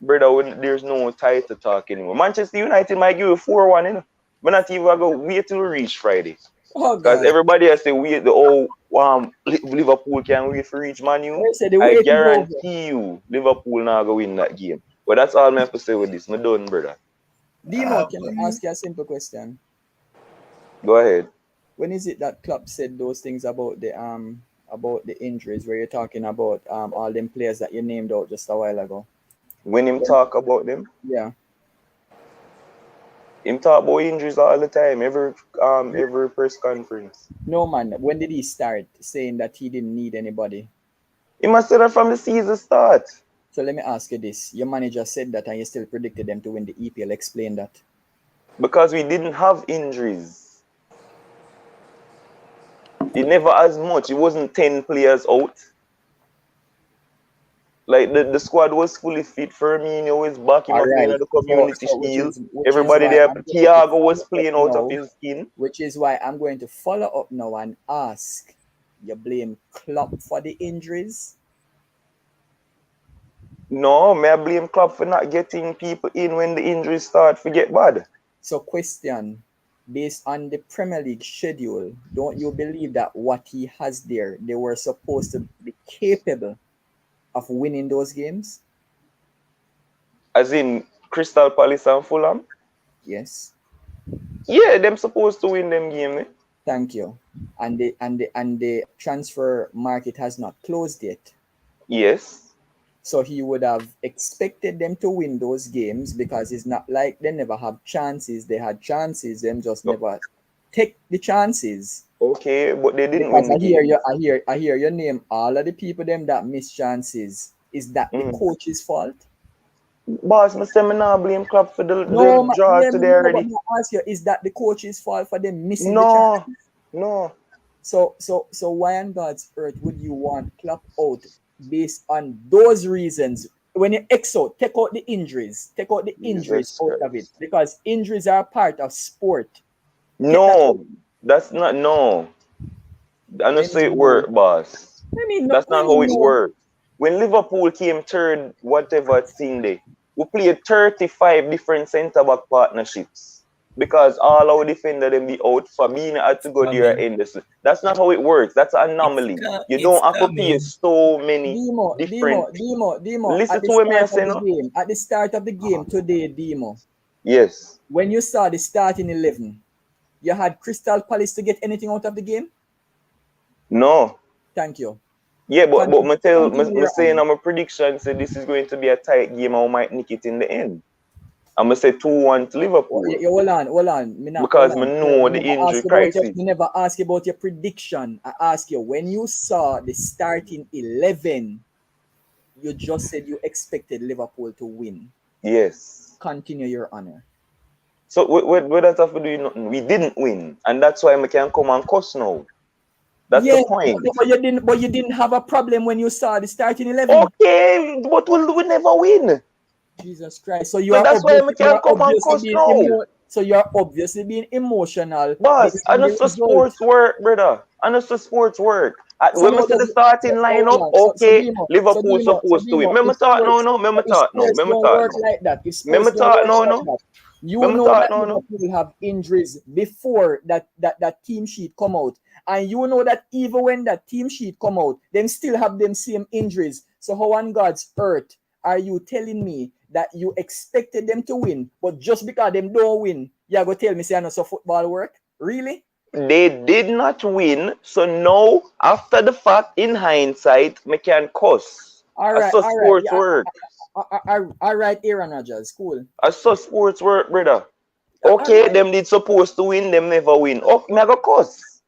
brother, there's no title talk anymore. Manchester United might give you 4-1, you know. But not even go wait till we reach Friday. Because everybody has to wait Liverpool can wait for reach Man U. I guarantee you Liverpool not going to win that game. But that's all I have to say with this. I'm done, brother. Demo, can I ask you a simple question? Go ahead. When is it that Klopp said those things about the injuries, where you're talking about all them players that you named out just a while ago? When him talk about them? Yeah. Him talk about injuries all the time, every press conference. No, man. When did he start saying that he didn't need anybody? He must say that from the season start. So let me ask you this. Your manager said that and you still predicted them to win the EPL. Explain that. Because we didn't have injuries. It never as much. It wasn't 10 players out. Like the squad was fully fit. Firmino was back. He was playing at the Community Shield. Everybody there. Thiago was playing out of his skin. Which is why I'm going to follow up now and ask. You blame Klopp for the injuries? No, may I blame Klopp for not getting people in when the injuries start to get bad? So question, based on the Premier League schedule, don't you believe that what he has there, they were supposed to be capable of winning those games? As in Crystal Palace and Fulham? Yes. Yeah, them supposed to win them game. Thank you. And the transfer market has not closed yet. Yes. So he would have expected them to win those games because it's not like they never have chances. They had chances, them just never take the chances. Okay, but they didn't because win. I hear your name. All of the people them that miss chances. Is that the coach's fault? Boss, I say I not blame Klopp for the draw today already. I ask you, is that the coach's fault for them missing the chances? No. So why on God's earth would you want Klopp out based on those reasons? When you take out the injuries, out of it, because injuries are part of sport. No, that's not. No, I don't say it work, boss. That's not how it works. When Liverpool came third, whatever thing they played 35 different centre back partnerships because all our defender them be out. Fabinho had to go there and Anderson. That's not how it works. That's an anomaly. You don't have to play so many different. Demo. Listen to what I'm saying. At the start of the game today, Demo. Yes. When you saw the starting 11, you had Crystal Palace to get anything out of the game? No. Thank you. Yeah, but I'm saying I'm a prediction say this is going to be a tight game. I might nick it in the end. I'm gonna say 2-1 to Liverpool. Hold on. Because I know the injury crisis. I never ask you about your prediction. I ask you when you saw the starting 11. You just said you expected Liverpool to win. Yes. Continue, Your Honor. So what that have to do nothing? We didn't win, and that's why I can come and cuss now. That's the point. But you didn't have a problem when you saw the starting 11. Okay, but we never win. Jesus Christ! So that's why I can come and cuss now. So you're obviously being emotional. Boss, and it's the sports work, brother. And it's the sports work. When we see the starting lineup, okay, Liverpool supposed to win. Remember talk no. Like that. Remember talk no. You know that Liverpool have injuries before that team sheet come out. And you know that even when that team sheet come out, them still have them same injuries. So how on God's earth are you telling me that you expected them to win, but just because them don't win, you're going to tell me say I know so football work? Really? They did not win. So now, after the fact, in hindsight, me can cuss. All right. Sports work. All right, Aaron Rodgers, cool. I saw sports work, brother. Okay, Alright. them did supposed to win, them never win. Oh, me I go cuss.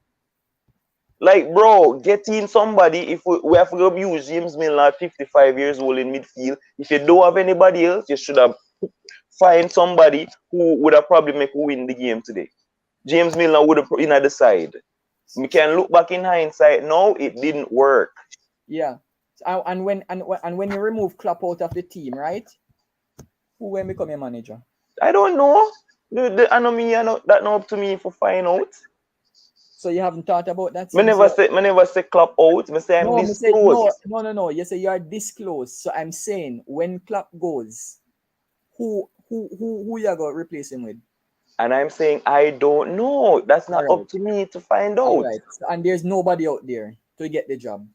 Like, bro, getting somebody, if we have to use James Milner at 55 years old in midfield, if you don't have anybody else, you should have find somebody who would have probably make you win the game today. James Milner would have put in at the side. We can look back in hindsight. No, it didn't work. Yeah. And when you remove Klopp out of the team, right? Who will become your manager? I don't know. I know me, that not up to me for find out. So you haven't thought about that? Me never say Klopp out. Me say I'm No, this close. no. You say you are this close. So I'm saying when Klopp goes, who you are going to replace him with? And I'm saying I don't know. That's not Alright. up to me to find out. Alright. And there's nobody out there to get the job.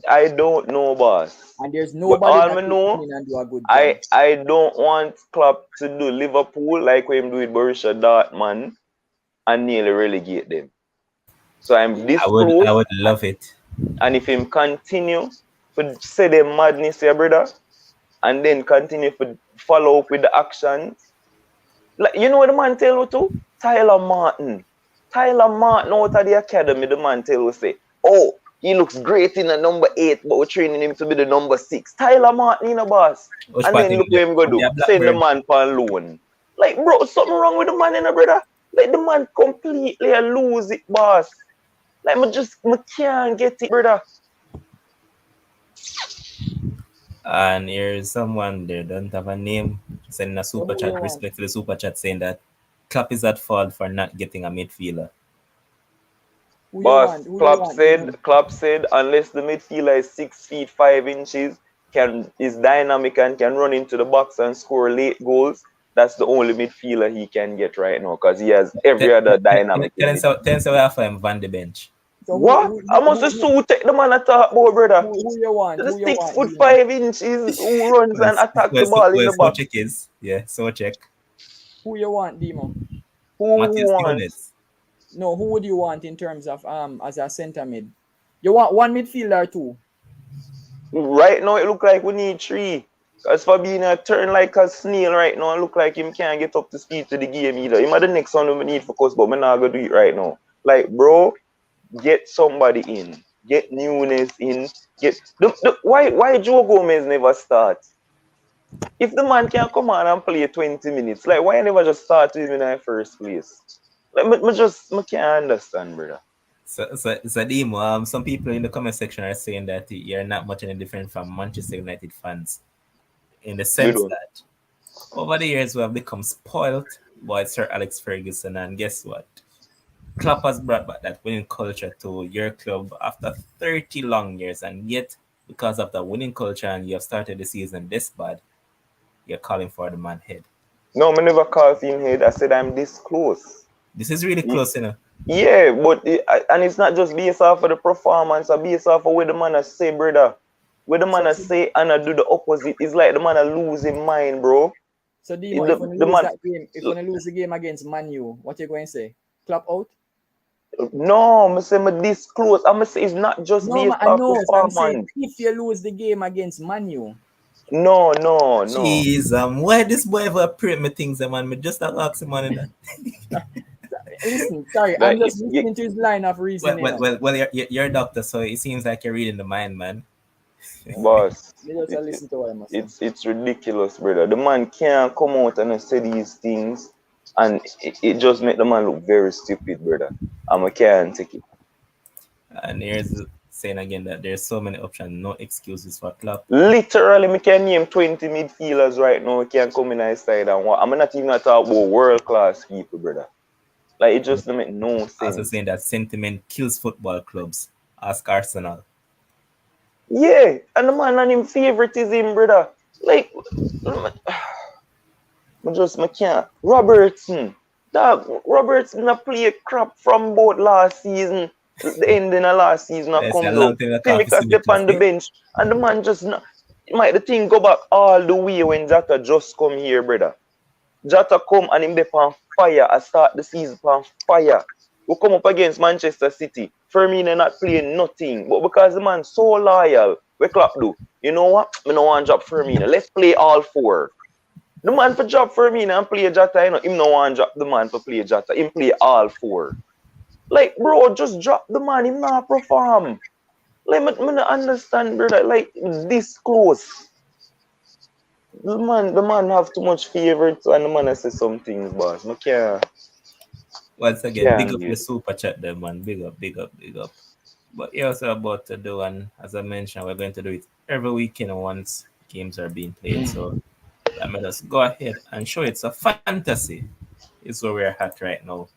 I don't know, boss. And there's But nobody all that me can know, come in and do a good job. I don't want Klopp to do Liverpool like when him do with Borussia Dortmund and nearly relegate them. So I'm this I close. would love it. And if him continue to say the madness here, brother, and then continue to follow up with the actions, like you know what the man tell you to? Tyler Martin out of the academy, the man tell you say, oh, he looks great in the number 8, but we're training him to be the number 6. Tyler Martin, you know, boss. Which And part then look what him go do. Yeah, Send the Blackburn. man for loan. Like, bro, something wrong with the man, you know, brother. Like, the man completely lose it, boss. Like, I can't get it, brother. And here's someone there don't have a name sending a super who chat, you want? respect to the super chat, saying that Klopp is at fault for not getting a midfielder. Who you Boss, want? Who you want? Klopp said, unless the midfielder is 6 feet 5 inches, is dynamic and can run into the box and score late goals, that's the only midfielder he can get right now because he has every other dynamic. Tell us we have for him Van the bench. So What? I must assume take the man at talk about, brother. Who you want? The Who you 6 want, foot Dino? 5 inches who runs and attack the ball in the So box. check is. Yeah, so check. Who you want, Demo? Who Matthias wants? Nunes. No, who would you want in terms of as a centre mid? You want one midfielder or two? Right now, it look like we need 3. As for being a turn like a snail right now, it look like him can't get up to speed to the game either. Him are the next one we need for us, but we're not going to do it right now. Like, bro, get somebody in. Get Nunes in. Why Joe Gomez never start? If the man can come on and play 20 minutes, like, why never just start him in the first place? Like, I can't understand, brother. So Demo, some people in the comment section are saying that you're not much any different from Manchester United fans, in the sense that over the years we have become spoiled by Sir Alex Ferguson, and guess what? Klopp has brought back that winning culture to your club after 30 long years, and yet because of the winning culture and you have started the season this bad, you're calling for the man head. No, I never called him head. I said I'm this close. This is really close, you know. Yeah, but it's not just based off of the performance, or based off of what the man has say, brother. What the man has say and I do the opposite. It's like the man has lose his mind, bro. So Demo, if you lose the game against Man U, what you going to say? Klopp out? No, I'm saying this close. I'm say it's not just based off performance. I'm saying if you lose the game against Man U. No. Jeez, why this boy ever print me things, man? Me just not ask him on that. Listen, sorry, I'm just listening to his line of reasoning. Well, you're a doctor, so it seems like you're reading the mind, man. Boss, listen to what I'm saying. It's ridiculous, brother. The man can't come out and say these things, and it just make the man look very stupid, brother. I can't take it. And here's saying again that there's so many options, no excuses for Klopp. Literally, me can name 20 midfielders right now. We can come in our side and what. I'm not even talking about world-class people, brother. Like, it just don't make no sense. Also saying that sentiment kills football clubs. Ask Arsenal. Yeah, and the man and him favoritism, brother. Like, I can't. Robertson. Robertson play crap from both last season. The ending of last season come out. Timika step on the bench. And the man just not. Might the thing go back all the way when Jota just come here, brother. Jota come and him dey on fire. I start the season on fire. We come up against Manchester City. Firmino not playing nothing. But because the man so loyal What Klopp do? You know what? I don't want to drop Firmino. Let's play all four. The man for drop Firmino and play Jota, you know, him no want drop the man for play Jota. Him play all four. Like, bro, just drop the man. Him not perform. Like, I don't understand, brother. Like, this close. The man have too much favorites and the man has say some things, boss. I Once again, big can't up do the it. super chat there, man. Big up, big up, big up. But you're also about to do, and as I mentioned, we're going to do it every weekend once games are being played. So let me just go ahead and show it's a fantasy. Is where we're at right now.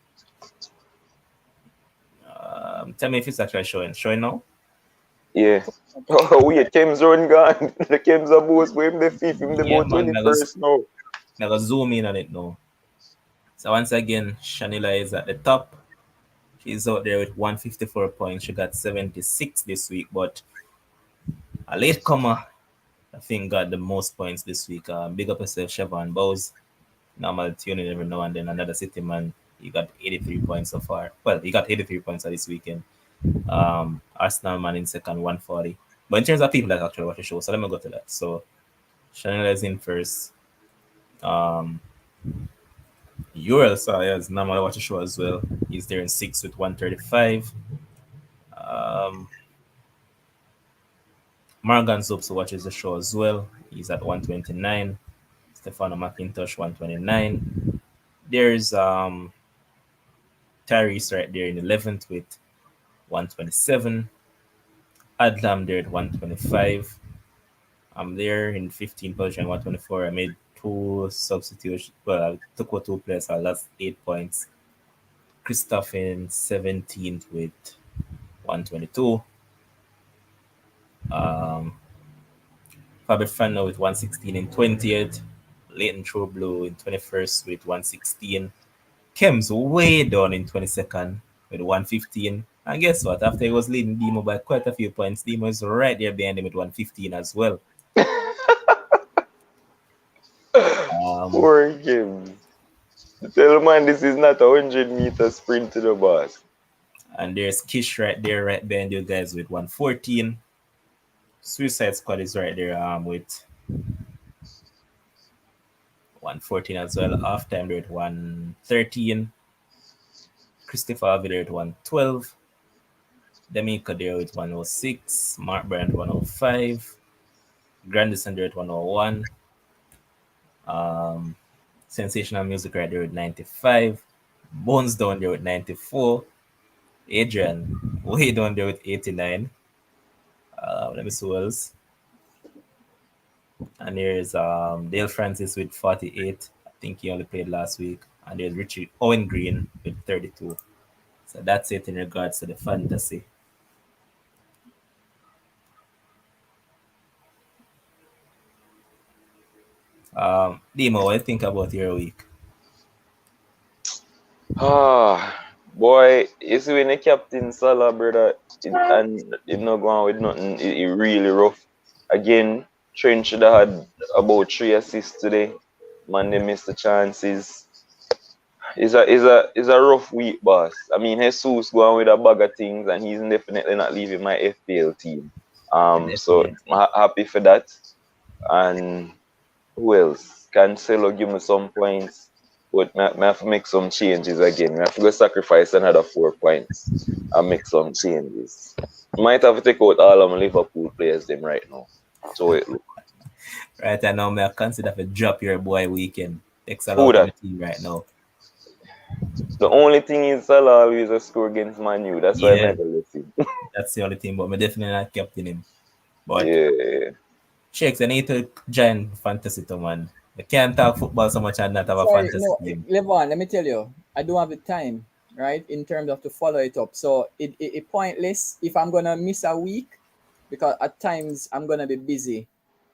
Tell me if it's actually showing. Showing now? Yeah. Oh, wait, Kem's run gone. The Kem's a boss for him, the fifth, him the Yeah, about man. 21st now. I got zoom in on it now. So once again, Shanila is at the top. She's out there with 154 points. She got 76 this week, but a latecomer, I think, got the most points this week. Big up yourself, Siobhan Bowes. Normal tuning every now and then. Another City man, he got 83 points so far. Well, he got 83 points this weekend. Arsenal man in second, 140. But in terms of people that actually watch the show, so let me go to that. So Shanila is in first. Uriel Sayas normally watch the show as well. He's there in sixth with 135. Um, Morgan Zopes watches the show as well. He's at 129. Stefano McIntosh 129. There's Tyrese right there in 11th with 127. Adlam there at 125. I'm there in 15th position, 124. I made two substitutions. Well, I took out two players. I lost 8 points. Christoph in 17th with 122. Faber Fano with 116 in 20th. Leighton Trueblue in 21st with 116. Kem's way down in 22nd with 115. And guess what? After he was leading Demo by quite a few points, Demo is right there behind him with 115 as well. Poor Kim. Tell man this is not a 100-meter sprint to the boss. And there's Kish right there, right behind you guys with 114. Suicide Squad is right there with 114 as well. Half time there at 113. Christopher Harvey there at 112. Demica there with 106. Mark Brand 105. Grandison there at 101. Sensational Music right there at 95. Bones down there with 94. Adrian way down there with 89. Let me see who else. And there's Dale Francis with 48. I think he only played last week. And there's Richie Owen Green with 32. So that's it in regards to the fantasy. Demo, what do you think about your week? Boy, you see when the captain Salah, brother, and him not going with nothing, it really rough. Again, Trent should have had about 3 assists today. Man, they missed the chances. It's a rough week, boss. I mean, Jesus going with a bag of things, and he's definitely not leaving my FPL team. So I'm happy for that. And who else? Cancelo give me some points, but I have to make some changes again. I have to go sacrifice another 4 points and make some changes. Might have to take out all of my Liverpool players them right now. So it look. Right, I know I consider to drop your boy weekend. Takes a Who lot of that? the team right now. The only thing is Salah always a score against Man U. That's why I Yeah, might have left him. that's the only thing, but I'm definitely not captain him. But Yeah. Shakes, I need to join fantasy too, man. I can't talk football so much and not have a Sorry, fantasy no, team. Levon, let me tell you, I don't have the time, right, in terms of to follow it up. So it pointless if I'm gonna miss a week, because at times I'm gonna be busy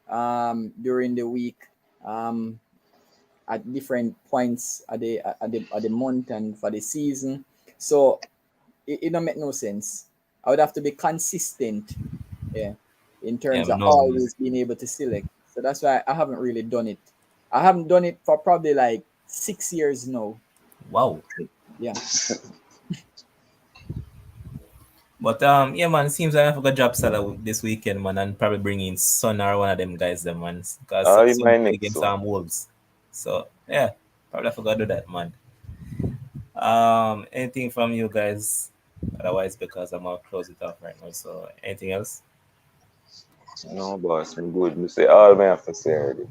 during the week at different points at the month and for the season. So it don't make no sense. I would have to be consistent, yeah, in Yeah, terms but of no, always being able to select. So that's why I haven't really done it. I haven't done it for probably like 6 years now. wow. Yeah. But yeah, man, seems like I have a good job Salah this weekend, man, and probably bring in Son or one of them guys, them man, because In Son my play next against one. Wolves. So yeah, probably forgot to do that, man. Anything from you guys? Otherwise, because I'm gonna close it off right now. So anything else? No, boss, me good. Me say all me have to say already.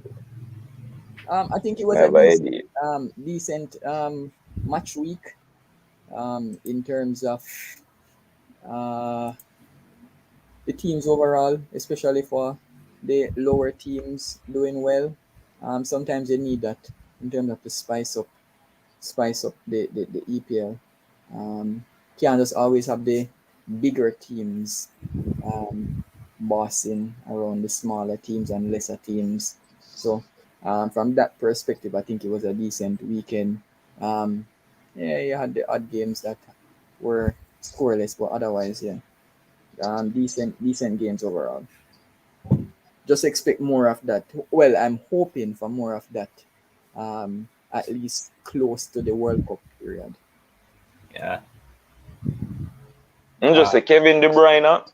I think it Me was a have a idea. decent match week in terms of uh, the teams overall, especially for the lower teams doing well. Sometimes they need that in terms of the spice up the EPL. Can't just always have the bigger teams um, bossing around the smaller teams and lesser teams. So from that perspective, I think it was a decent weekend. Um, yeah, you had the odd games that were scoreless, but otherwise, yeah, decent games overall. Just expect more of that. Well, I'm hoping for more of that. At least close to the World Cup period. Yeah. I'm just Uh, say Kevin De Bruyne,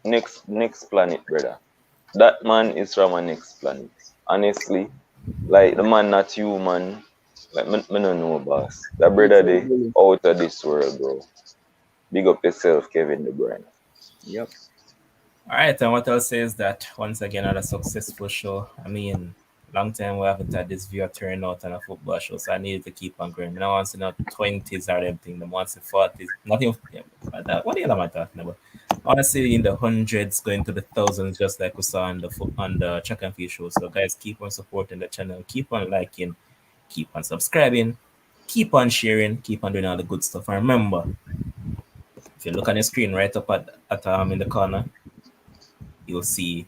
next planet, brother. That man is from a next planet. Honestly, like the man not human. Like me no know, boss. That brother Literally, they really. out of this world, bro. Big up yourself, Kevin De Bruyne. Yep. all right, and what I'll say is that once again, another successful show. I mean, long time we haven't had this viewer turnout on a football show, so I needed to keep on growing. I don't want to see not 20s or them thing, the ones in 40s. Nothing, yeah, what the hell am I talking about? Honestly, in the hundreds, going to the thousands, just like we saw on the track and field show. So, guys, keep on supporting the channel, keep on liking, keep on subscribing, keep on sharing, keep on doing all the good stuff. And remember, if you look on your screen right up at in the corner, you'll see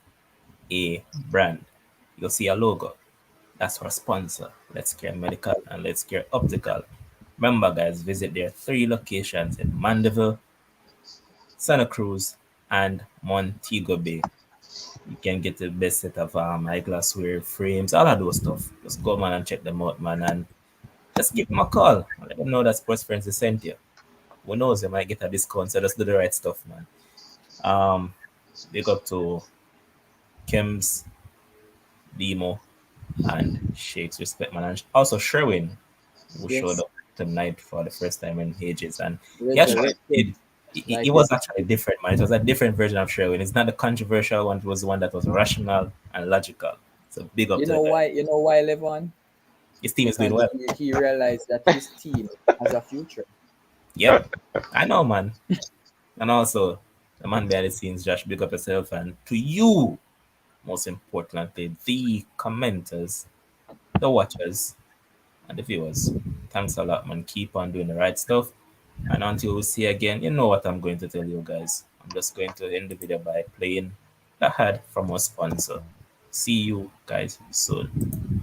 a brand. You'll see a logo. That's our sponsor. Let's Care Medical and Let's Care Optical. Remember, guys, visit their 3 locations in Mandeville, Santa Cruz, and Montego Bay. You can get the best set of eyeglassware frames, all of those stuff. Just go, man, and check them out, man, and just give them a call. Let them know that Sports Friends is sent you. Who knows, they might get a discount, so just do the right stuff, man. Um, Big up to Kim's, Demo, and Shakes Respect, man. And also Sherwin, who showed Yes. up tonight for the first time in ages. And he actually Resurrected did. It like was this. actually different, man. It was a different version of Sherwin. It's not the controversial one. It was the one that was rational and logical. So big up You to the know guy. why? You know why, Levon? His team is doing Because well. he realized that his team has a future. Yep, I know, man. And also, the man behind the scenes, Josh, big up yourself. And to you, most importantly, the commenters, the watchers, and the viewers. Thanks a lot, man. Keep on doing the right stuff. And until we see again, you know what I'm going to tell you guys. I'm just going to end the video by playing the ad from our sponsor. See you guys soon.